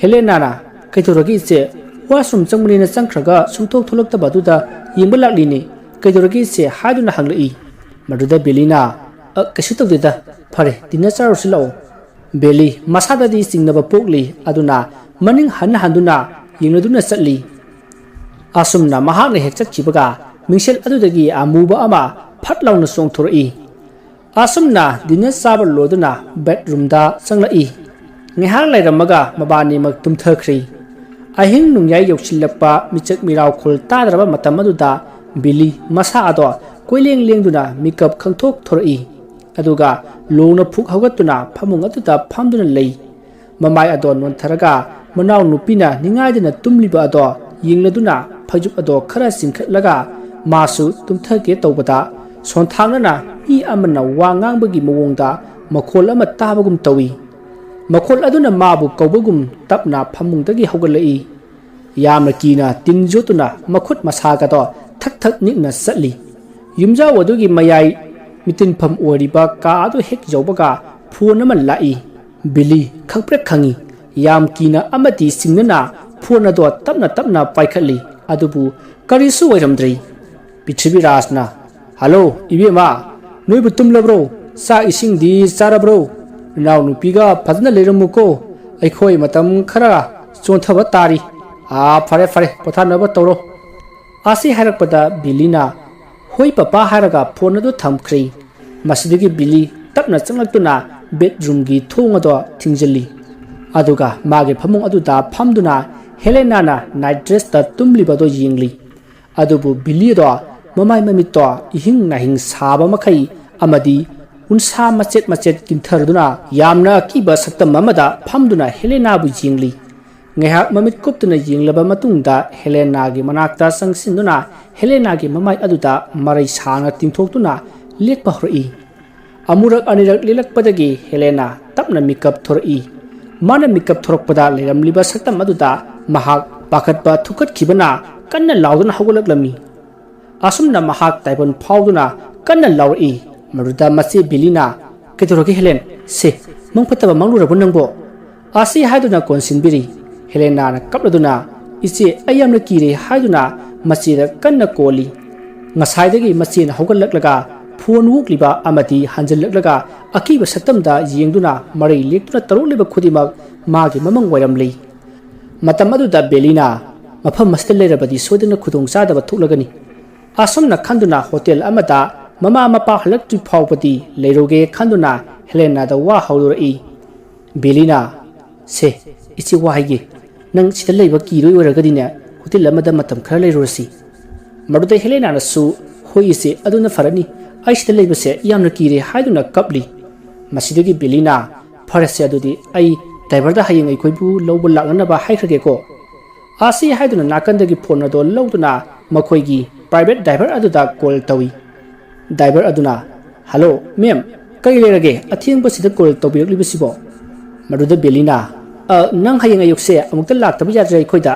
हेलेनाना कैथोरगी से वाशरूम चंगमनिना चंख्रगा सुंथोक थोलक्तबदुदा यिंगबा लाक्लिनी कैथोरगी से हायुना हंगलई मदुदा बेलीना कशि तौदेदा फरे दिना चारुसिलाओ बेली मसाददी सिंगनबा पोकली अदुना मनिंग हन हंदुना यिंगलदुना चटली असुमना महाकना हेक चटखिबगा मिंगसेल अदुदगी आमुबा अमा फट लाउना सोंगथोरई असुमना दिना चाबा लोदुना बेडरूमदा चंगलई ngeihak lairamaga mabani mak tumthakri ahing nungyai yoksilakpa michak miraw khul tadraba matam aduda bili masa ado koileng lengduna mikap khangthok thorai aduga longna phuk hawgatuna phamung aduda phamduna lei mamai ado non tharaga manaw nupina ningaidina tumliba ado yingladuna phajup ado khara singkhatlaga masu tumthake tawbada sonthangnana mi amana wangangbagi mawongda makhol ama tabagum tawi मखोल अदुना माबु कौबगुम तपना फमुंगदगी हौगलई यामना कीना तिंजोतुना मखुत मसागदो थक थक निकना subtly युमजा वदुगी मयाई मितिनफम ओरिबा का अदु हेक जौबगा phone अमा लाई बिली खंप्रेक खंगी याम कीना अमति सिंगना phone अदो तपना तपना पाइखली अदुबु करिसु ओइरमद्रै पृथ्वी राजना hello इबेमा नोइबु तुमलब्रो सा इसिंग दी चारब्रो नाव नुपीगा फजना लेरमुको अखोई मतम खरा चोंथब तारी फरे फरे पोथानब तौरो आसी हारकपदा बिलीना होई पपा हारगा फोन अदु थमख्री मसिदगी बिली तपना चंगलक्तुना बेडरूम गी थोंग अदो थिंजली अदुगा मागे फमुंग अदुदा फमदुना हेलेनाना नाइट ड्रेस ता तुमलिबदो यिंगली अदुबु बिली दो ममाय ममितो इहिंग नाहिंग साबा मखै अमदी उनसा मचेत मचेत किंथरदुना यामना कीबा सक्तम ममदा फमदुना हेलेनाबु यिंगली ngeihak mamit kuptuna yinglaba matungda हेलेनागी मनाक्ता संगसिंदुना हेलेनागी ममाय अदुदा मरै साना तिंथोक्तुना लेकपा हरई अमुरक अनिरक लिलकपदगी हेलेना तपना मिकअप थोरई माना मिकअप थोरकपदा लेरमलिबा सक्तम अदुदा महाक पाखतबा थुकतखिबना कन्ना लाउदुना हौगलकलमी असुमना महाक ताइबन फाउदुना कन्ना लाउरई मरुदा मसे बिलीना केतोरगे हेलेन से मंगफतबा मंगलुरबो नंगबो आसी हायदुना कोनसिनबिरी हेलेना कपलदुना इचे अयमना कीरे हायदुना मसेदा कन्ना कोली ngसाइदगी मसेन हौगलकलगा फोन वुकलिबा अमति हंजलकलगा अकीबा सतमदा येंगदुना मरै लेक्तुना तरोलिबा खुदिमक मागे ममंग वैरमलै मतम अदुदा बेलीना मफम मस्ते लेरबदी सोदना खुदोंग चादबा थुकलगनी असमना खंदुना होटल अमदा ममा मपा हलक्तु फाउपति लेरोगे खंदुना हेलेना दा वा हौदुरई बेलीना से इची वाहिगे नंग सिदा लेबा कीरोय ओरगदिने होटल अमदा मतम खरा लेरोसी मरुदा हेलेना सु होइसे अदुना फरनी आई सिदा लेबसे यामना कीरे हायदुना कपली मसिदगी बेलीना फरसे अदुदी आई ड्राइवरदा हायेंग अखोइबु लौबा लांगनबा हाइखरगेको आसी हायदुना नाकंदगी फोन अदो लौदुना मखोइगी प्राइवेट ड्राइवर अदुदा कॉल तवी ड्राइवर अदुना हेलो मैम कई लेरगे अथेंगबसिदा कॉल तौबिरक्लिबसिबो मरुदा बेलीना नंग हायेंग अयुक्से अमुक्ता लाक्तबा याद्रे अखोइदा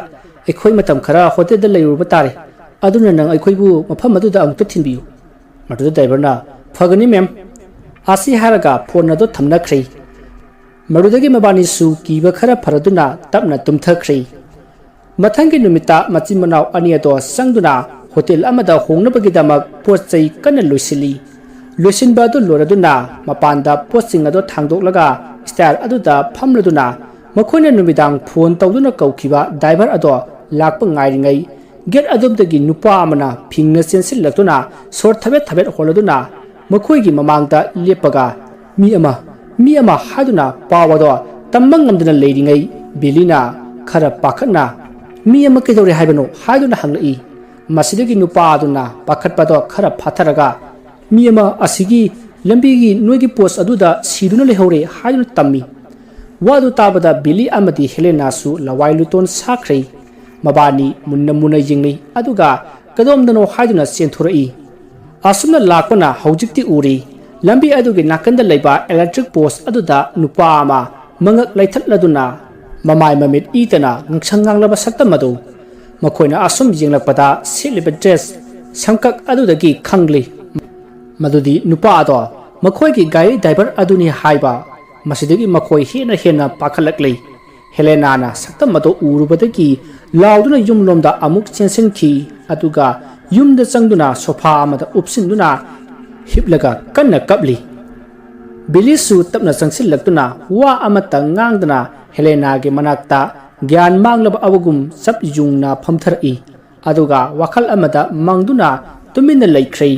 अखोइ मतम खरा होटेलदा लेरुबा तारे अदुना नंग अखोइबु मफम अदुदा अमुक्ता थिनबियु मरुदा ड्राइवरना फगनी मैम आसी हारगा फोन अदो थमनख्रै मरुदगी मबानीसु कीबा खरा फरदुना तपना तुमथख्रै मथंगी नुमिता मचिन मनाव अनि अदो संगदुना होटल अमदा होंगनबगीदमक पोचै कन्न लोइसिली लोइसिनबा अदु लोरदुना मपानदा पोचिंग अदो थांदोकलगा स्टाइल अदुदा फमलदुना मखोइना नुमिदांग फोन तौदुना कौखिबा ड्राइवर अदो लाकपा ngairiङै गेट अदुमदगी नुपा अमना फिंगना चेनसिलक्तुना सोर थबेत थबेत होलदुना ꯃꯈꯣꯏꯒꯤ ꯃꯃꯥꯡꯗ ꯂꯦꯞꯄꯒ ꯃꯤ ꯑꯃ ꯍꯥꯏꯗꯨꯅ ꯄꯥꯎ ꯑꯗꯣ ꯇꯝꯕ ꯉꯝꯗꯅ ꯂꯩꯔꯤꯉꯩ ꯕꯤꯂꯤꯅ ꯈꯔ ꯄꯥꯈꯠꯅ ꯃꯤ ꯑꯃ ꯀꯩꯗꯧꯔꯦ ꯍꯥꯏꯕꯅꯣ ꯍꯥꯏꯗꯨꯅ ꯍꯪꯂꯛꯏ꯫ ꯃꯁꯤꯗꯒꯤ ꯅꯨꯄꯥ ꯑꯗꯨꯅ ꯄꯥꯈꯠꯄꯗꯣ ꯈꯔ ꯐꯥꯊꯔꯒ ꯃꯤ ꯑꯃ ꯑꯁꯤꯒꯤ ꯂꯝꯕꯤꯒꯤ ꯅꯣꯏꯒꯤ ꯄꯣꯁ ꯑꯗꯨꯗ ꯁꯤꯗꯨꯅ ꯂꯩꯍꯧꯔꯦ ꯍꯥꯏꯗꯨꯅ ꯇꯝꯃꯤ꯫ ꯋꯥꯗꯨ ꯇꯥꯕꯗ ꯕꯤꯂꯤ ꯑꯃꯗꯤ ꯍꯦꯂꯦꯅꯥꯁꯨ ꯂꯋꯥꯏ ꯂꯨꯇꯣꯟ ꯁꯥꯈ꯭ꯔꯦ꯫ ꯃꯕꯥꯅꯤ ꯃꯨꯟꯅ ꯌꯦꯡꯅꯩ ꯑꯗꯨꯒ ꯀꯗꯣꯝꯗꯅꯣ ꯍꯥꯏꯗꯨꯅ ꯆꯦꯟꯊꯣꯔꯛꯏ꯫ ꯑꯁꯨꯝꯅ ꯂꯥꯛꯄꯅ ꯍꯧꯖꯤꯛꯇꯤ ꯎꯔꯤ꯫ ꯂꯝꯕꯤ ꯑꯗꯨꯒꯤ ꯅꯥꯀꯟꯗ ꯂꯩꯕ ꯏꯂꯦꯛꯇ꯭ꯔꯤꯛ ꯄꯣꯁ ꯑꯗꯨꯗ ꯅꯨꯄꯥ ꯑꯃ ꯃꯉꯛ ꯂꯩꯊꯠꯂꯗꯨꯅ ꯃꯃꯥꯏ ꯃꯃꯤꯠ ꯏꯇꯅ ꯉꯪꯁꯪ ꯉꯥꯡꯂꯕ ꯁꯛꯇꯝ ꯑꯗꯨ ꯃꯈꯣꯏꯅ ꯑꯁꯨꯝ ꯌꯦꯡꯂꯛꯄꯗ ꯁꯦꯠꯂꯤꯕ ꯗ꯭ꯔꯦꯁ ꯁꯝꯀꯛ ꯑꯗꯨꯗꯒꯤ ꯈꯪꯂꯤ ꯃꯗꯨꯗꯤ ꯅꯨꯄꯥ ꯑꯗꯣ ꯃꯈꯣꯏꯒꯤ ꯒꯥꯔꯤ ꯗ꯭ꯔꯥꯏꯚꯔ ꯑꯗꯨꯅꯤ ꯍꯥꯏꯕ꯫ ꯃꯁꯤꯗꯒꯤ ꯃꯈꯣꯏ ꯍꯦꯟꯅ ꯄꯥꯈꯠꯂꯛꯂꯤ꯫ ꯍꯦꯂꯦꯅꯥꯅ ꯁꯛꯇꯝ ꯑꯗꯨ ꯎꯔꯨꯕꯗꯒꯤ ꯂꯥꯎꯗꯨꯅ ꯌꯨꯝꯂꯣꯝꯗ ꯑꯃꯨꯛ ꯆꯦꯟꯁꯤꯟꯈꯤ ꯑꯗꯨꯒ ꯌꯨꯝꯗ ꯆꯪꯗꯨꯅ ꯁꯣꯐꯥ ꯑꯃꯗ ꯎꯞꯁꯤꯟꯗꯨꯅ ꯍꯤꯞꯂꯒ ꯀꯟꯅ ꯀꯞꯂꯤ꯫ ꯕꯤꯂꯤꯁꯨ ꯇꯞꯅ ꯆꯪꯁꯤꯜꯂꯛꯇꯨꯅ ꯋꯥ ꯑꯃꯠꯇ ꯉꯥꯡꯗꯅ ꯍꯦꯂꯦꯅꯥꯒꯤ ꯃꯅꯥꯛꯇ ꯒ꯭ꯌꯥꯟ ꯃꯥꯡꯂꯕ ꯑꯕꯒꯨꯝ ꯆꯞ ꯌꯨꯡꯅ ꯐꯝꯊꯔꯛꯏ ꯑꯗꯨꯒ ꯋꯥꯈꯜ ꯑꯃꯗ ꯃꯪꯗꯨꯅ ꯇꯨꯃꯤꯟꯅ ꯂꯩꯈ꯭ꯔꯦ꯫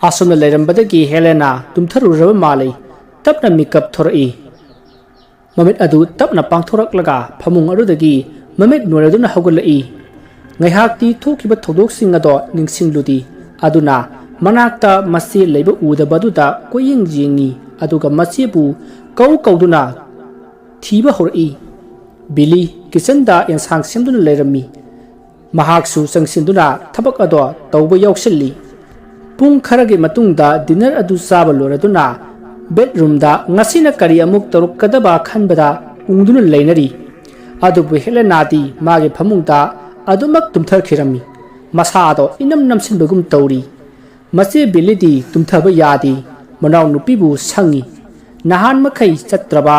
ꯑꯁꯨꯝꯅ ꯂꯩꯔꯝꯕꯗꯒꯤ ꯍꯦꯂꯦꯅꯥ ꯇꯨꯝꯊꯔꯨꯔꯕ ꯃꯥꯜꯂꯤ꯫ ꯇꯞꯅ ꯃꯤꯀꯞ ꯊꯣꯔꯛꯏ꯫ ꯃꯃꯤꯠ ꯑꯗꯨ ꯇꯞꯅ ꯄꯥꯡꯊꯣꯔꯛꯂꯒ ꯐꯃꯨꯡ ꯑꯗꯨꯗꯒꯤ ꯃꯃꯤꯠ ꯅꯣꯏꯔꯗꯨꯅ ꯍꯧꯒꯠꯂꯛꯏ꯫ ꯉꯥꯏꯍꯥꯛꯇꯤ ꯊꯣꯛꯈꯤꯕ ꯊꯧꯗꯣꯛꯁꯤꯡ ꯑꯗꯣ ꯅꯤꯡꯁꯤꯡꯂꯨꯗꯤ ꯑꯗꯨꯅ ꯃꯅꯥꯛꯇ ꯃꯆꯦ ꯂꯩꯕ ꯎꯗꯕꯗꯨꯗ ꯀꯣꯏꯌꯦꯡ ꯌꯦꯡꯉꯤ ꯑꯗꯨꯒ ꯃꯆꯦꯕꯨ ꯀꯧꯗꯨꯅ ꯊꯤꯕ ꯍꯧꯔꯛꯏ꯫ ꯕꯤꯂꯤ ꯀꯤꯆꯟꯗ ꯑꯦꯟꯁꯥꯡ ꯁꯦꯝꯗꯨꯅ ꯂꯩꯔꯝꯃꯤ꯫ ꯃꯍꯥꯛꯁꯨ ꯆꯪꯁꯤꯟꯗꯨꯅ ꯊꯕꯛ ꯑꯗꯣ ꯇꯧꯕ ꯌꯥꯎꯁꯤꯜꯂꯤ꯫ ꯄꯨꯡ ꯈꯔꯒꯤ ꯃꯇꯨꯡꯗ ꯗꯤꯅꯔ ꯑꯗꯨ ꯆꯥꯕ ꯂꯣꯏꯔꯗꯨꯅ ꯕꯦꯗꯔꯨꯝꯗ ꯉꯁꯤꯅ ꯀꯔꯤ ꯑꯃꯨꯛ ꯇꯧꯔꯛꯀꯗꯕ ꯈꯟꯕꯗ ꯎꯪꯗꯨꯅ ꯂꯩꯅꯔꯤ꯫ ꯑꯗꯨꯕꯨ ꯍꯦꯂꯦꯅꯥꯗꯤ ꯃꯥꯒꯤ ꯐꯃꯨꯡꯗ ꯑꯗꯨꯃꯛ ꯇꯨꯝꯊꯈꯤꯔꯝꯃꯤ꯫ ꯃꯁꯥ ꯑꯗꯣ ꯏꯅꯝ ꯅꯝꯁꯤꯟꯕꯒꯨꯝ ꯇꯧꯔꯤ꯫ ꯃꯆꯦ ꯕꯤꯂꯤꯗꯤ ꯇꯨꯝꯊꯕ ꯌꯥꯗꯦ꯫ ꯃꯅꯥꯎ ꯅꯨꯄꯤꯕꯨ ꯁꯪꯉꯤ꯫ ꯅꯍꯥꯟ ꯃꯈꯩ ꯆꯠꯇ꯭ꯔꯕ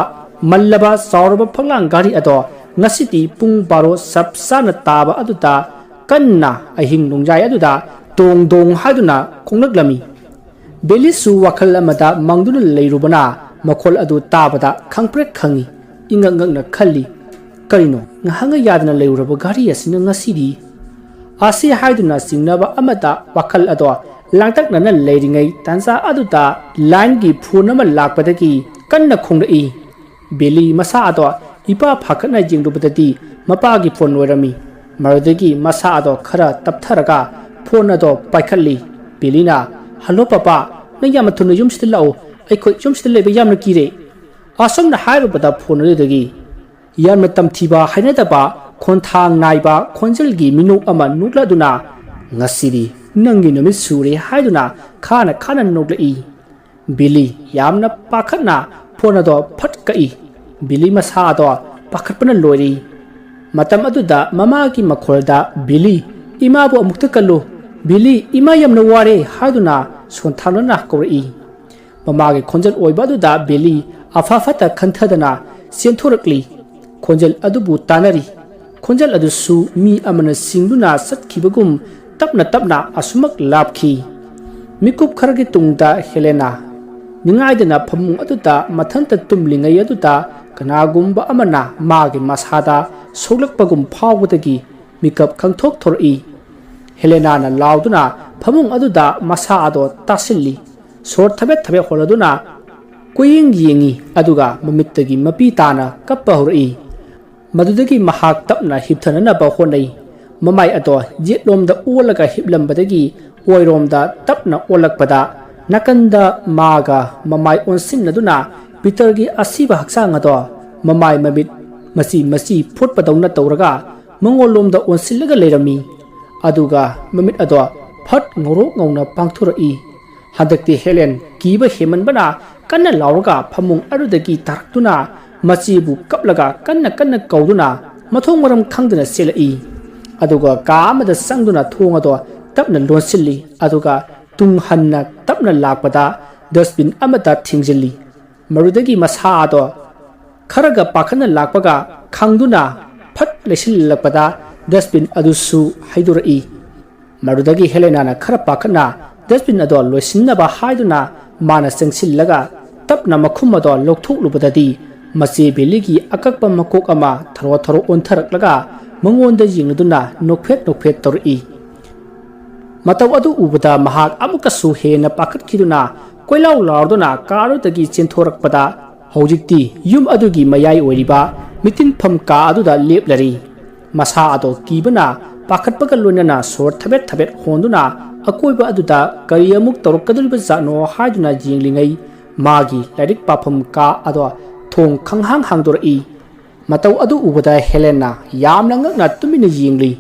ꯃꯜꯂꯕ ꯆꯥꯎꯔꯕ ꯐꯛꯂꯥꯡ ꯒꯥꯔꯤ ꯑꯗꯣ ꯉꯁꯤꯗꯤ ꯄꯨꯡ 12 ꯆꯞ ꯆꯥꯅ ꯇꯥꯕ ꯑꯗꯨꯗ ꯀꯟꯅ ꯑꯍꯤꯡ ꯅꯣꯡꯌꯥꯏ ꯑꯗꯨꯗ ꯗꯣꯡ ꯗꯣꯡ ꯍꯥꯏꯗꯨꯅ ꯈꯣꯡꯂꯛꯂꯝꯃꯤ꯫ ꯕꯤꯂꯤꯁꯨ ꯋꯥꯈꯜ ꯑꯃꯗ ꯃꯪꯗꯨꯅ ꯂꯩꯔꯨꯕꯅ ꯃꯈꯣꯜ ꯑꯗꯨ ꯇꯥꯕꯗ ꯈꯪꯄ꯭ꯔꯦꯛ ꯈꯪꯉꯤ꯫ ꯏꯉꯛ ꯈꯜꯂꯤ ꯀꯔꯤꯅꯣ ꯉꯍꯥꯡꯉ ꯌꯥꯗꯅ ꯂꯩꯔꯨꯔꯕ ꯒꯥꯔꯤ ꯑꯁꯤꯅ ꯉꯁꯤꯗꯤ ꯑꯁꯤ ꯍꯥꯏꯗꯨꯅ ꯆꯤꯡꯅꯕ ꯑꯃꯗ ꯋꯥꯈꯜ ꯑꯗꯣ ꯂꯥꯡꯇꯛꯅꯅ ꯂꯩꯔꯤꯉꯩ ꯇꯥꯟꯖꯥ ꯑꯗꯨꯗ ꯂꯥꯏꯟꯒꯤ ꯐꯣꯟ ꯑꯃ ꯂꯥꯛꯄꯗꯒꯤ ꯀꯟꯅ ꯈꯣꯡꯂꯛꯏ꯫ ꯕꯤꯂꯤ ꯃꯁꯥ ꯑꯗꯣ ꯏꯄꯥ ꯐꯥꯀꯠꯅ ꯌꯦꯡꯂꯨꯕꯗꯗꯤ ꯃꯄꯥꯒꯤ ꯐꯣꯟ ꯑꯣꯏꯔꯝꯃꯤ꯫ ꯃꯗꯨꯗꯒꯤ ꯃꯁꯥ ꯑꯗꯣ ꯈꯔ ꯇꯞꯊꯔꯒ ꯐꯣꯟ ꯑꯗꯣ ꯄꯥꯏꯈꯠꯂꯤ꯫ ꯕꯤꯂꯤꯅ ꯍꯜꯂꯣ ꯄꯄꯥ ꯅꯪ ꯌꯥꯝꯅ ꯊꯨꯅ ꯌꯨꯝꯁꯤꯗ ꯂꯥꯛꯑꯣ ꯑꯩꯈꯣꯏ ꯌꯨꯝꯁꯤꯗ ꯂꯩꯕ ꯌꯥꯝꯅ ꯀꯤꯔꯦ꯫ ꯑꯁꯨꯝꯅ ꯍꯥꯏꯔꯨꯕꯗ ꯐꯣꯟ ꯑꯗꯨꯗꯒꯤ ꯌꯥꯝꯅ ꯇꯝꯊꯤꯕ ꯍꯩꯅꯗꯕ ꯈꯣꯟꯊꯥꯡ ꯅꯥꯏꯕ ꯈꯣꯟꯖꯦꯜꯒꯤ ꯃꯤꯅꯣꯛ ꯑꯃ ꯅꯣꯛꯂꯗꯨꯅ ꯉꯁꯤꯗꯤ ꯅꯪꯒꯤ ꯅꯨꯃꯤꯠ ꯁꯨꯔꯦ ꯍꯥꯏꯗꯨꯅ ꯈꯥꯅ ꯅꯣꯛꯂꯛꯏ꯫ ꯕꯤꯂꯤ ꯌꯥꯝꯅ ꯄꯥꯈꯠꯅ ꯐꯣꯟ ꯑꯗꯣ ꯐꯠ ꯀꯛꯏ꯫ ꯕꯤꯂꯤ ꯃꯁꯥ ꯑꯗꯣ ꯄꯥꯈꯠꯄꯅ ꯂꯣꯏꯔꯤ꯫ ꯃꯇꯝ ꯑꯗꯨꯗ ꯃꯃꯥꯒꯤ ꯃꯈꯣꯜꯗ ꯕꯤꯂꯤ ꯏꯃꯥꯕꯨ ꯑꯃꯨꯛꯇ ꯀꯜꯂꯨ ꯕꯤꯂꯤ ꯏꯃꯥ ꯌꯥꯝꯅ ꯋꯥꯔꯦ ꯍꯥꯏꯗꯨꯅ ꯁꯣꯟꯊꯥꯅꯅ ꯀꯧꯔꯛꯏ꯫ ꯃꯃꯥꯒꯤ ꯈꯣꯟꯖꯦꯜ ꯑꯣꯏꯕ ꯑꯗꯨꯗ ꯕꯤꯂꯤ ꯑꯐ ꯐꯠꯇ ꯈꯟꯊꯗꯅ ꯆꯦꯟꯊꯣꯔꯛꯂꯤ꯫ ꯈꯣꯟꯖꯦꯜ ꯑꯗꯨꯕꯨ ꯇꯥꯅꯔꯤ꯫ ꯈꯣꯟꯖꯦꯜ ꯑꯗꯨꯁꯨ ꯃꯤ ꯑꯃꯅ ꯆꯤꯡꯗꯨꯅ ꯆꯠꯈꯤꯕꯒꯨꯝ ꯇꯞꯅ ꯑꯁꯨꯃꯛ ꯂꯥꯞꯈꯤ꯫ ꯃꯤꯀꯨꯞ ꯈꯔꯒꯤ ꯇꯨꯡꯗ ꯍꯦꯂꯦꯅꯥ ꯅꯤꯡꯉꯥꯏꯗꯅ ꯐꯃꯨꯡ ꯑꯗꯨꯗ ꯃꯊꯟꯇ ꯇꯨꯝꯂꯤꯉꯩ ꯑꯗꯨꯗ ꯀꯅꯥꯒꯨꯝꯕ ꯑꯃꯅ ꯃꯥꯒꯤ ꯃꯁꯥꯗ ꯁꯣꯛꯂꯛꯄꯒꯨꯝ ꯐꯥꯎꯕꯗꯒꯤ ꯃꯤꯀꯞ ꯈꯪꯊꯣꯛꯊꯣꯔꯛꯏ꯫ ꯍꯦꯂꯦꯅꯥꯅ ꯂꯥꯎꯗꯨꯅ ꯐꯃꯨꯡ ꯑꯗꯨꯗ ꯃꯁꯥ ꯑꯗꯣ ꯇꯥꯁꯤꯜꯂꯤ꯫ ꯁꯣꯔ ꯊꯕꯦꯠ ꯍꯣꯜꯂꯗꯨꯅ ꯀꯣꯏꯌꯦꯡ ꯌꯦꯡꯉꯤ ꯑꯗꯨꯒ ꯃꯃꯤꯠꯇꯒꯤ ꯃꯄꯤ ꯇꯥꯅ ꯀꯞꯄ ꯍꯧꯔꯛꯏ꯫ ꯃꯗꯨꯗꯒꯤ ꯃꯍꯥꯛ ꯇꯞꯅ ꯍꯤꯞꯊꯅꯅꯕ ꯍꯣꯠꯅꯩ꯫ ꯃꯃꯥꯏ ꯑꯗꯣ ꯌꯦꯠꯂꯣꯝꯗ ꯑꯣꯜꯂꯒ ꯍꯤꯞꯂꯝꯕꯗꯒꯤ ꯑꯣꯏꯔꯣꯝꯗ ꯇꯞꯅ ꯑꯣꯜꯂꯛꯄꯗ ꯅꯥꯀꯟꯗ ꯃꯥꯒ ꯃꯃꯥꯏ ꯑꯣꯟꯁꯤꯟꯅꯗꯨꯅ ꯄꯤꯇꯔꯒꯤ ꯑꯁꯤꯕ ꯍꯛꯆꯥꯡ ꯑꯗꯣ ꯃꯃꯥꯏ ꯃꯃꯤꯠ ꯃꯆꯤ ꯐꯨꯠꯄꯗꯧꯅ ꯇꯧꯔꯒ ꯃꯉꯣꯟꯂꯣꯝꯗ ꯑꯣꯟꯁꯤꯜꯂꯒ ꯂꯩꯔꯝꯃꯤ꯫ ꯑꯗꯨꯒ ꯃꯃꯤꯠ ꯑꯗꯣ ꯐꯠ ꯉꯧꯔꯣꯛ ꯉꯧꯅ ꯄꯥꯡꯊꯣꯔꯛꯏ꯫ ꯍꯟꯗꯛꯇꯤ ꯍꯦꯂꯦꯟ ꯀꯤꯕ ꯍꯦꯃꯟꯕꯅ ꯀꯟꯅ ꯂꯥꯎꯔꯒ ꯐꯃꯨꯡ ꯑꯗꯨꯗꯒꯤ ꯇꯥꯔꯛꯇꯨꯅ ꯃꯆꯦꯕꯨ ꯀꯞꯂꯒ ꯀꯟꯅ ꯀꯧꯗꯨꯅ ꯃꯊꯣꯡ ꯃꯔꯝ ꯈꯪꯗꯅ ꯆꯦꯜꯂꯛꯏ꯫ ꯑꯗꯨꯒ ꯀꯥ ꯑꯃꯗ ꯆꯪꯗꯨꯅ ꯊꯣꯡ ꯑꯗꯣ ꯇꯞꯅ ꯂꯣꯟꯁꯤꯜꯂꯤ ꯑꯗꯨꯒ ꯇꯨꯡ ꯍꯟꯅ ꯇꯞꯅ ꯂꯥꯛꯄꯗ ꯗꯁꯕꯤꯟ ꯑꯃꯗ ꯊꯤꯡꯖꯤꯜꯂꯤ꯫ ꯃꯗꯨꯗꯒꯤ ꯃꯁꯥ ꯑꯗꯣ ꯈꯔꯒ ꯄꯥꯈꯠꯅ ꯂꯥꯛꯄꯒ ꯈꯪꯗꯨꯅ ꯐꯠ ꯂꯩꯁꯤꯜꯂꯛꯄꯗ ꯗꯁꯕꯤꯟ ꯑꯗꯨꯁꯨ ꯍꯩꯗꯣꯔꯛꯏ꯫ ꯃꯗꯨꯗꯒꯤ ꯍꯦꯂꯦꯅꯥꯅ ꯈꯔ ꯄꯥꯈꯠꯅ ꯗꯁꯕꯤꯟ ꯑꯗꯣ ꯂꯣꯏꯁꯤꯟꯅꯕ ꯍꯥꯏꯗꯨꯅ ꯃꯥꯅ ꯆꯪꯁꯤꯜꯂꯒ ꯇꯞꯅ ꯃꯈꯨꯝ ꯑꯗꯣ ꯂꯧꯊꯣꯛꯂꯨꯕꯗꯗꯤ ꯃꯆꯦ ꯕꯤꯂꯤꯒꯤ ꯑꯀꯛꯄ ꯃꯀꯣꯛ ꯑꯃ ꯊꯔꯣ ꯑꯣꯟꯊꯔꯛꯂꯒ ꯃꯉꯣꯟꯗ ꯌꯦꯡꯂꯗꯨꯅ ꯅꯣꯛꯐꯦꯠ ꯇꯧꯔꯛꯏ꯫ ꯃꯇꯧ ꯑꯗꯨ ꯎꯕꯗ ꯃꯍꯥꯛ ꯑꯃꯨꯛꯀꯁꯨ ꯍꯦꯟꯅ ꯄꯥꯈꯠꯈꯤꯗꯨꯅ ꯀꯣꯏꯂꯥꯎ ꯂꯥꯎꯗꯨꯅ ꯀꯥ ꯑꯗꯨꯗꯒꯤ ꯆꯦꯟꯊꯣꯔꯛꯄꯗ ꯍꯧꯖꯤꯛꯇꯤ ꯌꯨꯝ ꯑꯗꯨꯒꯤ ꯃꯌꯥꯏ ꯑꯣꯏꯔꯤꯕ ꯃꯤꯇꯤꯟꯐꯝ ꯀꯥ ꯑꯗꯨꯗ ꯂꯦꯞꯂꯔꯤ ꯃꯁꯥ ꯑꯗꯣ ꯀꯤꯕꯅ ꯄꯥꯈꯠꯄꯒ ꯂꯣꯏꯅꯅ ꯁꯣꯔ ꯊꯕꯦꯠ ꯊꯕꯦꯠ ꯍꯣꯟꯗꯨꯅ ꯑꯀꯣꯏꯕ ꯑꯗꯨꯗ ꯀꯔꯤ ꯑꯃꯨꯛ ꯇꯧꯔꯛꯀꯗꯧꯔꯤꯕꯖꯥꯠꯅꯣ ꯍꯥꯏꯗꯨꯅ ꯌꯦꯡꯂꯤꯉꯩ ꯃꯥꯒꯤ ꯂꯥꯏꯔꯤꯛ ꯄꯥꯐꯝ ꯀꯥ ꯑꯗꯣ ꯊꯣꯡ ꯈꯪꯍꯥꯡ ꯍꯥꯡꯗꯣꯔꯛꯏ ꯃꯇꯧ ꯑꯗꯨ ꯎꯕꯗ ꯍꯦꯂꯦꯟꯅ ꯌꯥꯝꯅ ꯉꯛꯅ ꯇꯨꯃꯤꯟꯅ ꯌꯦꯡꯂꯤ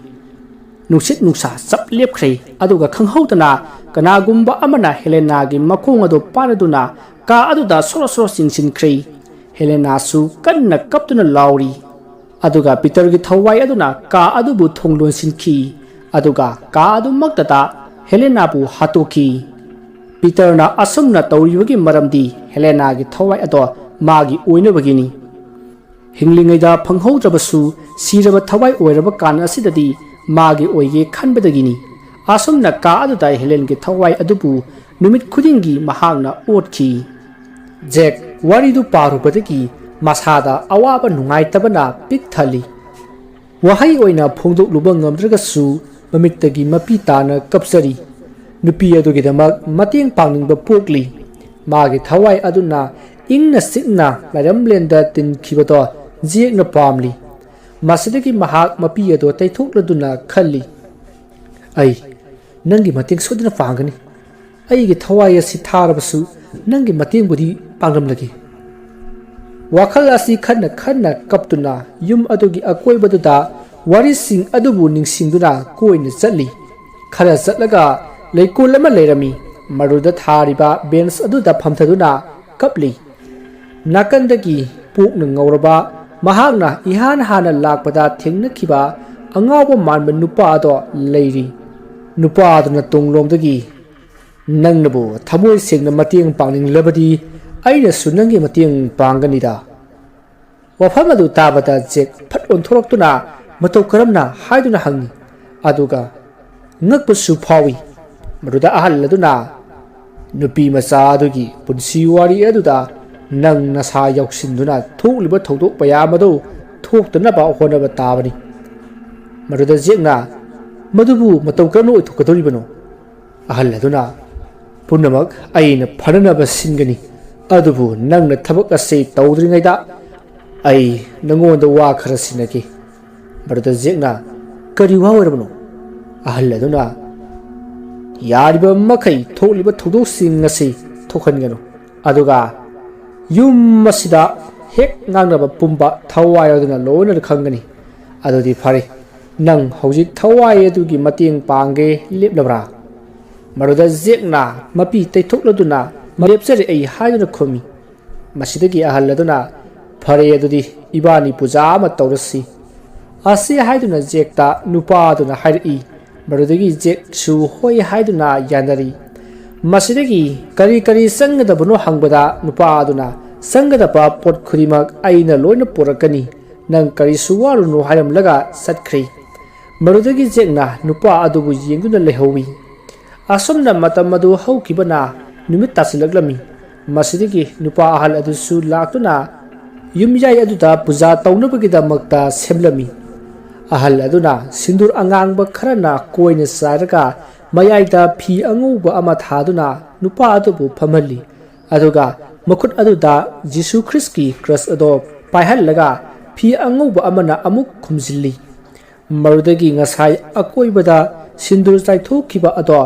ꯅꯨꯡꯁꯤꯠ ꯅꯨꯡꯁꯥ ꯆꯞ ꯂꯦꯞꯈ꯭ꯔꯦ ꯑꯗꯨꯒ ꯈꯪꯍꯧꯗꯅ ꯀꯅꯥꯒꯨꯝꯕ ꯑꯃꯅ ꯍꯦꯂꯦꯅꯥꯒꯤ ꯃꯈꯣꯡ ꯑꯗꯨ ꯄꯥꯏꯔꯗꯨꯅ ꯀꯥ ꯑꯗꯨꯗ ꯁꯣꯔꯣ ꯁꯣꯔꯣ ꯆꯤꯡꯁꯤꯟꯈ꯭ꯔꯦ ꯍꯦꯂꯦꯅꯥꯁꯨ ꯀꯟꯅ ꯀꯞꯇꯨꯅ ꯂꯥꯎꯔꯤ ꯑꯗꯨꯒ ꯄꯤꯇꯔꯒꯤ ꯊꯋꯥꯏ ꯑꯗꯨꯅ ꯀꯥ ꯑꯗꯨꯕꯨ ꯊꯣꯡ ꯂꯣꯟꯁꯤꯟꯈꯤ ꯑꯗꯨꯒ ꯀꯥ ꯑꯗꯨꯃꯛꯇꯗ ꯍꯦꯂꯦꯅꯥꯕꯨ ꯍꯥꯠꯇꯣꯛꯈꯤ ꯄꯤꯇꯔꯅ ꯑꯁꯨꯝꯅ ꯇꯧꯔꯤꯕꯒꯤ ꯃꯔꯝꯗꯤ ꯍꯦꯂꯦꯅꯥꯒꯤ ꯊꯋꯥꯏ ꯑꯗꯣ ꯃꯥꯒꯤ ꯑꯣꯏꯅꯕꯒꯤꯅꯤ ꯍꯤꯡꯂꯤꯉꯩꯗ ꯐꯪꯍꯧꯗ꯭ꯔꯕꯁꯨ ꯁꯤꯔꯕ ꯊꯋꯥꯏ ꯑꯣꯏꯔꯕ ꯀꯥꯟ ꯑꯁꯤꯗꯗꯤ ꯃꯥꯒꯤ ꯑꯣꯏꯒꯦ ꯈꯟꯕꯗꯒꯤꯅꯤ ꯑꯁꯨꯝꯅ ꯀꯥ ꯑꯗꯨꯗ ꯍꯦꯂꯦꯟꯒꯤ ꯊꯋꯥꯏ ꯑꯗꯨꯕꯨ ꯅꯨꯃꯤꯠ ꯈꯨꯗꯤꯡꯒꯤ ꯃꯍꯥꯛꯅ ꯑꯣꯠꯈꯤ ꯖꯦꯛ ꯋꯥꯔꯤꯗꯨ ꯄꯥꯔꯨꯕꯗꯒꯤ ꯃꯁꯥꯗ ꯑꯋꯥꯕ ꯅꯨꯡꯉꯥꯏꯇꯕꯅ ꯄꯤꯛ ꯊꯜꯂꯤ ꯋꯥꯍꯩ ꯑꯣꯏꯅ ꯐꯣꯡꯗꯣꯛꯂꯨꯕ ꯉꯝꯗ꯭ꯔꯒꯁꯨ ꯃꯃꯤꯠꯇꯒꯤ ꯃꯄꯤ ꯇꯥꯅ ꯀꯞꯆꯔꯤ ꯅꯨꯄꯤ ꯑꯗꯨꯒꯤꯗꯃꯛ ꯃꯇꯦꯡ ꯄꯥꯡꯅꯤꯡꯕ ꯄꯣꯛꯂꯤ ꯃꯥꯒꯤ ꯊꯋꯥꯏ ꯑꯗꯨꯅ ꯏꯪꯅ ꯆꯤꯛꯅ ꯂꯥꯏꯔꯝꯂꯦꯟꯗ ꯇꯤꯟꯈꯤꯕꯗꯣ ꯖꯦꯛꯅ ꯄꯥꯝꯂꯤ ꯃꯁꯤꯗꯒꯤ ꯃꯍꯥꯛ ꯃꯄꯤ ꯑꯗꯨ ꯇꯩꯊꯣꯛꯂꯗꯨꯅ ꯈꯜꯂꯤ ꯑꯩ ꯅꯪꯒꯤ ꯃꯇꯦꯡ ꯁꯣꯏꯗꯅ ꯄꯥꯡꯒꯅꯤ ꯑꯩꯒꯤ ꯊꯋꯥꯏ ꯑꯁꯤ ꯊꯥꯔꯕꯁꯨ ꯅꯪꯒꯤ ꯃꯇꯦꯡꯕꯨꯗꯤ ꯄꯥꯡꯂꯝꯂꯒꯦ ꯋꯥꯈꯜ ꯑꯁꯤ ꯈꯟꯅ ꯈꯟꯅ ꯀꯞꯇꯨꯅ ꯌꯨꯝ ꯑꯗꯨꯒꯤ ꯑꯀꯣꯏꯕꯗꯨꯗ ꯋꯥꯔꯤꯁꯤꯡ ꯑꯗꯨꯕꯨ ꯅꯤꯡꯁꯤꯡꯗꯨꯅ ꯀꯣꯏꯅ ꯆꯠꯂꯤ ꯈꯔ ꯆꯠꯂꯒ ꯂꯩꯀꯣꯜ ꯑꯃ ꯂꯩꯔꯝꯃꯤ ꯃꯗꯨꯗ ꯊꯥꯔꯤꯕ ꯕꯦꯟꯁ ꯑꯗꯨꯗ ꯐꯝꯊꯗꯨꯅ ꯀꯞꯂꯤ ꯅꯥꯀꯟꯗꯒꯤ ꯄꯣꯛꯅ ꯉꯧꯔꯕ ꯃꯍꯥꯛꯅ ꯏꯍꯥꯟ ꯍꯥꯟꯅ ꯂꯥꯛꯄꯗ ꯊꯦꯡꯅꯈꯤꯕ ꯑꯉꯥꯎꯕ ꯃꯥꯟꯕ ꯅꯨꯄꯥ ꯑꯗꯣ ꯂꯩꯔꯤ ꯅꯨꯄꯥ ꯑꯗꯨꯅ ꯇꯨꯡꯂꯣꯝꯗꯒꯤ ꯅꯪꯅꯕꯨ ꯊꯃꯣꯏ ꯁꯦꯡꯅ ꯃꯇꯦꯡ ꯄꯥꯡꯅꯤꯡꯂꯕꯗꯤ ꯑꯩꯅꯁꯨ ꯅꯪꯒꯤ ꯃꯇꯦꯡ ꯄꯥꯡꯒꯅꯤꯗ ꯋꯥꯐꯝ ꯑꯗꯨ ꯇꯥꯕꯗ ꯖꯦꯛ ꯐꯠ ꯑꯣꯟꯊꯣꯔꯛꯇꯨꯅ ꯃꯇꯧ ꯀꯔꯝꯅ ꯍꯥꯏꯗꯨꯅ ꯍꯪꯉꯤ ꯑꯗꯨꯒ ꯉꯛꯄꯁꯨ ꯐꯥꯎꯏ ꯃꯗꯨꯗ ꯑꯍꯜ ꯑꯗꯨꯅ ꯅꯨꯄꯤ ꯃꯆꯥ ꯑꯗꯨꯒꯤ ꯄꯨꯟꯁꯤ ꯋꯥꯔꯤ ꯑꯗꯨꯗ ꯅꯪ ꯅꯁꯥ ꯌꯥꯎꯁꯤꯟꯗꯨꯅ ꯊꯣꯛꯂꯤꯕ ꯊꯧꯗꯣꯛ ꯃꯌꯥꯝ ꯑꯗꯨ ꯊꯣꯛꯇꯅꯕ ꯍꯣꯠꯅꯕ ꯇꯥꯕꯅꯤ ꯃꯗꯨꯗ ꯖꯦꯛꯅ ꯃꯗꯨꯕꯨ ꯃꯇꯧ ꯀꯔꯝꯅ ꯑꯣꯏꯊꯣꯛꯀꯗꯧꯔꯤꯕꯅꯣ ꯑꯍꯜ ꯑꯗꯨꯅ ꯄꯨꯝꯅꯃꯛ ꯑꯩꯅ ꯐꯅꯅꯕ ꯁꯤꯟꯒꯅꯤ ꯑꯗꯨꯕꯨ ꯅꯪꯅ ꯊꯕꯛ ꯑꯁꯤ ꯇꯧꯗ꯭ꯔꯤꯉꯩꯗ ꯑꯩ ꯅꯪꯉꯣꯟꯗ ꯋꯥ ꯈꯔ ꯁꯤꯟꯅꯒꯦ ꯃꯗꯨꯗ ꯖꯦꯛꯅ ꯀꯔꯤ ꯋꯥ ꯑꯣꯏꯔꯕꯅꯣ ꯑꯍꯜ ꯑꯗꯨꯅ ꯌꯥꯔꯤꯕ ꯃꯈꯩ ꯊꯣꯛꯂꯤꯕ ꯊꯧꯗꯣꯛꯁꯤꯡ ꯑꯁꯤ ꯊꯣꯛꯍꯟꯒꯅꯨ ꯑꯗꯨꯒ ꯌꯨꯝ ꯑꯁꯤꯗ ꯍꯦꯛ ꯉꯥꯡꯅꯕ ꯄꯨꯝꯕ ꯊꯋꯥꯏ ꯑꯗꯨꯅ ꯂꯣꯏꯅ ꯈꯪꯒꯅꯤ ꯑꯗꯨꯗꯤ ꯐꯔꯦ ꯅꯪ ꯍꯧꯖꯤꯛ ꯊꯋꯥꯏ ꯑꯗꯨꯒꯤ ꯃꯇꯦꯡ ꯄꯥꯡꯒꯦ ꯂꯦꯞꯂꯕ꯭ꯔꯥ ꯃꯗꯨꯗ ꯖꯦꯛꯅ ꯃꯄꯤ ꯇꯩꯊꯣꯛꯂꯗꯨꯅ ꯂꯦꯞꯆꯔꯦ ꯑꯩ ꯍꯥꯏꯗꯨꯅ ꯈꯨꯝꯃꯤ ꯃꯁꯤꯗꯒꯤ ꯑꯍꯜ ꯑꯗꯨꯅ ꯐꯔꯦ ꯑꯗꯨꯗꯤ ꯏꯕꯥꯅꯤ ꯄꯨꯖꯥ ꯑꯃ ꯇꯧꯔꯁꯤ ꯑꯁꯤ ꯍꯥꯏꯗꯨꯅ ꯖꯦꯛꯇ ꯅꯨꯄꯥ ꯑꯗꯨꯅ ꯍꯥꯏꯔꯛꯏ ꯃꯗꯨꯗꯒꯤ ꯖꯦꯛꯁꯨ ꯍꯣꯏ ꯍꯥꯏꯗꯨꯅ ꯌꯥꯅꯔꯤ ꯃꯁꯤꯗꯒꯤ ꯀꯔꯤ ꯀꯔꯤ ꯆꯪꯒꯗꯕꯅꯣ ꯍꯪꯕꯗ ꯅꯨꯄꯥ ꯑꯗꯨꯅ ꯆꯪꯒꯗꯕ ꯄꯣꯠ ꯈꯨꯗꯤꯡꯃꯛ ꯑꯩꯅ ꯂꯣꯏꯅ ꯄꯨꯔꯛꯀꯅꯤ ꯅꯪ ꯀꯔꯤꯁꯨ ꯋꯥꯔꯨꯅꯨ ꯍꯥꯏꯔꯝꯂꯒ ꯆꯠꯈ꯭ꯔꯦ ꯃꯗꯨꯗꯒꯤ ꯖꯦꯛꯅ ꯅꯨꯄꯥ ꯑꯗꯨꯕꯨ ꯌꯦꯡꯗꯨꯅ ꯂꯩꯍꯧꯏ ꯑꯁꯨꯝꯅ ꯃꯇꯝ ꯑꯗꯨ ꯍꯧꯈꯤꯕꯅ ꯅꯨꯃꯤꯠ ꯇꯥꯁꯤꯜꯂꯛꯂꯝꯃꯤ ꯃꯁꯤꯗꯒꯤ ꯅꯨꯄꯥ ꯑꯍꯜ ꯑꯗꯨꯁꯨ ꯂꯥꯛꯇꯨꯅ ꯌꯨꯝꯌꯥꯏ ꯑꯗꯨꯗ ꯄꯨꯖꯥ ꯇꯧꯅꯕꯒꯤꯗꯃꯛꯇ ꯁꯦꯝꯂꯝꯃꯤ ꯑꯍꯜ ꯑꯗꯨꯅ ꯁꯤꯟꯗꯨꯔ ꯑꯉꯥꯡꯕ ꯈꯔꯅ ꯀꯣꯏꯅ ꯆꯥꯏꯔꯒ ꯃꯌꯥꯏꯗ ꯐꯤ ꯑꯉꯧꯕ ꯑꯃ ꯊꯥꯗꯨꯅ ꯅꯨꯄꯥ ꯑꯗꯨꯕꯨ ꯐꯝꯍꯜꯂꯤ ꯑꯗꯨꯒ ꯃꯈꯨꯠ ꯑꯗꯨꯗ ꯖꯤꯁꯨ ꯈ꯭ꯔꯤꯁꯀꯤ ꯀ꯭ꯔꯁ ꯑꯗꯣ ꯄꯥꯏꯍꯜꯂꯒ ꯐꯤ ꯑꯉꯧꯕ ꯑꯃꯅ ꯑꯃꯨꯛ ꯈꯨꯝꯖꯤꯜꯂꯤ ꯃꯗꯨꯗꯒꯤ ꯉꯁꯥꯏ ꯑꯀꯣꯏꯕꯗ ꯁꯤꯟꯗꯨꯔ ꯆꯥꯏꯊꯣꯛꯈꯤꯕ ꯑꯗꯣ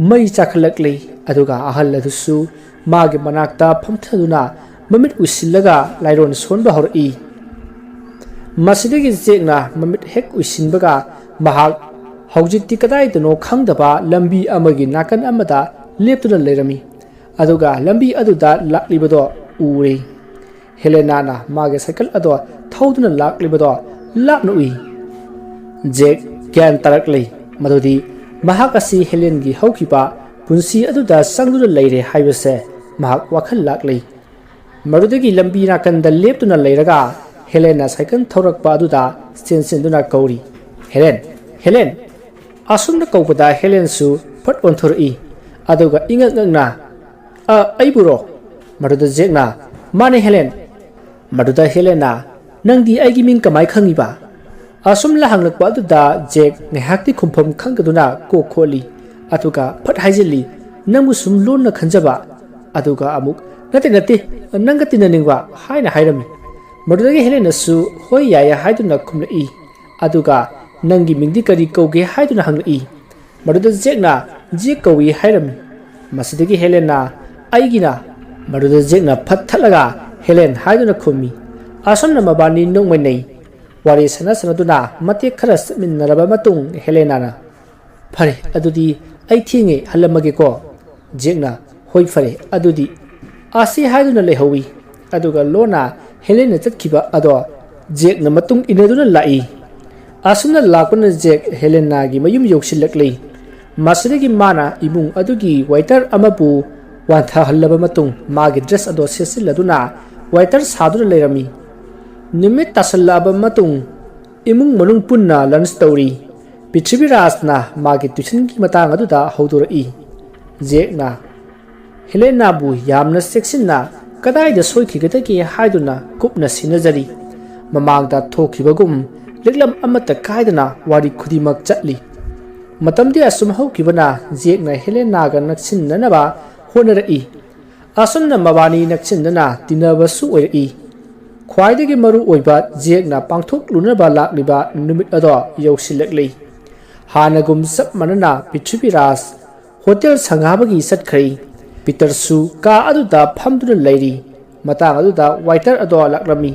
ꯃꯩ ꯆꯥꯈꯠꯂꯛꯂꯤ ꯑꯗꯨꯒ ꯑꯍꯜ ꯑꯗꯨꯁꯨ ꯃꯥꯒꯤ ꯃꯅꯥꯛꯇ ꯐꯝꯊꯗꯨꯅ ꯃꯃꯤꯠ ꯎꯏꯁꯤꯜꯂꯒ ꯂꯥꯏꯔꯣꯟ ꯁꯣꯟꯕ ꯍꯧꯔꯛꯏ ꯃꯁꯤꯗꯒꯤ ꯖꯦꯛꯅ ꯃꯃꯤꯠ ꯍꯦꯛ ꯎꯏꯁꯤꯟꯕꯒ ꯃꯍꯥꯛ ꯍꯧꯖꯤꯛꯇꯤ ꯀꯗꯥꯏꯗꯅꯣ ꯈꯪꯗꯕ ꯂꯝꯕꯤ ꯑꯃꯒꯤ ꯅꯥꯀꯟ ꯑꯃꯗ ꯂꯦꯞꯇꯨꯅ ꯂꯩꯔꯝꯃꯤ ꯑꯗꯨꯒ ꯂꯝꯕꯤ ꯑꯗꯨꯗ ꯂꯥꯛꯂꯤꯕꯗꯣ ꯎꯔꯦ ꯍꯦꯂꯦꯅꯥꯅ ꯃꯥꯒꯤ ꯁꯥꯏꯀꯜ ꯑꯗꯣ ꯊꯧꯗꯨꯅ ꯂꯥꯛꯂꯤꯕꯗꯣ ꯂꯥꯞꯅ ꯎꯏ ꯖꯦꯛ ꯒ꯭ꯌꯥꯟ ꯇꯥꯔꯛꯂꯤ ꯃꯗꯨꯗꯤ ꯃꯍꯥꯛ ꯑꯁꯤ ꯍꯦꯂꯦꯟꯒꯤ ꯍꯧꯈꯤꯕ ꯄꯨꯟꯁꯤ ꯑꯗꯨꯗ ꯆꯪꯗꯨꯅ ꯂꯩꯔꯦ ꯍꯥꯏꯕꯁꯦ ꯃꯍꯥꯛ ꯋꯥꯈꯜ ꯂꯥꯛꯂꯤ ꯃꯗꯨꯗꯒꯤ ꯂꯝꯕꯤ ꯅꯥꯀꯟꯗ ꯂꯦꯞꯇꯨꯅ ꯂꯩꯔꯒ ꯍꯦꯂꯦꯟꯅ ꯁꯥꯏꯀꯜ ꯊꯧꯔꯛꯄ ꯑꯗꯨꯗ ꯆꯦꯟꯗꯨꯅ ꯀꯧꯔꯤ ꯍꯦꯂꯦꯟ ꯍꯦꯂꯦꯟ ꯑꯁꯨꯝꯅ ꯀꯧꯕꯗ ꯍꯦꯂꯦꯟꯁꯨ ꯐꯠ ꯑꯣꯟꯊꯣꯔꯛꯏ ꯑꯗꯨꯒ ꯏꯉꯛ ꯉꯛꯅ ꯑꯩꯕꯨꯔꯣ ꯃꯗꯨꯗ ꯖꯦꯛꯅ ꯃꯥꯅꯦ ꯍꯦꯂꯦꯟ ꯃꯗꯨꯗ ꯍꯦꯂꯦꯟꯅ ꯅꯪꯗꯤ ꯑꯩꯒꯤ ꯃꯤꯡ ꯀꯃꯥꯏ ꯈꯪꯉꯤꯕ ꯑꯁꯨꯝꯅ ꯍꯪꯂꯛꯄ ꯑꯗꯨꯗ ꯖꯦꯛ ꯉꯥꯏꯍꯥꯛꯇꯤ ꯈꯨꯝꯐꯝ ꯈꯪꯗꯗꯨꯅ ꯀꯣꯛ ꯈꯣꯠꯂꯤ अतुका फट हाइजिली नंगु सुम लोन खंजबा अतुका अमुक नते नते नंग तिननिंगवा हाइना हाइरमी मदुदगी हेलेन सु होय याय हाइदुना खुमलई अतुका नंगी मिंगदी करी कौगे हाइदुना हंगई मदुद जेकना जे कौई हाइरमी मसिदगी हेलेना आइगिना मदुद जेकना फथलगा हेलेन हाइदुना खुमी असमना मबानी नोंमैनै वारी सना सनदुना मते खरा समिनरबा मतुंग हेलेनाना फरे अदुदी आई थिंगे हलमगे को जेकना होय फरे अदुदी आसी हाइदुना लेहवी अदुगा लोना हेलेना चतखिबा अदो जेकना मतुंग इनदुना लाई असमना लापना जेक हेलेनागी मयुम योक्सिलकलै मसदगी माना इमुंग अदुगी वाइटर अमपु वांथा हल्लबा मतुंग मागी ड्रेस अदो सेसिलदुना वाइटर सादुना लेरमी निमित तासल्लाबा मतुंग इमुंग मनुंग पुन्ना लंच तौरी पृथ्वीराजना मागी ट्यूशन की मतांग अदुदा हौदोरई जेकना हेलेनाबु यामना सेक्सिनना कदाइदा सोइखिगदगी हाइदुना कुपना सिनजरी ममांगदा थोखिबगुम लिगलम अमत कायदना वारी खुदिमक चटली मतमदि असुम हौखिबना जेकना हेलेनागा नक्सिननबा होनरई असुमना मबानी नक्सिनना तिनबसु ओइरई ख्वाइदगी मरु ओइबा जेकना पांथोक लुनबा लाक्लिबा नुमित अदो यौसिलकलै हानगुम सब मनना पृथ्वीराज होटल संगाबगी सटखै पीटरसु का अदुदा फमदुना लैरी मतांग अदुदा वाइटर अदो लाक्लमी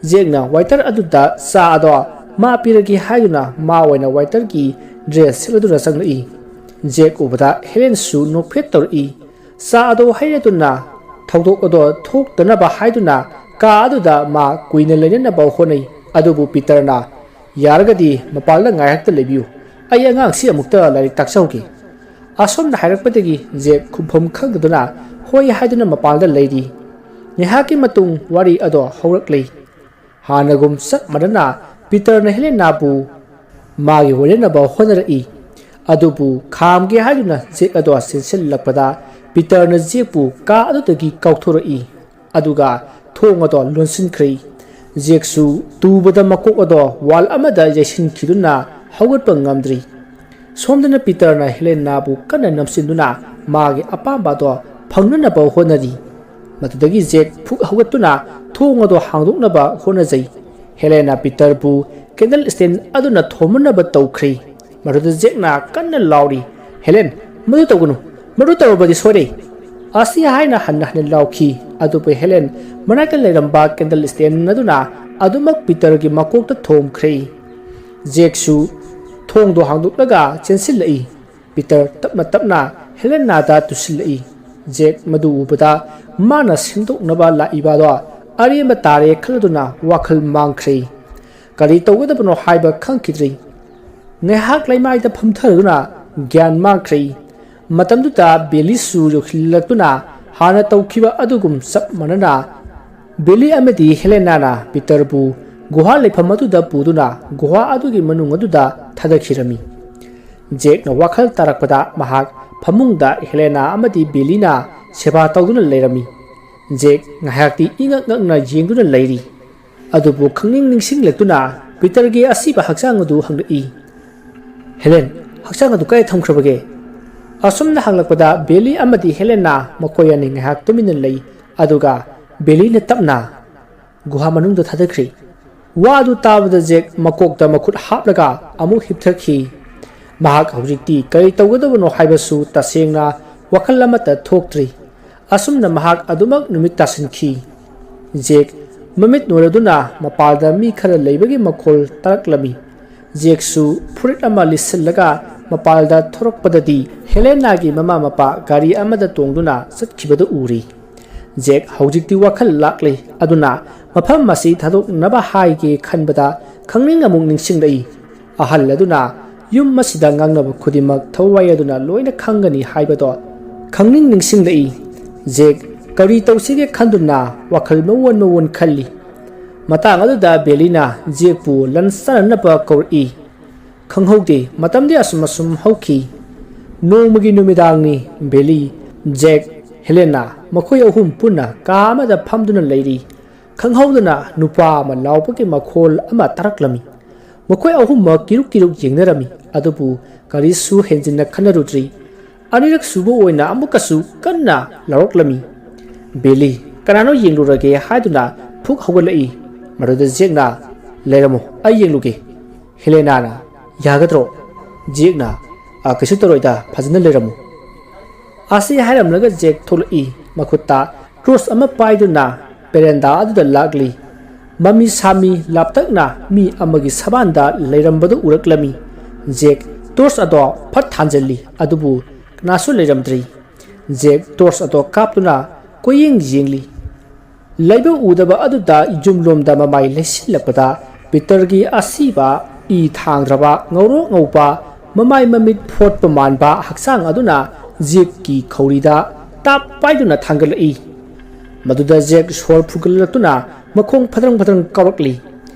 जेकना वाइटर अदुदा सा अदो मा पिरगी हाइदुना मा ओइना वाइटर की ड्रेस सेलदुना संगई जेक उबदा हेलेन सु नोफेट तौरई सा अदो हाइरदुना थौदोक अदो थोक्तनबा हाइदुना का अदुदा मा कुइना लेननबा होनै अदुबु पीटरना यारगदी मपालदा ngaihakta lebiu ai angangsi amukta lari taksauki असमना हाइरकपदगी जेक खुफम खंगदुना होय हाइदुना मपालदा लैरी निहाकी मतुंग वारी अदो हौरकलै हानगुम सक मदना पीटरना हेलेनाबु मागी होलेनबा होनरई अदुबु खामगे हाइदुना जेक अदो सिलसिललपदा पीटरना जेकपु का अदुदगी कौथोरई अदुगा थोंग अदो लोनसिनख्रै जेकसु तुबदा मकोक अदो वाल अमदा जैसिनखिदुना हौगटपा ngamdri सोमदना पीटरना हेलेनाबु कन्ना नमसिनदुना मागे अपाम्बादो फंगननबा होनरी मतुदगी जेक फुक हौगतुना थोंग अदो हांदोकनबा होनजै हेलेना पीटरबु कैंडल स्टैंड अदुना थोमनबा तौख्रै मरुद जेकना कन्ना लाउरी हेलेन मदु तौगनु मदु तौबदी सोरे आसी हाइना हन्ना हन्ना लाउखी अदुबे हेलेन मनाकल लेरंबा कैंडल स्टैंड नदुना अदुमक पीटरगी मकोकता थोमख्रै जेकसु थोंदो हांदोकलगा चेंसिलई पीटर तपना तपना हेलेनादा तुसिलई जेक मदु उबदा माना सिंदोकनबा लाइबादो अरियम तारे खलदुना वाखल मांख्रै करी तौगदबनो हाइबा खंखिद्रै नेहाक लाइमाइदा फमथरदुना ज्ञान मांख्रै मतमदुदा बेली सु योखिलतुना हाना तौखिबा अदुगुम सब मनना बेली अमदी हेलेनाना पीटरबु गुहा लेफम अदुदा पुदुना गुहा अदुगी मनुंग अदुदा थादखिरमी जेकना वाखल तारकपदा महाक फमुंगदा हेलेना अमदी बेलीना सेवा तौदुना लेरमी जेक ngaihakti ingak ngakna yengduna leiri adubu khangning ningsing lektuna पीटरगी असीबा हक्सांग अदु हंगई हेलेन हक्सांग अदु काय थमख्रबगे असुमना हंगलकपदा बेली अमदी हेलेना मकोयनि ngaihak तुमिन लई अदुगा बेली ने तपना गुहा मनुंग द थादख्री वादु ताबद जेक मकोकता मखुट हापलगा अमु हिपथखी महाक हौजिक्ति कई तौगदबनो हाइबसु तसेंगना वखल अमत थोक्ट्री असुमना महाक अदुमक नुमित तासिनखी जेक ममित नोरदुना मपालदा मी खरा लेबगी मखोल तरकलमी जेकसु फुरिट अमा लिसलगा मपालदा थोरकपददी हेलेनागी ममा मपा गाड़ी अमदा तोंगदुना सत्खिबदु उरी जेक हौजिक्ति वखल लाक्ले अदुना मफम मसी थादोक नबा हाइगे खनबदा खंगनिंग अमुक निंगसिंगलई अहल अदुना युम मसिदा ngangnaba खुदिमक थौवाय अदुना लोइना खंगनी हाइबदो खंगनिंग निंगसिंगलई जेक करी तौसिगे खंदुना वखल मवन खल्ली मतांग अदुदा बेलीना जेकपु लनसननबा कौरई खंगहौदे मतमदे असुमसुम हौखी नोमगी नुमिदांगनी बेली जेक हेलेना मखोय अहुम पुना कामदा फमदुना लैरी खंगहौदना नुपा अमा लाउपगे मखोल अमा तरकलमी मखोय अहुम किरुक किरुक येंगनरमी अदुबु करिसु हेंजिनना खनरुद्री ꯑꯅꯤꯔꯛ ꯁꯨꯕ ꯑꯣꯏꯅ ꯑꯃꯨꯛꯀꯁꯨ ꯀꯟꯅ ꯂꯥꯎꯔꯛꯂꯝꯃꯤ꯫ ꯕꯦꯂꯤ ꯀꯅꯥꯅꯣ ꯌꯦꯡꯂꯨꯔꯒꯦ ꯍꯥꯏꯗꯨꯅ ꯐꯨꯛ ꯍꯧꯒꯠꯂꯛꯏ꯫ ꯃꯗꯨꯗ ꯖꯦꯛꯅ ꯂꯩꯔꯝꯃꯣ ꯑꯩ ꯌꯦꯡꯂꯨꯒꯦ꯫ ꯍꯦꯂꯦꯅꯥꯅ ꯌꯥꯒꯗ꯭ꯔꯣ? ꯖꯦꯛꯅ ꯀꯩꯁꯨ ꯇꯧꯔꯣꯏꯗ ꯐꯖꯅ ꯂꯩꯔꯝꯃꯨ꯫ ꯑꯁꯤ ꯍꯥꯏꯔꯝꯂꯒ ꯖꯦꯛ ꯊꯣꯛꯂꯛꯏ ꯃꯈꯨꯠꯇ ꯇꯣꯔꯆ ꯑꯃ ꯄꯥꯏꯗꯨꯅ ꯕꯦꯔꯦꯟꯗꯥ ꯑꯗꯨꯗ ꯂꯥꯛꯂꯤ꯫ ꯃꯃꯤ ꯁꯥꯃꯤ ꯂꯥꯞꯇꯛꯅ ꯃꯤ ꯑꯃꯒꯤ ꯁꯕꯥꯟꯗ ꯂꯩꯔꯝꯕꯗꯨ ꯎꯔꯛꯂꯝꯃꯤ꯫ ꯖꯦꯛ ꯇꯣꯔꯆ ꯑꯗꯣ ꯐꯠ ꯊꯥꯟꯖꯜꯂꯤ ꯑꯗꯨꯕꯨ ꯀꯅꯥꯁꯨ ꯂꯩꯔꯝꯗ꯭ꯔꯤ꯫ ꯖꯦꯛ ꯇꯣꯔꯆ ꯑꯗꯣ ꯀꯥꯞꯇꯨꯅ ꯀꯣꯏꯌꯦꯡ ꯌꯦꯡꯂꯤ꯫ ꯂꯩꯕ ꯎꯗꯕ ꯑꯗꯨꯗ ꯌꯨꯝꯂꯣꯝꯗ ꯃꯃꯥꯏ ꯂꯩꯁꯤꯜꯂꯛꯄꯗ ꯄꯤꯇꯔꯒꯤ ꯑꯁꯤꯕ ꯏ ꯊꯥꯡꯗ꯭ꯔꯕ ꯉꯧꯔꯣꯛ ꯉꯧꯕ ꯃꯃꯥꯏ ꯃꯃꯤꯠ ꯐꯣꯠꯄ ꯃꯥꯟꯕ ꯍꯛꯆꯥꯡ ꯑꯗꯨꯅ ꯖꯦꯛꯀꯤ ꯈꯧꯔꯤꯗ ꯇꯥꯞ ꯄꯥꯏꯗꯨꯅ ꯊꯥꯡꯒꯠꯂꯛꯏ꯫ ꯃꯗꯨꯗ ꯖꯦꯛ ꯁꯣꯔ ꯐꯨꯒꯠꯂꯛꯇꯨꯅ ꯃꯈꯣꯡ ꯐꯗ꯭ꯔꯪ ꯐꯗ꯭ꯔꯪ ꯀꯥꯎꯔꯛꯂꯤ꯫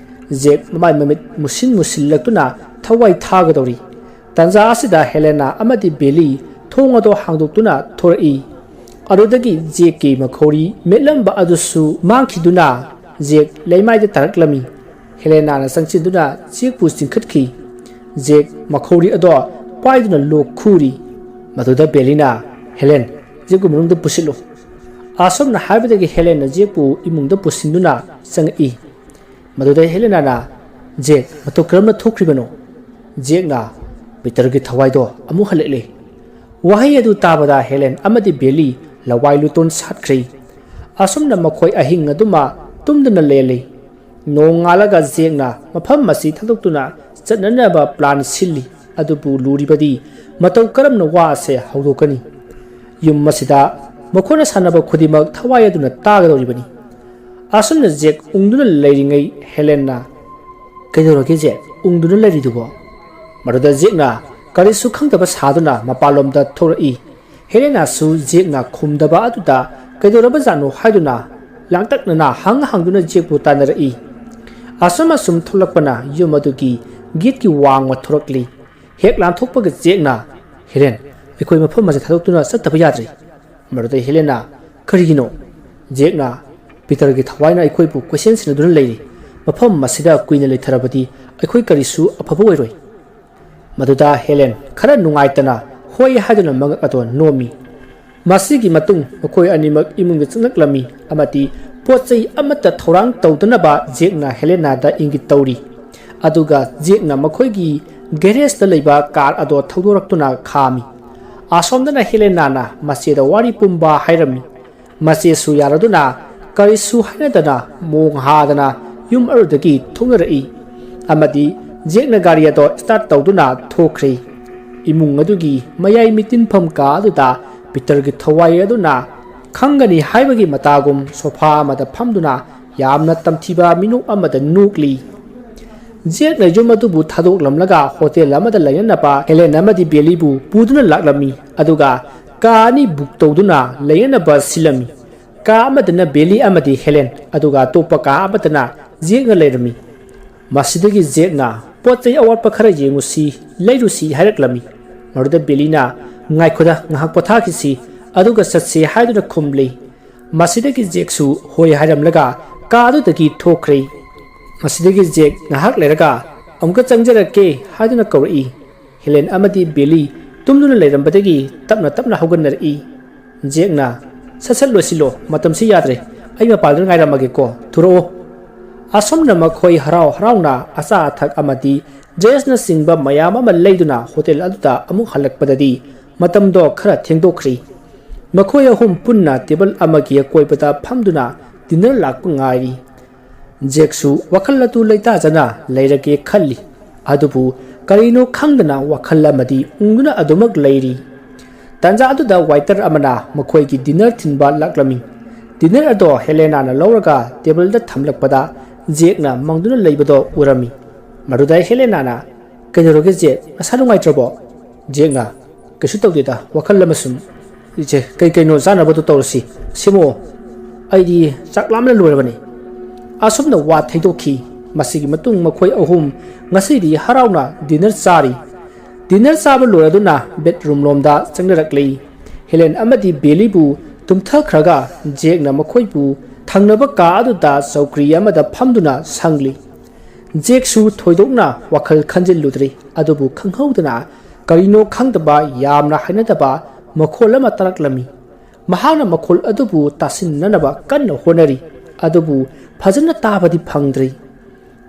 ꯖꯦꯛ ꯃꯃꯥꯏ ꯃꯃꯤꯠ ꯃꯨꯁꯤꯜꯂꯛꯇꯨꯅ ꯊꯋꯥꯏ ꯊꯥꯒꯗꯧꯔꯤ꯫ ꯇꯥꯟꯖꯥ ꯑꯁꯤꯗ ꯍꯦꯂꯦꯅꯥ ꯑꯃꯗꯤ ꯕꯦꯂꯤ ꯊꯣꯡ ꯑꯗꯨ ꯍꯥꯡꯗꯣꯛꯇꯨꯅ ꯊꯣꯔꯛꯏ꯫ ꯑꯗꯨꯗꯒꯤ ꯖꯦꯛꯀꯤ ꯃꯈꯧꯔꯤ ꯃꯦꯠꯂꯝꯕ ꯑꯗꯨꯁꯨ ꯃꯥꯡꯈꯤꯗꯨꯅ ꯖꯦꯛ ꯂꯩꯃꯥꯏꯗ ꯇꯥꯔꯛꯂꯝꯃꯤ꯫ ꯍꯦꯂꯦꯅꯥꯅ ꯆꯪꯁꯤꯟꯗꯨꯅ ꯖꯦꯛꯄꯨ ꯆꯤꯡꯈꯠꯈꯤ꯫ ꯖꯦꯛ ꯃꯈꯧꯔꯤ ꯑꯗꯣ ꯄꯥꯏꯗꯨꯅ ꯂꯣꯛ ꯈꯨꯔꯤ꯫ ꯃꯗꯨꯗ ꯕꯦꯂꯤꯅ ꯍꯦꯂꯦꯟ ꯖꯦꯛꯄꯨ ꯃꯅꯨꯡꯗ ꯄꯨꯁꯤꯜꯂꯨ꯫ ꯑꯁꯨꯝꯅ ꯍꯥꯏꯕꯗꯒꯤ ꯍꯦꯂꯦꯟꯅ ꯖꯦꯛꯄꯨ ꯏꯃꯨꯡꯗ ꯄꯨꯁꯤꯟꯗꯨꯅ ꯆꯪꯉꯛꯏ꯫ ꯃꯗꯨꯗ ꯍꯦꯂꯦꯅꯥꯅ ꯖꯦꯛ ꯃꯇꯧ ꯀꯔꯝꯅ ꯊꯣꯛꯈ꯭ꯔꯤꯕꯅꯣ? ꯖꯦꯛꯅ ꯄꯤꯇꯔꯒꯤ ꯊꯋꯥꯏꯗꯣ ꯑꯃꯨꯛ ꯍꯜꯂꯛꯂꯦ꯫ ꯋꯥꯍꯩ ꯑꯗꯨ ꯇꯥꯕꯗ ꯍꯦꯂꯦꯟ ꯑꯃꯗꯤ ꯕꯦꯂꯤ ꯂꯋꯥꯏ ꯂꯨꯇꯣꯟ ꯁꯥꯠꯈ꯭ꯔꯦ꯫ ꯑꯁꯨꯝꯅ ꯃꯈꯣꯏ ꯑꯍꯤꯡ ꯑꯗꯨꯃ ꯇꯨꯝꯗꯨꯅ ꯂꯦꯜꯂꯤ꯫ ꯅꯣꯡꯉꯥꯜꯂꯒ ꯖꯦꯛꯅ ꯃꯐꯝ ꯑꯁꯤ ꯊꯥꯗꯣꯛꯇꯨꯅ ꯆꯠꯅꯅꯕ ꯄ꯭ꯂꯥꯟ ꯁꯤꯜꯂꯤ꯫ ꯑꯗꯨꯕꯨ ꯂꯨꯔꯤꯕꯗꯤ ꯃꯇꯧ ꯀꯔꯝꯅ ꯋꯥ ꯑꯁꯦ ꯍꯧꯗꯣꯛꯀꯅꯤ? ꯌꯨꯝ ꯑꯁꯤꯗ ꯃꯈꯣꯏꯅ ꯁꯥꯟꯅꯕ ꯈꯨꯗꯤꯡꯃꯛ ꯊꯋꯥꯏ ꯑꯗꯨꯅ ꯇꯥꯒꯗꯧꯔꯤꯕꯅꯤ꯫ ꯑꯁꯨꯝꯅ ꯖꯦꯛ ꯎꯪꯗꯨꯅ ꯂꯩꯔꯤꯉꯩ ꯍꯦꯂꯦꯟꯅ ꯀꯩꯗꯧꯔꯒꯦ ꯖꯦꯛ ꯎꯪꯗꯨꯅ ꯂꯩꯔꯤꯗꯨꯕꯣ? ꯃꯗꯨꯗ ꯖꯦꯛꯅ ꯀꯔꯤꯁꯨ ꯈꯪꯗꯕ ꯁꯥꯗꯨꯅ ꯃꯄꯥꯟꯂꯣꯝꯗ ꯊꯣꯔꯛꯏ꯫ ꯍꯦꯂꯦꯅꯥꯁꯨ ꯖꯦꯛꯅ ꯈꯨꯝꯗꯕ ꯑꯗꯨꯗ ꯀꯩꯗꯧꯔꯕꯖꯥꯠꯅꯣ ꯍꯥꯏꯗꯨꯅ ꯂꯥꯡꯇꯛꯅꯅ ꯍꯪꯗꯨꯅ ꯖꯦꯛꯄꯨ ꯇꯥꯟꯅꯔꯛꯏ꯫ ꯑꯁꯨꯝ ꯊꯣꯛꯂꯛꯄꯅ ꯌꯨꯝ ꯑꯗꯨꯒꯤ ꯒꯦꯠꯀꯤ ꯋꯥꯡꯃ ꯊꯣꯔꯛꯂꯤ꯫ ꯍꯦꯛ ꯂꯥꯟꯊꯣꯛꯄꯒ ꯖꯦꯛꯅ ꯍꯦꯂꯦꯟ ꯑꯩꯈꯣই ꯃꯐꯝ ꯑꯁꯤ ꯊꯥꯗꯣꯛꯇꯨꯅ ꯆꯠꯇꯕ ꯌꯥꯗ꯭ꯔꯤ꯫ ꯃꯗꯨꯗ ꯍꯦꯂꯦꯟꯅ ꯀꯔꯤꯒꯤꯅꯣ? ꯖꯦꯛꯅ ꯄꯤꯇꯔꯒꯤ ꯊꯋꯥꯏꯅ ꯑꯩꯈꯣꯏꯕꯨ ꯀꯣꯏꯁꯦꯟ ꯁꯦꯟꯅꯗꯨꯅ ꯂꯩꯔꯤ꯫ ꯃꯐꯝ ꯑꯁꯤꯗ ꯀꯨꯏꯅ ꯂꯩꯊꯔꯕꯗꯤ ꯑꯩꯈꯣꯏ ꯀꯔꯤꯁꯨ ꯑꯐꯕ ꯑꯣꯏꯔꯣꯏ꯫ ꯃꯗꯨꯗ ꯍꯦꯂꯦꯟ ꯈꯔ ꯅꯨꯡꯉꯥꯏꯇꯅ ꯍꯣꯏ ꯍꯥꯏꯗꯨꯅ ꯃꯉꯛ ꯑꯗꯨ ꯅꯣꯝꯃꯤ꯫ ꯃꯁꯤꯒꯤ ꯃꯇꯨꯡ ꯃꯈꯣꯏ ꯑꯅꯤꯃꯛ ꯏꯃꯨꯡꯗ ꯆꯪꯂꯛꯂꯝꯃꯤ ꯑꯃꯗꯤ ꯄꯣꯠ ꯆꯩ ꯑꯃꯠꯇ ꯊꯧꯔꯥꯡ ꯇꯧꯗꯅꯕ ꯖꯦꯛꯅ ꯍꯦꯂꯦꯅꯥꯗ ꯏꯪꯒꯤꯠ ꯇꯧꯔꯤ꯫ ꯑꯗꯨꯒ ꯖꯦꯛꯅ ꯃꯈꯣꯏꯒꯤ ꯒꯦꯔꯦꯖꯗ ꯂꯩꯕ ꯀꯥꯔ ꯑꯗꯨ ꯊꯧꯗꯣꯔꯛꯇꯨꯅ ꯈꯥꯝꯃꯤ꯫ ꯑꯁꯣꯝꯗꯅ ꯍꯦꯂꯦꯅꯥꯅ ꯃꯆꯦꯗ ꯋꯥꯔꯤ ꯄꯨꯝꯕ ꯍꯥꯏꯔꯝꯃꯤ꯫ ꯃꯆꯦꯁꯨ ꯌꯥꯔꯗꯨꯅ ꯀꯔꯤꯁꯨ ꯍꯥꯏꯅꯗꯅ ꯃꯣꯡ ꯍꯥꯗꯅ ꯌꯨꯝ ꯑꯗꯨꯗꯒꯤ ꯊꯣꯛꯅꯔꯛꯏ ꯑꯃꯗꯤ ꯖꯦꯛꯅ ꯒꯥꯔꯤ ꯑꯗꯨ ꯁ꯭ꯇꯥꯔꯠ ꯇꯧꯗꯨꯅ ꯊꯣꯛꯈ꯭ꯔꯦ꯫ ꯏꯃꯨꯡ ꯑꯗꯨꯒꯤ ꯃꯌꯥꯏ ꯃꯤꯇꯤꯟꯐꯝ ꯀꯥ ꯑꯗꯨꯗ ꯄꯤꯇꯔꯒꯤ ꯊꯋꯥꯏ ꯑꯗꯨꯅ ꯈꯪꯒꯅꯤ ꯍꯥꯏꯕꯒꯤ ꯃꯇꯥꯒꯨꯝ ꯁꯣꯐꯥ ꯑꯃꯗ ꯐꯝꯗꯨꯅ ꯌꯥꯝꯅ ꯇꯝꯊꯤꯕ ꯃꯤꯅꯣꯛ ꯑꯃꯗ ꯅꯣꯛꯂꯤ꯫ ꯖꯦꯛꯅ ꯌꯨꯝ ꯑꯗꯨꯕꯨ ꯊꯥꯗꯣꯛꯂꯝꯂꯒ ꯍꯣꯇꯦꯜ ꯑꯃꯗ ꯂꯩꯅꯅꯕ ꯍꯦꯂꯦꯟ ꯑꯃꯗꯤ ꯕꯦꯂꯤꯕꯨ ꯄꯨꯗꯨꯅ ꯂꯥꯛꯂꯝꯃꯤ ꯑꯗꯨꯒ ꯀꯥ ꯑꯅꯤ ꯕꯨꯛ ꯇꯧꯗꯨꯅ ꯂꯩꯅꯅꯕ ꯁꯤꯜꯂꯝꯃꯤ꯫ ꯀꯥ ꯑꯃꯗꯅ ꯕꯦꯂꯤ ꯑꯃꯗꯤ ꯍꯦꯂꯦꯟ ꯑꯗꯨꯒ ꯑꯇꯣꯞꯄ ꯀꯥ ꯑꯃꯗꯅ ꯖꯦꯛꯅ ꯂꯩꯔꯝꯃꯤ꯫ ꯃꯁꯤꯗꯒꯤ ꯖꯦꯛꯅ ꯄꯣꯠ ꯆꯩ ꯑꯋꯥꯠꯄ ꯈꯔ ꯌꯦꯡꯉꯨꯁꯤ ꯂꯩꯔꯨꯁꯤ ꯍꯥꯏꯔꯛꯂꯝꯃꯤ꯫ ꯃꯗꯨꯗ ꯕꯦꯂꯤꯅ ꯉꯥꯏꯈꯣꯗ ꯉꯥꯏꯍꯥꯛ ꯄꯣꯊꯥꯈꯤꯁꯤ ꯑꯗꯨꯒ ꯆꯠꯁꯤ ꯍꯥꯏꯗꯨꯅ ꯈꯨꯝꯂꯤ꯫ ꯃꯁꯤꯗꯒꯤ ꯖꯦꯛꯁꯨ ꯍꯣꯏ ꯍꯥꯏꯔꯝꯂꯒ ꯀꯥ ꯑꯗꯨꯗꯒꯤ ꯊꯣꯛꯈ꯭ꯔꯦ꯫ ꯃꯁꯤꯗꯒꯤ ꯖꯦꯛ ꯉꯥꯏꯍꯥꯛ ꯂꯩꯔꯒ ꯑꯃꯨꯛꯀ ꯆꯪꯖꯔꯛꯀꯦ ꯍꯥꯏꯗꯨꯅ ꯀꯧꯔꯛꯏ꯫ ꯍꯦꯂꯦꯟ ꯑꯃꯗꯤ ꯕꯦꯂꯤ ꯇꯨꯝꯗꯨꯅ ꯂꯩꯔꯝꯕꯗꯒꯤ ꯇꯞꯅ ꯇꯞꯅ ꯍꯧꯒꯠꯅꯔꯛꯏ꯫ ꯖꯦꯛꯅ ꯁꯠ ꯂꯣꯏꯁꯤꯜꯂꯣ ꯃꯇꯝꯁꯤ ꯌꯥꯗ꯭ꯔꯦ ꯑꯩ ꯃꯄꯥꯟꯗ ꯉꯥꯏꯔꯝꯃꯒꯦꯀꯣ ꯊꯨꯔꯛꯑꯣ꯫ ꯑꯁꯨꯝꯅ ꯃꯈꯣꯏ ꯍꯔꯥꯎ ꯍꯔꯥꯎꯅ ꯑꯆꯥ ꯑꯊꯛ ꯑꯃꯗꯤ ꯗ꯭ꯔꯦꯁꯅꯆꯤꯡꯕ ꯃꯌꯥꯝ ꯑꯃ ꯂꯩꯗꯨꯅ ꯍꯣꯇꯦꯜ ꯑꯗꯨꯗ ꯑꯃꯨꯛ ꯍꯜꯂꯛꯄꯗꯗꯤ ꯃꯇꯝꯗꯣ ꯈꯔ ꯊꯦꯡꯗꯣꯛꯈ꯭ꯔꯤ꯫ ꯃꯈꯣꯏ ꯑꯍꯨꯝ ꯄꯨꯟꯅ ꯇꯦꯕꯜ ꯑꯃꯒꯤ ꯑꯀꯣꯏꯕꯗ ꯐꯝꯗꯨꯅ ꯗꯤꯟꯅꯔ ꯂꯥꯛꯄ ꯉꯥꯏꯔꯤ꯫ ꯖꯦꯛꯁꯨ ꯋꯥꯈꯜ ꯑꯗꯨ ꯂꯩꯇꯥꯖꯅ ꯂꯩꯔꯒꯦ ꯈꯜꯂꯤ ꯑꯗꯨꯕꯨ ꯀꯔꯤꯅꯣ ꯈꯪꯗꯅ ꯋꯥꯈꯜ ꯑꯃꯗꯤ ꯎꯪꯗꯨꯅ ꯑꯗꯨꯃꯛ ꯂꯩꯔꯤ꯫ ꯇꯥꯟꯖꯥ ꯑꯗꯨꯗ ꯋꯥꯏꯇꯔ ꯑꯃꯅ ꯃꯈꯣꯏꯒꯤ ꯗꯤꯟꯅꯔ ꯊꯤꯟꯕ ꯂꯥꯛꯂꯝꯃꯤ꯫ ꯗꯤꯟꯅꯔ ꯑꯗꯣ ꯍꯦꯂꯦꯅꯥꯅ ꯂꯧꯔꯒ ꯇꯦꯕꯜꯗ ꯊꯝꯂꯛꯄꯗ ꯖꯦꯛꯅ ꯃꯪꯗꯨꯅ ꯂꯩꯕꯗꯣ ꯎꯔꯝꯃꯤ꯫ ꯃꯗꯨꯗ ꯍꯦꯂꯦꯅꯥꯅ ꯀꯩꯗꯧꯔꯒꯦ ꯖꯦꯛ ꯅꯁꯥ ꯅꯨꯡꯉꯥꯏꯇ꯭ꯔꯕꯣ? ꯖꯦꯛꯅ ꯀꯩꯁꯨ ꯇꯧꯗꯦꯗ ꯋꯥꯈꯜ ꯑꯃ ꯁꯨꯝ ꯏꯆꯦ ꯀꯩꯅꯣ ꯆꯥꯅꯕꯗꯣ ꯇꯧꯔꯁꯤ ꯁꯦꯝꯃꯛꯑꯣ ꯑꯩꯗꯤ ꯆꯥꯛ ꯂꯥꯝꯅ ꯂꯣꯏꯔꯕꯅꯤ꯫ ꯑꯁꯨꯝꯅ ꯋꯥ ꯊꯩꯗꯣꯛꯈꯤ꯫ ꯃꯁꯤꯒꯤ ꯃꯇꯨꯡ ꯃꯈꯣꯏ ꯑꯍꯨꯝ ꯉꯁꯤꯗꯤ ꯍꯔꯥꯎꯅ ꯗꯤꯟꯅꯔ ꯆꯥꯔꯤ꯫ ꯗꯤꯟꯅꯔ ꯆꯥꯕ ꯂꯣꯏꯔꯗꯨꯅ ꯕꯦꯠꯔꯨꯝ ꯂꯣꯝꯗ ꯆꯪꯅꯔꯛꯂꯤ꯫ ꯍꯦꯂꯦꯟ ꯑꯃꯗꯤ ꯕꯦꯂꯤꯕꯨ ꯇꯨꯝꯊꯈ꯭ꯔꯒ ꯖꯦꯛꯅ ꯃꯈꯣꯏꯕꯨ ꯊꯪꯅꯕ ꯀꯥ ꯑꯗꯨꯗ ꯆꯧꯀ꯭ꯔꯤ ꯑꯃꯗ ꯐꯝꯗꯨꯅ ꯁꯪꯂꯤ꯫ ꯖꯦꯛꯁꯨ ꯊꯣꯏꯗꯣꯛꯅ ꯋꯥꯈꯜ ꯈꯟꯖꯤꯜꯂꯨꯗ꯭ꯔꯤ ꯑꯗꯨꯕꯨ ꯈꯪꯍꯧꯗꯅ ꯀꯔꯤꯅꯣ ꯈꯪꯗꯕ ꯌꯥꯝꯅ ꯍꯩꯅꯗꯕ ꯃꯈꯣꯜ ꯑꯃ ꯇꯥꯔꯛꯂꯝꯃꯤ ꯃꯍꯥꯛꯅ ꯃꯈꯣꯜ ꯑꯗꯨꯕꯨ ꯇꯥꯁꯤꯟꯅꯅꯕ ꯀꯟꯅ ꯍꯣꯠꯅꯔꯤ ꯑꯗꯨꯕꯨ ꯐꯖꯅ ꯇꯥꯕꯗꯤ ꯐꯪꯗ꯭ꯔꯤ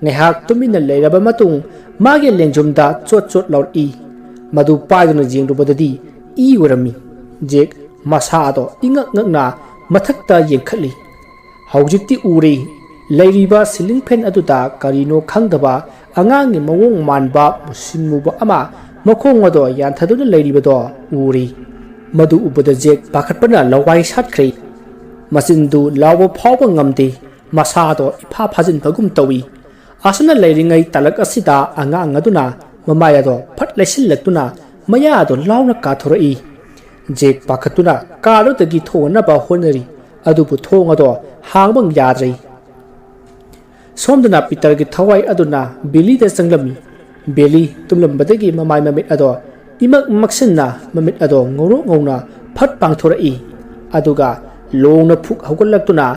ꯉꯥꯏꯍꯥꯛ ꯇꯨꯃꯤꯟꯅ ꯂꯩꯔꯕ ꯃꯇꯨꯡ ꯃꯥꯒꯤ ꯂꯦꯡꯖꯨꯝꯗ ꯆꯣꯠ ꯆꯣꯠ ꯂꯥꯎꯔꯛꯏ ꯃꯗꯨ ꯄꯥꯏꯗꯨꯅ ꯌꯦꯡꯂꯨꯕꯗꯗꯤ ꯏ ꯑꯣꯏꯔꯝꯃꯤ ꯖꯦꯛ ꯃꯁꯥ ꯑꯗꯣ ꯏꯉꯛ ꯉꯛꯅ ꯃꯊꯛꯇ ꯌꯦꯡꯈꯠꯂꯤ ꯍꯧꯖꯤꯛꯇꯤ ꯎꯔꯦ ꯂꯩꯔꯤꯕ ꯁꯤꯂꯤꯡ ꯐꯦꯟ ꯑꯗꯨꯗ ꯀꯔꯤꯅꯣ ꯈꯪꯗꯕ ꯑꯉꯥꯡꯒꯤ ꯃꯑꯣꯡ ꯃꯥꯟꯕ ꯃꯨꯁꯤꯟ ꯃꯨꯕ ꯑꯃ ꯃꯈꯣꯡ ꯑꯗꯣ ꯌꯥꯟꯊꯗꯨꯅ ꯂꯩꯔꯤꯕꯗꯣ ꯎꯔꯤ ꯃꯗꯨ ꯎꯕꯗ ꯖꯦꯛ ꯄꯥꯈꯠꯄꯅ ꯂꯋꯥꯏ ꯁꯥꯠꯈ꯭ꯔꯦ ꯃꯆꯤꯟꯗꯨ ꯂꯥꯎꯕ ꯐꯥꯎꯕ ꯉꯝꯗꯦ ꯃꯁꯥꯗꯣ ꯏꯐꯥ ꯐꯥꯖꯤꯟꯕꯒꯨꯝ ꯇꯧꯏ ꯑꯁꯨꯝꯅ ꯂꯩꯔꯤꯉꯩ ꯇꯥꯂꯛ ꯑꯁꯤꯗ ꯑꯉꯥꯡ ꯑꯗꯨꯅ ꯃꯃꯥꯏ ꯑꯗꯣ ꯐꯠ ꯂꯩꯁꯤꯜꯂꯛꯇꯨꯅ ꯃꯌꯥ ꯑꯗꯣ ꯂꯥꯎꯅ ꯀꯥꯊꯣꯔꯛꯏ ꯖꯦꯛ ꯄꯥꯈꯠꯇꯨꯅ ꯀꯥꯔꯗꯨꯗꯒꯤ ꯊꯣꯡꯅꯕ ꯍꯣꯠꯅꯔꯤ ꯑꯗꯨꯕꯨ ꯊꯣꯡ ꯑꯗꯣ ꯍꯥꯡꯕ ꯌꯥꯗ꯭ꯔꯦ ꯁꯣꯝꯗꯅ ꯄꯤꯇꯔꯒꯤ ꯊꯋꯥꯏ ꯑꯗꯨꯅ ꯕꯤꯂꯤꯗ ꯆꯪꯂꯝꯃꯤ ꯕꯤꯂꯤ ꯇꯨꯝꯂꯝꯕꯗꯒꯤ ꯃꯃꯥꯏ ꯃꯃꯤꯠ ꯑꯗꯣ ꯏꯃꯛ ꯃꯛꯁꯤꯟꯅ ꯃꯃꯤꯠ ꯑꯗꯣ ꯉꯧꯔꯣꯛ ꯉꯧꯅ ꯐꯠ ꯄꯥꯡꯊꯣꯔꯛꯏ ꯑꯗꯨꯒ ꯂꯣꯡꯅ ꯐꯨꯛ ꯍꯧꯒꯠꯂꯛꯇꯨꯅ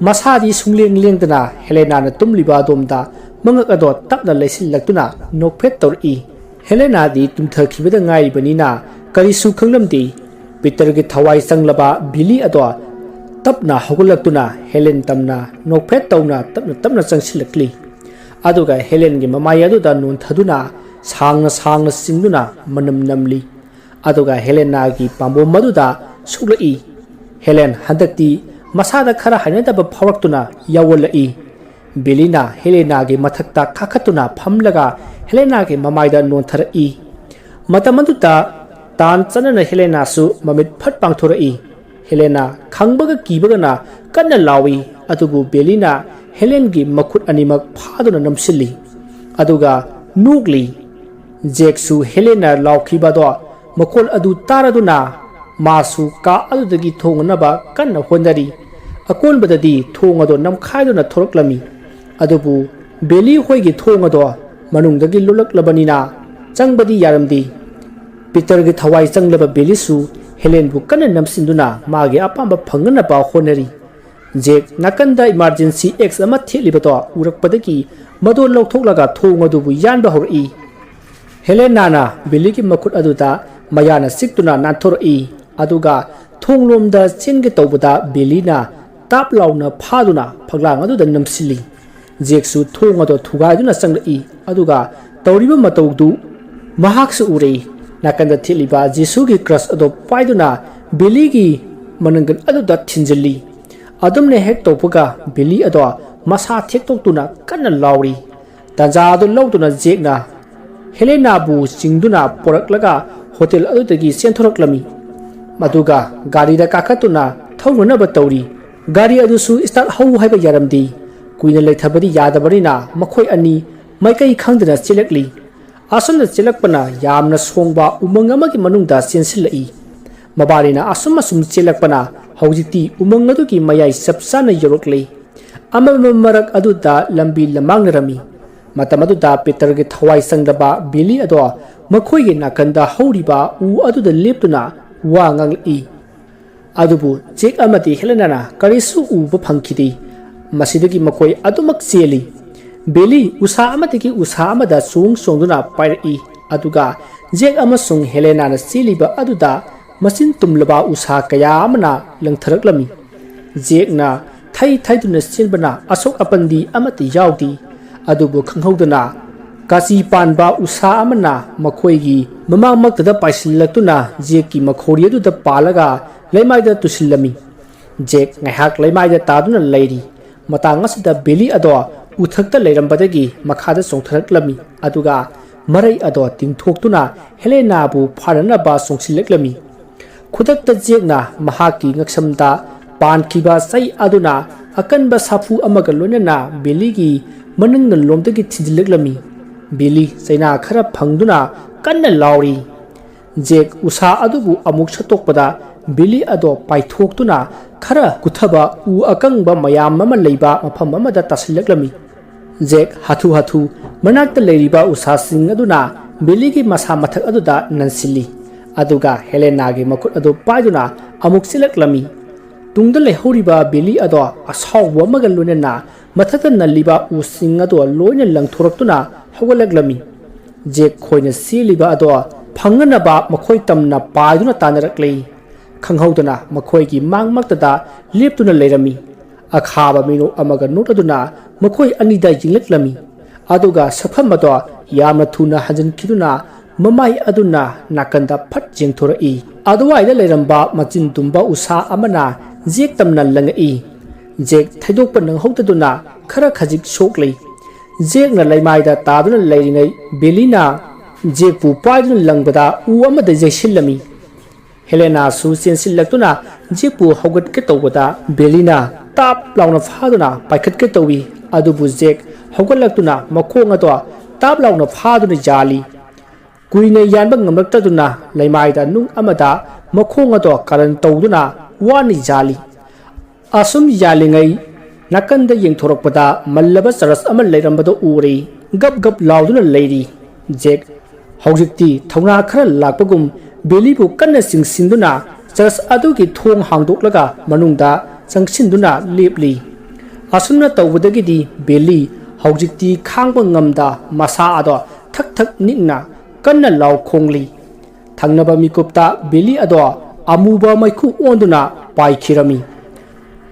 ꯃꯁꯥꯗꯤ ꯁꯨꯡꯂꯦꯡ ꯂꯦꯡꯗꯅ ꯍꯦꯂꯦꯅꯥꯅ ꯇꯨꯝꯂꯤꯕ ꯑꯗꯣꯝꯗ ꯃꯉꯛ ꯑꯗꯣ ꯇꯞꯅ ꯂꯩꯁꯤꯜꯂꯛꯇꯨꯅ ꯅꯣꯛꯐꯦꯠ ꯇꯧꯔꯛꯏ ꯍꯦꯂꯦꯅꯥꯗꯤ ꯇꯨꯝꯊꯈꯤꯕꯗ ꯉꯥꯏꯔꯤꯕꯅꯤꯅ ꯀꯔꯤꯁꯨ ꯈꯪꯂꯝꯗꯦ ꯄꯤꯇꯔꯒꯤ ꯊꯋꯥꯏ ꯆꯪꯂꯕ ꯕꯤꯂꯤ ꯑꯗꯣ ꯇꯞꯅ ꯍꯧꯒꯠꯂꯛꯇꯨꯅ ꯍꯦꯂꯦꯟ ꯇꯝꯅ ꯅꯣꯛꯐꯦꯠ ꯇꯧꯅ ꯇꯞꯅ ꯇꯞꯅ ꯆꯪꯁꯤꯜꯂꯛꯂꯤ ꯑꯗꯨꯒ ꯍꯦꯂꯦꯟꯒꯤ ꯃꯃꯥꯏ ꯑꯗꯨꯗ ꯅꯣꯟꯊꯗꯨꯅ ꯁꯥꯡꯅ ꯁꯥꯡꯅ ꯆꯤꯡꯗꯨꯅ ꯃꯅꯝ ꯅꯝꯂꯤ ꯑꯗꯨꯒ ꯍꯦꯂꯦꯅꯥꯒꯤ ꯄꯥꯝꯕꯣꯝ ꯑꯗꯨꯗ ꯁꯨꯛꯂꯛꯏ ꯍꯦꯂꯦꯟ ꯍꯟꯗꯛꯇꯤ ꯃꯁꯥꯗ ꯈꯔ ꯍꯩꯅꯗꯕ ꯐꯥꯎꯔꯛꯇꯨꯅ ꯌꯥꯎꯋꯜꯂꯛꯏ ꯕꯤꯂꯤꯅ ꯍꯦꯂꯦꯅꯥꯒꯤ ꯃꯊꯛꯇ ꯀꯥꯈꯠꯇꯨꯅ ꯐꯝꯂꯒ ꯍꯦꯂꯦꯅꯥꯒꯤ ꯃꯃꯥꯏꯗ ꯅꯣꯟꯊꯔꯛꯏ ꯃꯇꯝ ꯑꯗꯨꯗ ꯇꯥꯟ ꯆꯅꯅ ꯍꯦꯂꯦꯅꯥꯁꯨ ꯃꯃꯤꯠ ꯐꯠ ꯄꯥꯡꯊꯣꯔꯛꯏ ꯍꯦꯂꯦꯅꯥ ꯈꯪꯕꯒ ꯀꯤꯕꯒꯅ ꯀꯟꯅ ꯂꯥꯎꯏ ꯑꯗꯨꯕꯨ ꯕꯦꯂꯤꯅ ꯍꯦꯂꯦꯟꯒꯤ ꯃꯈꯨꯠ ꯑꯅꯤꯃꯛ ꯐꯥꯗꯨꯅ ꯅꯝꯁꯤꯜꯂꯤ ꯑꯗꯨꯒ ꯅꯣꯛꯂꯤ ꯖꯦꯛꯁꯨ ꯍꯦꯂꯦꯟꯅ ꯂꯥꯎꯈꯤꯕꯗꯣ ꯃꯈꯣꯜ ꯑꯗꯨ ꯇꯥꯔꯗꯨꯅ ꯃꯥꯁꯨ ꯀꯥ ꯑꯗꯨꯗꯒꯤ ꯊꯣꯡꯅꯕ ꯀꯟꯅ ꯍꯣꯠꯅꯔꯤ ꯑꯀꯣꯟꯕꯗꯗꯤ ꯊꯣꯡ ꯑꯗꯣ ꯅꯝꯈꯥꯏꯗꯨꯅ ꯊꯣꯔꯛꯂꯝꯃꯤ ꯑꯗꯨꯕꯨ ꯕꯦꯂꯤ ꯍꯣꯏꯒꯤ ꯊꯣꯡ ꯑꯗꯣ ꯃꯅꯨꯡꯗꯒꯤ ꯂꯣꯜꯂꯛꯂꯕꯅꯤꯅ ꯆꯪꯕꯗꯤ ꯌꯥꯔꯝꯗꯦ ꯄꯤꯇꯔꯒꯤ ꯊꯋꯥꯏ ꯆꯪꯂꯕ ꯕꯦꯂꯤꯁꯨ ꯍꯦꯂꯦꯟꯕꯨ ꯀꯟꯅ ꯅꯝꯁꯤꯟꯗꯨꯅ ꯃꯥꯒꯤ ꯑꯄꯥꯝꯕ ꯐꯪꯅꯅꯕ ꯍꯣꯠꯅꯔꯤ ꯖꯦꯛ ꯅꯥꯀꯟꯗ ꯏꯃꯥꯔꯖꯦꯟꯁꯤ ꯑꯦꯛꯁ ꯑꯃ ꯊꯦꯠꯂꯤꯕꯗꯣ ꯎꯔꯛꯄꯗꯒꯤ ꯃꯗꯨ ꯂꯧꯊꯣꯛꯂꯒ ꯊꯣꯡ ꯑꯗꯨꯕꯨ ꯌꯥꯟꯕ ꯍꯧꯔꯛꯏ ꯍꯦꯂꯦꯅꯥꯅ ꯕꯤꯂꯤꯒꯤ ꯃꯈꯨꯠ ꯑꯗꯨꯗ ꯃꯌꯥꯅ ꯆꯤꯛꯇꯨꯅ ꯅꯥꯟꯊꯣꯔꯛꯏ ꯑꯗꯨꯒ ꯊꯣꯡꯂꯣꯝꯗ ꯆꯦꯟꯒꯦ ꯇꯧꯕꯗ ꯕꯤꯂꯤꯅ ꯇꯥꯞ ꯂꯥꯎꯅ ꯐꯥꯗꯨꯅ ꯐꯛꯂꯥꯡ ꯑꯗꯨꯗ ꯅꯝꯁꯤꯜꯂꯤ ꯖꯦꯛꯁꯨ ꯊꯣꯡ ꯑꯗꯣ ꯊꯨꯒꯥꯏꯗꯨꯅ ꯆꯪꯂꯛꯏ ꯑꯗꯨꯒ ꯇꯧꯔꯤꯕ ꯃꯇꯧꯗꯨ ꯃꯍꯥꯛꯁꯨ ꯎꯔꯛꯏ ꯅꯥꯀꯟꯗ ꯊꯦꯠꯂꯤꯕ ꯖꯤꯁꯨꯒꯤ ꯀ꯭ꯔꯁ ꯑꯗꯣ ꯄꯥꯏꯗꯨꯅ ꯕꯤꯂꯤꯒꯤ ꯃꯅꯪꯒꯟ ꯑꯗꯨꯗ ꯊꯤꯟꯖꯤꯜꯂꯤ ꯑꯗꯨꯝꯅ ꯍꯦꯛ ꯇꯧꯕꯒ ꯕꯤꯂꯤ ꯑꯗꯣ ꯃꯁꯥ ꯊꯦꯛꯇꯣꯛꯇꯨꯅ ꯀꯟꯅ ꯂꯥꯎꯔꯤ ꯇꯥꯟꯖꯥ ꯑꯗꯨ ꯂꯧꯗꯨꯅ ꯖꯦꯛꯅ ꯍꯦꯂꯦꯅꯥꯕꯨ ꯆꯤꯡꯗꯨꯅ ꯄꯣꯔꯛꯂꯒ ꯍꯣꯇꯦꯜ ꯑꯗꯨꯗꯒꯤ ꯆꯦꯟꯊꯣꯔꯛꯂꯝꯃꯤ ꯑꯗꯨꯒ ꯒꯥꯔꯤꯗ ꯀꯥꯈꯠꯇꯨꯅ ꯊꯧꯅꯅꯕ ꯇꯧꯔꯤ ꯒꯥꯔꯤ ꯑꯗꯨꯁꯨ ꯏꯁꯇꯥꯔꯠ ꯍꯧ ꯍꯥꯏꯕ ꯌꯥꯔꯝꯗꯦ ꯀꯨꯏꯅ ꯂꯩꯊꯕꯗꯤ ꯌꯥꯗꯕꯅꯤꯅ ꯃꯈꯣꯏ ꯑꯅꯤ ꯃꯥꯏꯀꯩ ꯈꯪꯗꯅ ꯆꯦꯜꯂꯛꯂꯤ ꯑꯁꯨꯝꯅ ꯆꯦꯜꯂꯛꯄꯅ ꯌꯥꯝꯅ ꯁꯣꯡꯕ ꯎꯃꯪ ꯑꯃꯒꯤ ꯃꯅꯨꯡꯗ ꯆꯦꯟꯁꯤꯜꯂꯛꯏ ꯃꯕꯥꯅꯤꯅ ꯑꯁꯨꯝ ꯆꯦꯜꯂꯛꯄꯅ ꯍꯧꯖꯤꯛꯇꯤ ꯎꯃꯪ ꯑꯗꯨꯒꯤ ꯃꯌꯥꯏ ꯆꯞ ꯆꯥꯅ ꯌꯧꯔꯛꯂꯤ ꯑꯃꯃꯝ ꯃꯔꯛ ꯑꯗꯨꯗ ꯂꯝꯕꯤ ꯂꯝꯃꯥꯡꯅꯔꯝꯃꯤ ꯃꯇꯝ ꯑꯗꯨꯗ ꯄꯤꯇꯔꯒꯤ ꯊꯋꯥꯏ ꯆꯪꯗꯕ ꯕꯤꯂꯤ ꯑꯗꯣ ꯃꯈꯣꯏꯒꯤ ꯅꯥꯀꯟꯗ ꯍꯧꯔꯤꯕ ꯎ ꯑꯗꯨꯗ ꯂꯦꯞꯇꯨꯅ ꯋꯥ ꯉꯥꯡꯂꯛꯏ ꯑꯗꯨꯕꯨ ꯖꯦꯛ ꯑꯃꯗꯤ ꯍꯦꯂꯦꯅꯥꯅ ꯀꯔꯤꯁꯨ ꯎꯕ ꯐꯪꯈꯤꯗꯦ ꯃꯁꯤꯗꯒꯤ ꯃꯈꯣꯏ ꯑꯗꯨꯃꯛ ꯆꯦꯜꯂꯤ ꯕꯦꯂꯤ ꯎꯁꯥ ꯑꯃꯗꯒꯤ ꯎꯁꯥ ꯑꯃꯗ ꯆꯣꯡꯗꯨꯅ ꯄꯥꯏꯔꯛꯏ ꯑꯗꯨꯒ ꯖꯦꯛ ꯑꯃꯁꯨꯡ ꯍꯦꯂꯦꯅꯥꯅ ꯆꯦꯜꯂꯤꯕ ꯑꯗꯨꯗ ꯃꯆꯤꯟ ꯇꯨꯝꯂꯕ ꯎꯁꯥ ꯀꯌꯥ ꯑꯃꯅ ꯂꯪꯊꯔꯛꯂꯝꯃꯤ ꯖꯦꯛꯅ ꯊꯩꯗꯨꯅ ꯆꯦꯟꯕꯅ ꯑꯁꯣꯛ ꯑꯄꯟꯗꯤ ꯑꯃꯠꯇ ꯌꯥꯎꯗꯦ ꯑꯗꯨꯕꯨ ꯈꯪꯍꯧꯗꯅ ꯀꯥꯆꯤ ꯄꯥꯟꯕ ꯎꯁꯥ ꯑꯃꯅ ꯃꯈꯣꯏꯒꯤ ꯃꯃꯥꯡꯃꯛꯇꯗ ꯄꯥꯏꯁꯤꯜꯂꯛꯇꯨꯅ ꯖꯦꯛꯀꯤ ꯃꯈꯣꯔꯤ ꯑꯗꯨꯗ ꯄꯥꯜꯂꯒ ꯂꯩꯃꯥꯏꯗ ꯇꯨꯁꯤꯜꯂꯝꯃꯤ ꯖꯦꯛ ꯉꯥꯏꯍꯥꯛ ꯂꯩꯃꯥꯏꯗ ꯇꯥꯗꯨꯅ ꯂꯩꯔꯤ ꯃꯇꯥꯡ ꯑꯁꯤꯗ ꯕꯦꯂꯤ ꯑꯗꯣ ꯎꯊꯛꯇ ꯂꯩꯔꯝꯕꯗꯒꯤ ꯃꯈꯥꯗ ꯆꯣꯡꯊꯔꯛꯂꯝꯃꯤ ꯑꯗꯨꯒ ꯃꯔꯩ ꯑꯗꯣ ꯇꯤꯡꯊꯣꯛꯇꯨꯅ ꯍꯦꯂꯦꯅꯥꯕꯨ ꯐꯥꯅꯅꯕ ꯆꯣꯡꯁꯤꯜꯂꯛꯂꯝꯃꯤ ꯈꯨꯗꯛꯇ ꯖꯦꯛꯅ ꯃꯍꯥꯛꯀꯤ ꯉꯛꯁꯝꯗ ꯄꯥꯟꯈꯤꯕ ꯆꯩ ꯑꯗꯨꯅ ꯑꯀꯟꯕ ꯁꯥꯐꯨ ꯑꯃꯒ ꯂꯣꯏꯅꯅ ꯕꯦꯂꯤꯒꯤ ꯃꯅꯤꯡꯂꯣꯝꯗꯒꯤ ꯊꯤꯟꯖꯤꯜꯂꯛꯂꯝꯃꯤ ꯕꯦꯂꯤ ꯆꯩꯅꯥ ꯈꯔ ꯐꯪꯗꯨꯅ ꯀꯟꯅ ꯂꯥꯎꯔꯤ ꯖꯦꯛ ꯎꯁꯥ ꯑꯗꯨꯕꯨ ꯑꯃꯨꯛ ꯁꯠꯇꯣꯛꯄꯗ ꯕꯦꯂꯤ ꯑꯗꯣ ꯄꯥꯏꯊꯣꯛꯇꯨꯅ ꯈꯔ ꯀꯨꯊꯕ ꯎ ꯑꯀꯪꯕ ꯃꯌꯥꯝ ꯑꯃ ꯂꯩꯕ ꯃꯐꯝ ꯑꯃꯗ ꯇꯥꯁꯤꯜꯂꯛꯂꯝꯃꯤ ꯖꯦꯛ ꯍꯥꯊꯨ ꯃꯅꯥꯛꯇ ꯂꯩꯔꯤꯕ ꯎꯁꯥꯁꯤꯡ ꯑꯗꯨꯅ ꯕꯦꯂꯤꯒꯤ ꯃꯁꯥ ꯃꯊꯛ ꯑꯗꯨꯗ ꯅꯟꯁꯤꯜꯂꯤ ꯑꯗꯨꯒ ꯍꯦꯂꯦꯅꯥꯒꯤ ꯃꯈꯨꯠ ꯑꯗꯨ ꯄꯥꯏꯗꯨꯅ ꯑꯃꯨꯛ ꯆꯦꯜꯂꯛꯂꯝꯃꯤ ꯇꯨꯡꯗ ꯂꯩꯍꯧꯔꯤꯕ ꯕꯦꯂꯤ ꯑꯗꯣ ꯑꯁꯥꯎꯕ ꯑꯃꯒ ꯂꯣꯏꯅꯅ ꯃꯊꯛꯇ ꯅꯜꯂꯤꯕ ꯎꯁꯤꯡ ꯑꯗꯣ ꯂꯣꯏꯅ ꯂꯪꯊꯣꯔꯛꯇꯨꯅ ꯍꯧꯒꯠꯂꯛꯂꯝꯃꯤ ꯖꯦꯛ ꯈꯣꯏꯅ ꯆꯦꯜꯂꯤꯕ ꯑꯗꯣ ꯐꯪꯅꯅꯕ ꯃꯈꯣꯏ ꯇꯝꯅ ꯄꯥꯏꯗꯨꯅ ꯇꯥꯟꯅꯔꯛꯂꯤ खंगहौदना मखोई मांग मक्तदा लेप्तुना लेरमी अखाबा मिनो अमगा नोटदुना मखोई अनिदा जिंगलक्लमी अदुगा सफम अदो यामना थुना हजनखिदुना ममाई अदुना नाकंदा फट जेंथोरई अदुवाइदा लेरंबा मचिन तुम्बा उसा अमना जेक तमना लंगई जेक थैदोकप नंगहौदुना खरा खजिक सोकलै जेक न लैमाइदा तादुना लैरिङै बेलिना जेक पु पाइदुना लंगबदा उ अमदा जैसिलमी हेलेना सु चेंसिलक्तुना जेक पु हौगटके तौबदा बेलिना ताप लाउना फादुना पाइखटके तौवी अदुबु जेक हौगटलक्तुना मखोंग अदो ताप लाउना फादुना जाली कुइने यानबा ngamlaktaduna laimaida nung amada मखोंग अदो करन तौदुना वानी जाली असुम यालिङै नाकंदा येंथोरकपदा मल्लबा चरस अमा लैरंबदो उरी गप गप लाउदुना लैरी जेक हौजिक्ति थौना खरा लाकपगुम बेलीबु कन्ना सिंसिंदुना चरस अदुगी थोंग हांदोक्लगा मनुंगदा चंगसिंदुना लेपली असुमना तौबदगिदी बेली हौजिक्ति खांगबा ngamda मसा अदो थक थक निंगना कन्ना लाउ खोंगली थंगनबा मिकुप्ता बेली अदो अमुबा मैखु ओंदुना पाइखिरमी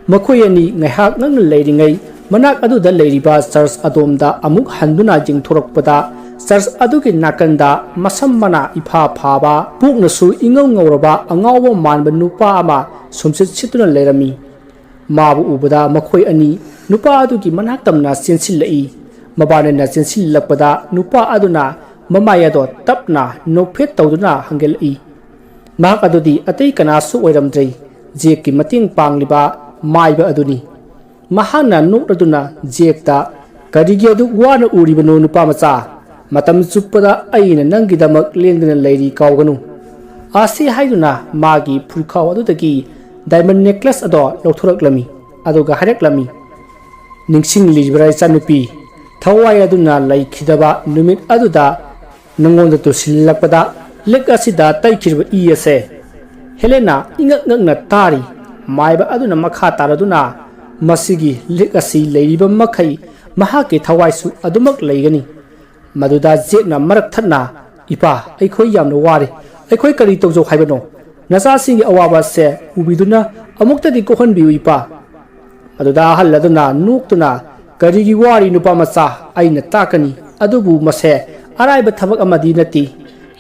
मखोयनी ngaihak nang leiringai manak aduda leiriba church adomda amuk handuna jingthorokpada church adugi nakanda masammana ifa phaba puknasu ingau ngauraba angawba manba nupa ama sumsit situna leirami mabu ubada makhoi ani nupa adugi manak tamna sensilai mabana sensilakpada nupa aduna mamayado tapna nophet tawduna hangelai mak adudi atei kanasu oiramdrei jeki mating pangliba माइबा अदुनी महाना नोटदुना जेकता करिगे अदु वाना उरिबनो नुपा मचा मतम चुप्पदा अइना नंगिदमक लेंगदना Larry कावगनु आसी हाइदुना मागी फुलखाव अदुदगी diamond necklace अदो लौथुरकलमी अदुगा हारेकलमी निंगसिंग लिबराय चानुपी थवाय अदुना लैखिदबा नुमित अदुदा नंगोंदा तुसिल्लकपदा लेक असिदा तैखिरबा इयसे हेलेना इंगक ngakna तारी माइबा अदुना मखा तारदुना मसिगी लिक असि लैरिबा मखै महाके थवाइसु अदुमक लैगनी मदुदा जेकना मरक थना इपा अखोय यामना वारे अखोय करी तौजौ हाइबनो नसासिंगी अवाबा से उबिदुना अमुक्तदि कोहनबिउ इपा मदुदा हल्लदुना नोक्तुना करिगी वारी नुपा मचा आइना ताकनी अदुबु मसे अराइबा थबक अमदि नति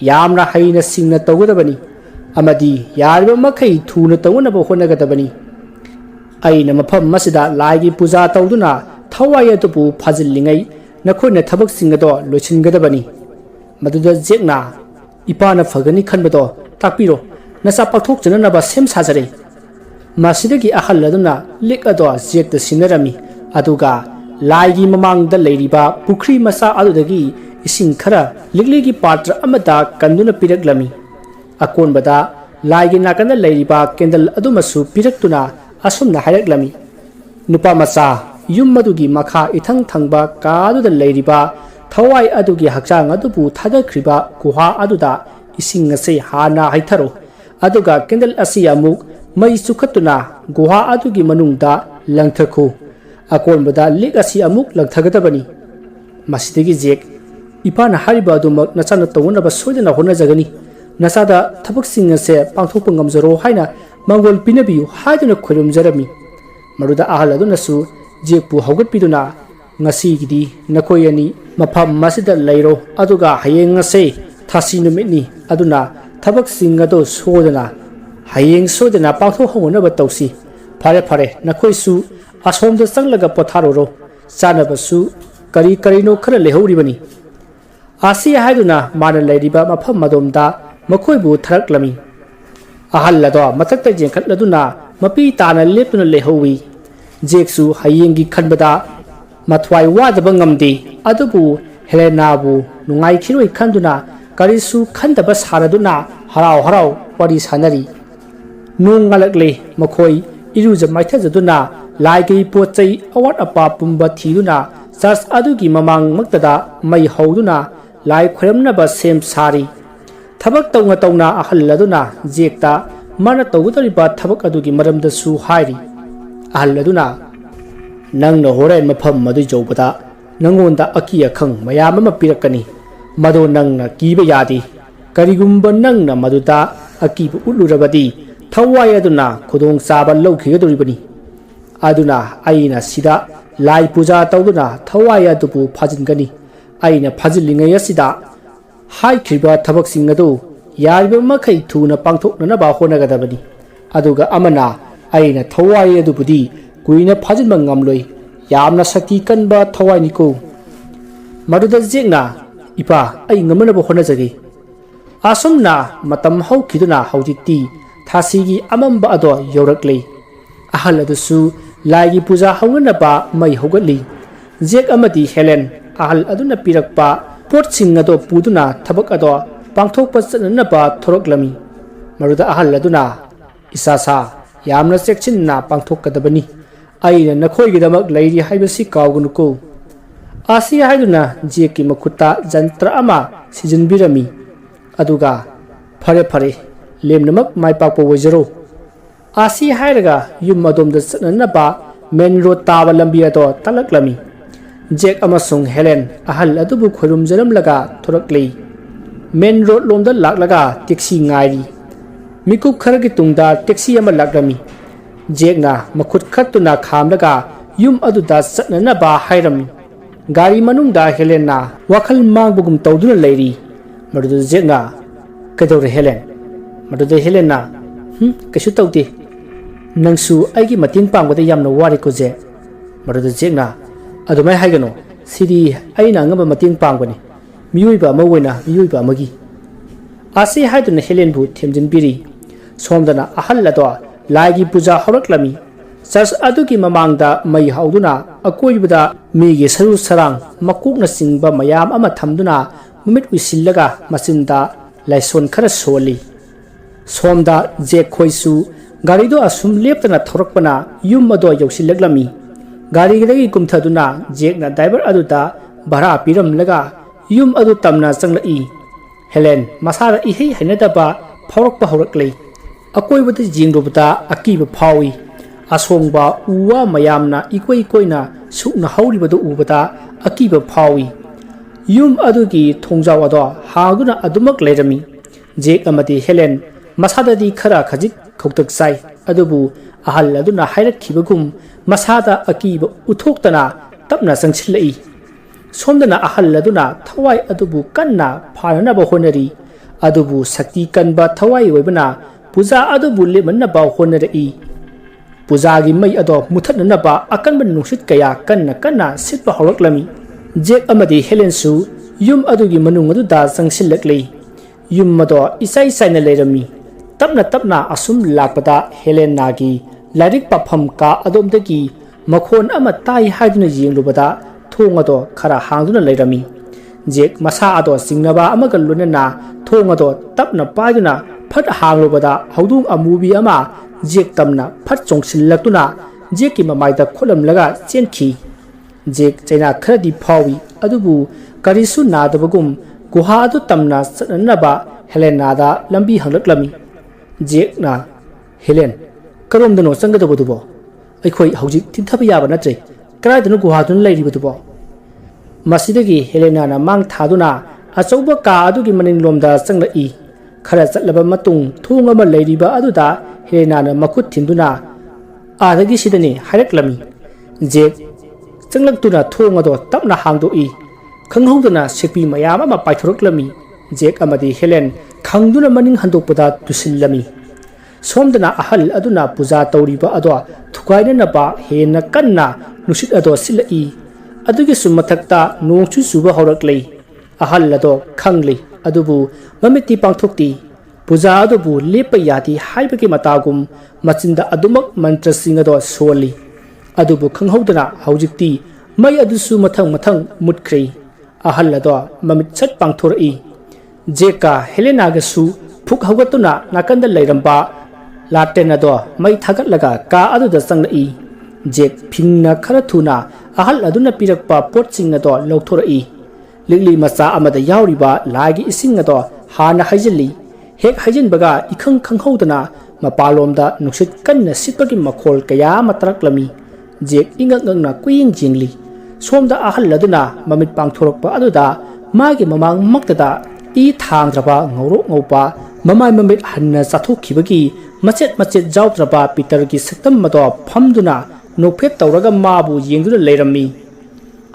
यामना हाइना सिंगना तौगदबनी अमदी यारिबा मखै थुना तौनबा होनगदबनी अइना मफम मसिदा लाइगी पूजा तौदुना थवाय अदुबु फाजिल्लिङै नखोइना थबक सिंगदो लोइसिनगदबनी मदुदा जेकना इपाना फगनी खनबदो ताकपिरो नसा पथोक जननबा सेम साजरे मासिदगी अहल्लदुना लिक अदो जेकता सिनरमी अदुगा लाइगी ममांगदा लैरिबा पुखरी मसा अदुदगी इसिंग खरा लिगलिगी पात्र अमदा कंदुना पिरकलमी अकोनबदा लाइगी नाकंदा लैरिबा केंडल अदुमसु पिरक्तुना असुमना हायरक्लमी नुपा मचा युम मदुगी मखा इथंग थंगबा कादुदा लैरिबा थवाई अदुगी हक्चांग अदुबु थादख्रिबा गुहा अदुदा इसिंग ngase हाना हाइथरो अदुगा केंडल असि अमुक मई सुखतुना गुहा अदुगी मनुंगदा लंगथखु अकोनबदा लिक असि अमुक लंगथगदबनी मसिदगी जेक इपाना हारिबा अदुमक नचाना तौनबा सोयदना होनजगनी नसादा थबक सिंग से पांथोप ngamjaro haina mangol pinabiu haiduna khoirumjarami maruda ahaladunasु जेकपु हौगटपिदुना ngasi gidi nakoyani mafam masida leiro aduga hayeng ngase thasi numitni aduna थबक सिंग अदो सोदना hayeng सोदना पांथो होनबा तौसी फारे फारे नखोइसु असोमदा चंगलगा पथारोरो चानबसु करी करिनो खरा लेहौरिबनी आसी हाइदुना माना लैरिबा मफम मदोमदा मखोइबु थरकलमी अहल्लदो मथक्ता जेंखटलदुना मपी ताना लेपतुना लेहौवी जेकसु हयेंगी खनबदा मथवाई वादबा ngamdi अदुबु हेलेनाबु नुंगाइखिरोइ खंदुना करिसु खंदबा सारदुना हराव हराव परि सानरी नोंग ngलकले मखोइ इरुज माइथजदुना लाइगै पोचै अवाट अपा पुंबा थिदुना चर्च अदुगी ममांग मक्तदा मै हौदुना लाइ खरमनबा सेम सारी थबक तौना तौना अहल्लदुना जेकता माना तौगदरिबा थबक अदुगी मरमदसु हाइरी अहल्लदुना नंगन होरेन मफम मदु जौबदा नंगोंदा अकी अखंग मयाम अमा पिरकनी मदो नंगना कीबा यादी करिगुंबा नंगना मदुदा अकीबु उलुरबदी thawai aduna khudong saba laukhigdoribani aduna aina sida lai puja tawduna thawai adupu phajingani aina phajillingai asida haikriba thabaksing adu yariba makai thuna pangthokna ba honagadabani aduga amana aina thawai adubudi kuina phajinba ngamloi yamna sakti kanba thawai niko maduda jekna ipa ai ngamana ba honajagi asumna matam haukhiduna haujikti thasigi amamba ado yoraklei ahal adusu laigi puja haungna ba mai hogatli jek amadi helen ahal aduna pirakpa pot sing ado puduna thabak ado pangthokpa channa ba thoroklami maruda ahal aduna isasa yamna sekchinna pangthokadabani aina nakhoigidamak leiri haibasi kawgunuko asi haiduna jeki makuta jantra ama sijinbirami aduga phare phare lemnamak maipakpo wajero asi hairaga yum adomda channa ba main road taba lambi ado talaklami jek amasung helen ahal adubu khorum jaram laga thoraklei main road lomda laklaga taxi ngairi mikup kharagi tungda taxi ama lakrami jekna makhut khatuna khamlaga yum aduda channa ba hairami gari manungda helena wakhal mangbugum tawduna leiri maduda jekna kadore helen maduda helena kasu tawti nangsu aigi matin pangbada yamna wari ko je maduda jekna adumai haigano sidi aina ngaba matin pangbani miyuiba mawoina miyuiba magi asi haiduna helen bu themjin biri somdana ahallado laigi puja horoklami church adugi mamangda mai hauduna akoibada migi saru sarang makukna singba mayam ama thamduna mumit usillaga machinda laison khara soli somda je khoisu gari do asum leptana thorakpana yum ado yausillaglami gari gidagi kumthaduna jekna driver aduda bhara piram laga yum adu tamna changlai helen masara ihei hainadaba phawrakpa hawraklei akoibada jingrobata akiba phawi asongba uwa mayamna ikoi koina sukna hauribadu ubata akiba phawi yum adugi thongjaw ado haguna adumak leirami jek amati helen masadadi khara khajik khoktak sai adubu ahal aduna hairakkhibagum masada akiba uthoktana tapna sangchilai somdana ahal aduna thawai adubu kanna pharana ba honari adubu sakti kanba thawai oibana puja adubu lemanna ba honari puja gi mai ado muthatna ba akanban nusit kaya kanna sitba horoklami jek amadi helen su yum adugi manung adu da sangsillaklei yum mado isai saina leirami tapna asum lakpada helen nagi larik papham ka adomdagi makhon ama tai haiduna jinglubada thong ado khara hangduna leirami jek masa ado singnaba amaga lunana thong ado tapna paiduna phat hanglubada haudung amubi ama jek tamna phat chongsillaktuna jeki mamaida kholam laga chenkhi jek chaina kharadi phawi adubu karisu nadabagum guha adu tamna chanaba helenada lambi hanglaklami jekna helen karomdano changadabudubo aikhoi haujik thinthaba yaba natre karaidano guha dun leiribudubo masidagi helena na mang thaduna achauba ka adugi maning lomda changlai khara chatlaba matung thunga ma leiriba aduda helena na makut thinduna adagi sidani haireklami jek changlak thong ado tapna hangdoi khanghaudana sekpi mayam ama paithoroklami jek amadi helen khangduna maning handokpada tusillami somdana ahal aduna puja tawriba ado thukaina na ba hena kanna nusit ado silai adugi sumathakta nongchu suba horaklei ahal ado khanglei adubu mamiti pangthokti puja adubu lepa yati haibaki matagum machinda adumak mantra singado soli adubu khanghaudana haujikti mai adusu mathang mutkrei ahal ado mamit chat pangthorai jeka helena ga su phuk haugatuna nakanda leiramba laten ado mai thagat laga ka aduda changlai jek phingna khara thuna ahal aduna pirakpa pot sing ado lawthorai ligli macha amada yauriba lagi ising ado hana haijili hek haijin baga ikhang khanghaudana mapalomda nuksit kanna sitpagi makhol kaya matraklami jek ingangna kuing jingli somda ahal aduna mamit pangthorokpa aduda magi mamang maktada i thangdraba ngoro ngopa mamai mamit hanna chathokkhibagi machet machet jautraba Peter gi saktam mado phamduna nophet tawraga mabu yengduna leirami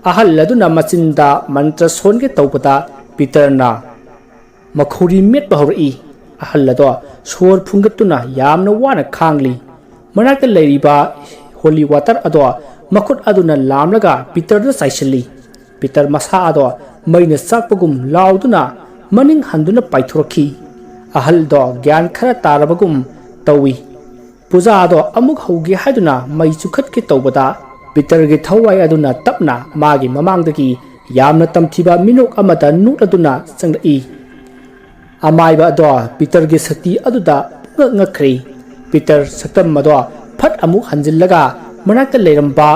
ahal laduna machinda mantra songe tawpada Peter na makhuri met bahori ahal lado sor phungatuna yamna wana khangli manakta leiriba holy water ado makut aduna lamlaga Peter da saisali Peter masa ado maina sakpagum lauduna maning handuna paithorki ahal do gyan khara tarabagum tawi puja ado amuk hogi haiduna mai chukhat ki tawbada Peter gi thawai aduna tapna magi mamangdagi yamna tamthiba minok amata nutaduna changai amaiba do Peter gi sakti aduda ngakri Peter saktam mado phat amuk hanjillaga manakta leiramba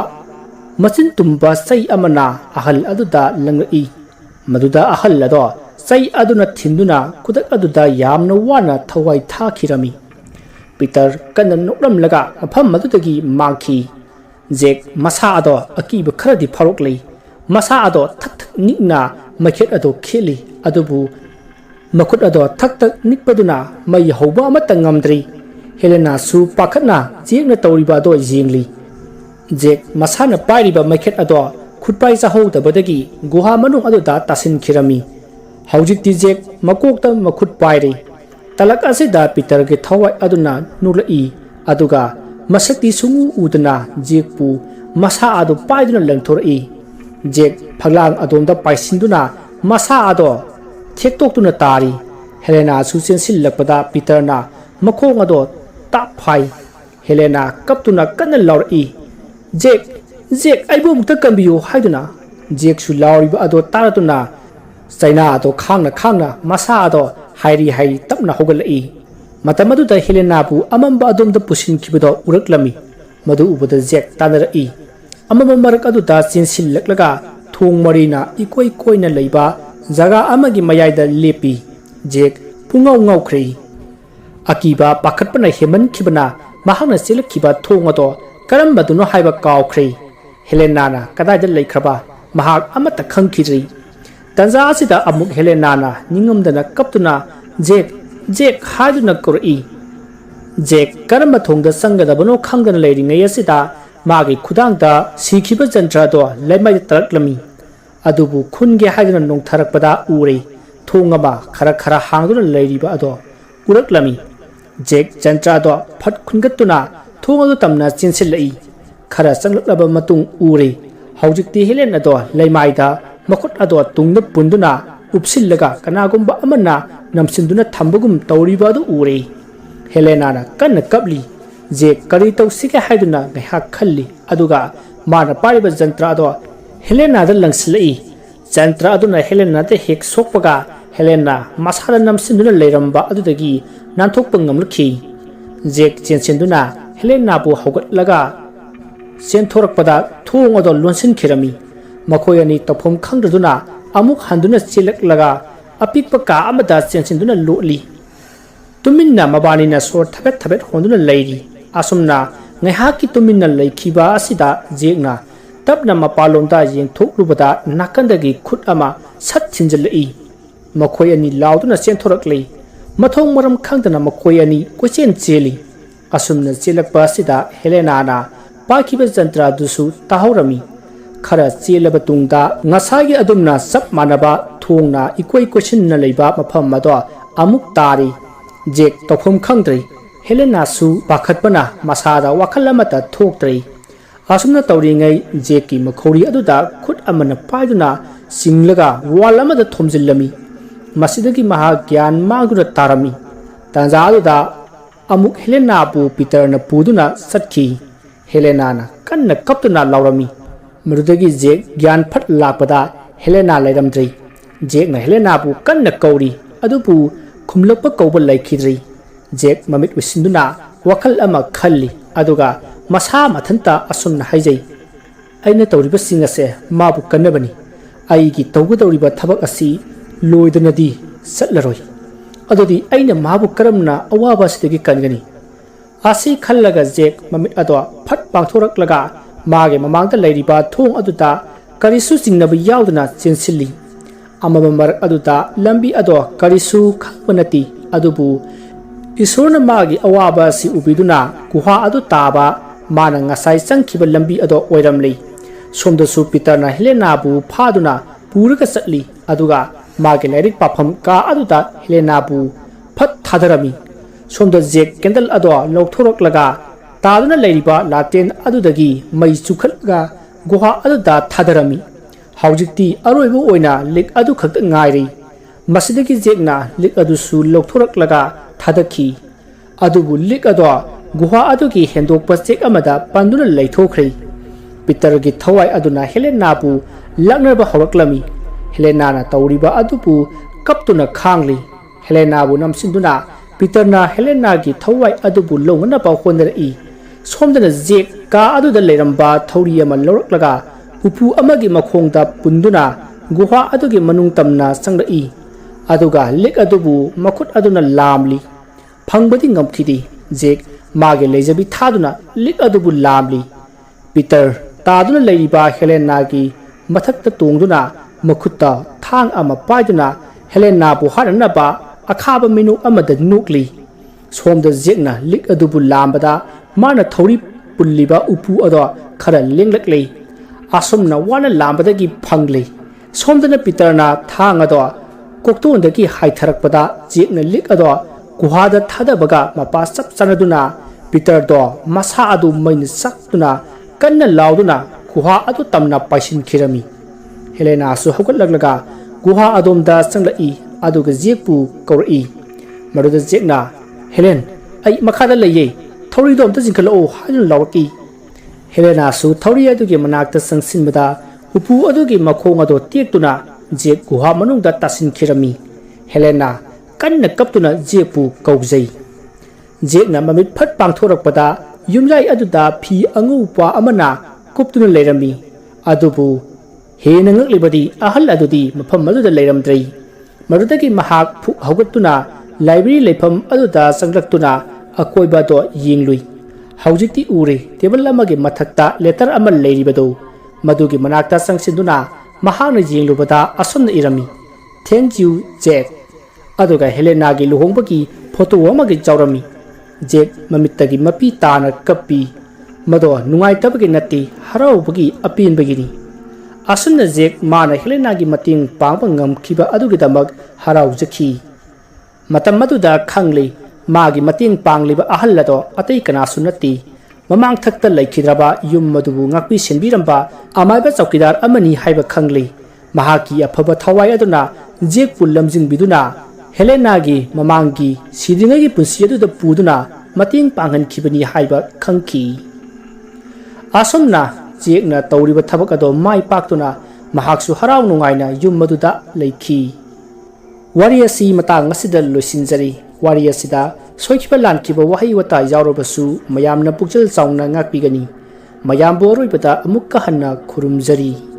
machin tumba sai amana ahal aduda langai maduda ahal lado sai aduna thinduna kudak aduda yamna wana thawai thakirami Peter kanna nokram laga mafam madudagi mangki Jake masa ado akiba kharadi pharoklei masa ado thak thak nikna makhet ado kheli adubu makut ado thak thak nikpaduna mai hoba amata ngamdri Helena su pakhatna jekna tawriba do jingli Jake masana pairiba makhet ado khutpai chahodabadagi guha manung aduda tasin khirami haujikti Jake makokta makhut pairi talak asida Peter ge thawai aduna nulai aduga masakti sungu udana Jake pu masa adu paiduna lengthori Jake phaglang adomda paisinduna masa ado thektokuna tari Helena su sensil lakpada Peter na makhong ado tap phai Helena kaptuna kanna lauri Jake aibu mukta kambiyo haiduna Jake su lauriba ado taratuna China ado khangna masa ado hairi tapna hogalai matamadu da Helena bu amamba adom da pusin kibado uraklami madu ubada Jake tanarai amamba marak adu da chinsil laklaga thong marina ikoi koina leiba jaga amagi mayai da lepi Jake pungau ngaukhri akiba pakhatpana heman khibana mahangna selak khiba thong ado karamba duno haiba kawkhri Helena na kadai da leikraba mahak amata khangkhiri Tanza asida amuk Helena na ningamdana kaptuna Jake haduna kori Jake karamba thongda sangadabano khangdana leiringai asida magi khudangda sikhiba jantra do leimai taraklami adubu khunge haduna nongtharakpada ure thongama khara hangduna leiriba ado uraklami Jake jantra do phat khungatuna thongadu tamna chinsilai khara changlaba matung ure haujikti Helena do leimaida makut ado tungna punduna upsillaga kanagumba amana namsinduna thambagum tawriba adu ure Helena na kanna kapli Jake kari tawsike haiduna ngaiha khalli aduga mana pariba jantra ado Helena da langslai jantra aduna Helena da hek sokpaga Helena masala namsinduna leiramba adudagi nanthokpa ngamlakhi Jake chensinduna Helena bu hogatlaga senthorakpada thong ado lonsin khirami makhoi ani topom khangduna amuk handuna chelaklaga apikpa ka amada chensinduna loli tuminna mabani na sor thabet honduna leiri asumna ngaihaki tuminna leikhiba asida Jekna tapna mapalomda yengthokrubada nakandagi khut ama sat thinjalai makhoi ani lauduna chenthoraklei mathong maram khangdana makhoi ani kochen cheli asumna chelakpa asida Helena na pakhiba jantra dusu tahorami khara chelaba tungda ngasagi adumna sap manaba thongna ikoi question na leiba mafam mado amuk tari Jake tofum khangdri Helena su pakhatpana masada wakhalamata thoktri asumna tawringai Jake ki makhori aduda khut amana paiduna singlaga wall amada thomjillami masidagi maha gyan magura tarami tanza aduda amuk Helena bu Peter na puduna satki Helena na kanna kaptuna laurami Murudagi Jake gyan phat lakpada Helena leiramdri Jake na Helena bu kanna kauri adubu khumlakpa kauba laikhidri Jake mamit wisinduna wakhal ama khalli aduga masa mathanta asumna haijai aina tawriba singase mabu kannabani aigi tawgadawriba thabak asi loidanadi satlaroi adudi aina mabu karamna awaba sidagi kangani asi khallaga Jake mamit ado phat pangthoraklaga mage mamangda leiriba thong aduda karisu singnaba yauduna chensilli amaba marak aduda lambi ado karisu khangbanati ꯑꯗꯨꯕꯨ ꯏꯁꯣꯔꯅ ꯃꯥꯒꯤ ꯑꯋꯥꯕ ꯑꯁꯤ ꯎꯕꯤꯗꯨꯅ ꯒꯨꯍꯥ ꯑꯗꯨ ꯇꯥꯕ ꯃꯥꯅ ꯉꯁꯥꯏ ꯆꯪꯈꯤꯕ ꯂꯝꯕꯤ ꯑꯗꯨ ꯑꯣꯏꯔꯝꯂꯤ ꯁꯣꯝꯗꯁꯨ ꯄꯤꯇꯔꯅ ꯍꯦꯂꯦꯅꯥꯕꯨ ꯐꯥꯗꯨꯅ ꯄꯨꯔꯒ ꯆꯠꯂꯤ ꯑꯗꯨꯒ ꯃꯥꯒꯤ ꯂꯥꯏꯔꯤꯛ ꯄꯥꯐꯝ ꯀꯥ ꯑꯗꯨꯗ ꯍꯦꯂꯦꯅꯥꯕꯨ ꯐꯠ ꯊꯥꯗꯔꯝꯃꯤ ꯁꯣꯝꯗ ꯖꯦꯛ ꯀꯦꯟꯗꯜ ꯑꯗꯨ ꯂꯧꯊꯣꯔꯛꯂꯒ ꯇꯥꯗꯨꯅ ꯂꯩꯔꯤꯕ ꯂꯥꯇꯦꯟ ꯑꯗꯨꯗꯒꯤ ꯃꯩ ꯆꯨꯈꯠꯂꯒ ꯒꯨꯍꯥ ꯑꯗꯨꯗ ꯊꯥꯗꯔꯝꯃꯤ ꯍꯧꯖꯤꯛꯇꯤ ꯑꯔꯣꯏꯕ ꯑꯣꯏꯅ ꯂꯤꯛ ꯑꯗꯨ ꯈꯛꯇ ꯉꯥꯏꯔꯤ ꯃꯁꯤꯗꯒꯤ ꯖꯦꯛꯅ ꯂꯤꯛ ꯑꯗꯨꯁꯨ ꯂꯧꯊꯣꯔꯛꯂꯒ ꯊꯥꯗꯈꯤ ꯑꯗꯨꯕꯨ ꯂꯤꯛ ꯑꯗꯨ ꯒꯨꯍꯥ ꯑꯗꯨꯒꯤ ꯍꯦꯟꯗꯣꯛꯄ ꯆꯦꯛ ꯑꯃꯗ ꯄꯟꯗꯨꯅ ꯂꯩꯊꯣꯛꯈ꯭ꯔꯦ ꯄꯤꯇꯔꯒꯤ ꯊꯋꯥꯏ ꯑꯗꯨꯅ ꯍꯦꯂꯦꯅꯥꯕꯨ ꯂꯛꯅꯕ ꯍꯧꯔꯛꯂꯝꯃꯤ ꯍꯦꯂꯦꯅꯥꯅ ꯇꯧꯔꯤꯕ ꯑꯗꯨꯕꯨ ꯀꯞꯇꯨꯅ ꯈꯥꯡꯂꯤ ꯍꯦꯂꯦꯅꯥꯕꯨ ꯅꯝꯁꯤꯟꯗꯨꯅ ꯄꯤꯇꯔꯅ ꯍꯦꯂꯦꯅꯥꯒꯤ ꯊꯋꯥꯏ ꯑꯗꯨꯕꯨ ꯂꯧꯅꯅꯕ ꯍꯣꯠꯅꯔꯛꯏ ꯁꯣꯝꯗꯅ ꯖꯦꯛ ꯀꯥ ꯑꯗꯨꯗ ꯂꯩꯔꯝꯕ ꯊꯧꯔꯤ ꯑꯃ ꯂꯧꯔꯛꯂꯒ ꯎꯄꯨ ꯑꯃꯒꯤ ꯃꯈꯣꯡꯗ ꯄꯨꯟꯗꯨꯅ ꯒꯨꯍꯥ ꯑꯗꯨꯒꯤ ꯃꯅꯨꯡ ꯇꯝꯅ ꯆꯪꯂꯛꯏ ꯑꯗꯨꯒ ꯂꯤꯛ ꯑꯗꯨꯕꯨ ꯃꯈꯨꯠ ꯑꯗꯨꯅ ꯂꯥꯝꯂꯤ ꯐꯪꯕꯗꯤ ꯉꯝꯈꯤꯗꯦ ꯖꯦꯛ ꯃꯥꯒꯤ ꯂꯩꯖꯕꯤ ꯊꯥꯗꯨꯅ ꯂꯤꯛ ꯑꯗꯨꯕꯨ ꯂꯥꯝꯂꯤ ꯄꯤꯇꯔ ꯇꯥꯗꯨꯅ ꯂꯩꯔꯤꯕ ꯍꯦꯂꯦꯅꯥꯒꯤ ꯃꯊꯛꯇ ꯇꯣꯡꯗꯨꯅ ꯃꯈꯨꯠꯇ ꯊꯥꯡ ꯑꯃ ꯄꯥꯏꯗꯨꯅ ꯍꯦꯂꯦꯅꯥꯕꯨ ꯍꯥꯠꯅꯅꯕ ꯑꯈꯥꯕ ꯃꯤꯅꯨ ꯑꯃꯗ ꯅꯣꯛꯂꯤ ꯁꯣꯝꯗ ꯖꯦꯛꯅ ꯂꯤꯛ ꯑꯗꯨꯕꯨ ꯂꯥꯝꯕꯗ ꯃꯥꯅ ꯊꯧꯔꯤ ꯄꯨꯜꯂꯤꯕ ꯎꯄꯨ ꯑꯗꯨ ꯈꯔ ꯂꯦꯡꯂꯛꯂꯤ ꯑꯁꯨꯝꯅ ꯋꯥꯅ ꯂꯥꯝꯕꯗꯒꯤ ꯐꯪꯂꯤ ꯁꯣꯝꯗꯅ ꯄꯤꯇꯔꯅ ꯊꯥꯡ ꯑꯗꯨ ꯀꯣꯛꯇꯣꯟꯗꯒꯤ ꯍꯥꯏꯊꯔꯛꯄꯗ ꯖꯦꯛꯅ ꯂꯤꯛ ꯑꯗꯨ ꯒꯨꯍꯥꯗ ꯊꯥꯗꯕꯒ ꯃꯄꯥ ꯆꯞ ꯆꯥꯟꯅꯗꯨꯅ ꯄꯤꯇꯔꯗꯣ ꯃꯁꯥ ꯑꯗꯨ ꯃꯩꯅ ꯆꯥꯛꯇꯨꯅ ꯀꯟꯅ ꯂꯥꯎꯗꯨꯅ ꯒꯨꯍꯥ ꯑꯗꯨ ꯇꯝꯅ ꯄꯥꯏꯁꯤꯟꯈꯤꯔꯝꯃꯤ ꯍꯦꯂꯦꯅꯥꯁꯨ ꯍꯧꯒꯠꯂꯛꯂꯒ ꯒꯨꯍꯥ ꯑꯗꯣꯝꯗ ꯆꯪꯂꯛꯏ ꯑꯗꯨꯒ ꯖꯦꯛꯄꯨ ꯀꯧꯔꯛꯏ ꯃꯗꯨꯗ ꯖꯦꯛꯅ ꯍꯦꯂꯦꯟ ꯑꯩ ꯃꯈꯥꯗ ꯂꯩꯌꯦ ꯊꯧꯔꯤꯗꯣ ꯑꯝꯇ ꯆꯤꯡꯈꯠꯂꯛꯑꯣ ꯍꯥꯏꯗꯨꯅ ꯂꯥꯎꯔꯛꯏ ꯍꯦꯂꯦꯅꯥꯁꯨ ꯊꯧꯔꯤ ꯑꯗꯨꯒꯤ ꯃꯅꯥꯛꯇ ꯆꯪꯁꯤꯟꯕꯗ ꯎꯄꯨ ꯑꯗꯨꯒꯤ ꯃꯈꯣꯡ ꯑꯗꯨ ꯇꯦꯛꯇꯨꯅ ꯖꯦꯛ ꯒꯨꯍꯥ ꯃꯅꯨꯡꯗ ꯇꯥꯁꯤꯟꯈꯤꯔꯝꯃꯤ ꯍꯦꯂꯦꯅꯥ ꯀꯟꯅ ꯀꯞꯇꯨꯅ ꯖꯦꯛꯄꯨ ꯀꯧꯖꯩ ꯖꯦꯛꯅ ꯃꯃꯤꯠ ꯐꯠ ꯄꯥꯡꯊꯣꯔꯛꯄꯗ ꯌꯨꯝꯌꯥꯏ ꯑꯗꯨꯗ ꯐꯤ ꯑꯉꯧꯕ ꯑꯃꯅ ꯀꯨꯞꯇꯨꯅ ꯂꯩꯔꯝꯃꯤ ꯑꯗꯨꯕꯨ ꯍꯦꯟꯅ ꯉꯛꯂꯤꯕꯗꯤ ꯑꯍꯜ ꯑꯗꯨꯗꯤ ꯃꯐꯝ ꯑꯗꯨꯗ ꯂꯩꯔꯝꯗ꯭ꯔꯦ ꯃꯗꯨꯗꯒꯤ ꯃꯍꯥꯛ ꯐꯨꯛ ꯍꯧꯒꯠꯇꯨꯅ ꯂꯥꯏꯕ꯭ꯔꯦꯔꯤ ꯂꯩꯐꯝ ꯑꯗꯨꯗ ꯆꯪꯂꯛꯇꯨꯅ ꯑꯀꯣꯏꯕ ꯑꯗꯨ ꯌꯦꯡꯂꯨꯏ ꯍꯧꯖꯤꯛꯇꯤ ꯎꯔꯦ ꯇꯦꯕꯜ ꯑꯃꯒꯤ ꯃꯊꯛꯇ ꯂꯦꯇꯔ ꯑꯃ ꯂꯩꯔꯤꯕꯗꯨ ꯃꯗꯨꯒꯤ ꯃꯅꯥꯛꯇ ꯆꯪꯁꯤꯟꯗꯨꯅ ꯃꯍꯥꯛꯅ ꯌꯦꯡꯂꯨꯕꯗ ꯑꯁꯨꯝꯅ ꯏꯔꯝꯃꯤ ꯊꯦꯡꯛ ꯌꯨ ꯖꯦꯛ ꯑꯗꯨꯒ ꯍꯦꯂꯦꯅꯥꯒꯤ ꯂꯨꯍꯣꯡꯕꯒꯤ ꯐꯣꯇꯣ ꯑꯃꯒꯤ ꯌꯥꯎꯔꯝꯃꯤ ꯖꯦꯛ ꯃꯃꯤꯠꯇꯒꯤ ꯃꯄꯤ ꯇꯥꯅ ꯀꯞꯄꯤ ꯃꯗꯣ ꯅꯨꯡꯉꯥꯏꯇꯕꯒꯤ ꯅꯠꯇꯦ ꯍꯔꯥꯎꯕꯒꯤ ꯑꯄꯦꯟꯕꯒꯤꯅꯤ ꯑꯁꯨꯝꯅ ꯖꯦꯛ ꯃꯥꯅ ꯍꯦꯂꯦꯅꯥꯒꯤ ꯃꯇꯦꯡ ꯄꯥꯡꯕ ꯉꯝꯈꯤꯕ ꯑꯗꯨꯒꯤꯗꯃꯛ ꯍꯔꯥꯎꯖꯈꯤ ꯃꯇꯝ ꯑꯗꯨꯗ ꯈꯪꯂꯤ ꯃꯥꯒꯤ ꯃꯇꯦꯡ ꯄꯥꯡꯂꯤꯕ ꯑꯍꯜ ꯑꯗꯣ ꯑꯇꯩ ꯀꯅꯥꯁꯨ ꯅꯠꯇꯦ ꯃꯃꯥꯡꯊꯛꯇ ꯂꯩꯈꯤꯗ꯭ꯔꯕ ꯌꯨꯝ ꯑꯗꯨꯕꯨ ꯉꯥꯛꯄꯤ ꯁꯦꯟꯕꯤꯔꯝꯕ ꯑꯃꯥꯏꯕ ꯆꯧꯀꯤꯗꯥꯔ ꯑꯃꯅꯤ ꯍꯥꯏꯕ ꯈꯪꯂꯤ ꯃꯍꯥꯛꯀꯤ ꯑꯐꯕ ꯊꯋꯥꯏ ꯑꯗꯨꯅ ꯖꯦꯛꯄꯨ ꯂꯝꯖꯤꯡꯕꯤꯗꯨꯅ ꯍꯦꯂꯦꯅꯥꯒꯤ ꯃꯃꯥꯡꯒꯤ ꯁꯤꯗ꯭ꯔꯤꯉꯩꯒꯤ ꯄꯨꯟꯁꯤ ꯑꯗꯨꯗ ꯄꯨꯗꯨꯅ ꯃꯇꯦꯡ ꯄꯥꯡꯍꯟꯈꯤꯕꯅꯤ ꯍꯥꯏꯕ ꯈꯪꯈꯤ ꯑꯁꯨꯝꯅ ꯖꯦꯛꯅ ꯇꯧꯔꯤꯕ ꯊꯕꯛ ꯑꯗꯨ ꯃꯥꯏ ꯄꯥꯛꯇꯨꯅ ꯃꯍꯥꯛꯁꯨ ꯍꯔꯥꯎ ꯅꯨꯡꯉꯥꯏꯅ ꯌꯨꯝ ꯑꯗꯨꯗ ꯂꯩꯈꯤ ꯋꯥꯔꯤ ꯑꯁꯤ ꯃꯇꯥꯡ ꯑꯁꯤꯗ ꯂꯣꯏꯁꯤꯟꯖꯔꯤ ꯋꯥꯔꯤ ꯑꯁꯤꯗ ꯁꯣꯏꯈꯤꯕ ꯂꯥꯟꯈꯤꯕ ꯋꯥꯍꯩ ꯋꯥꯇꯥ ꯌꯥꯎꯔꯕꯁꯨ ꯃꯌꯥꯝꯅ ꯄꯨꯛꯆꯦꯜ ꯆꯥꯎꯅ ꯉꯥꯛꯄꯤꯒꯅꯤ ꯃꯌꯥꯝꯕꯨ ꯑꯔꯣꯏꯕꯗ ꯑꯃꯨꯛꯀ ꯍꯟꯅ ꯈꯨꯔꯨꯝꯖꯔꯤ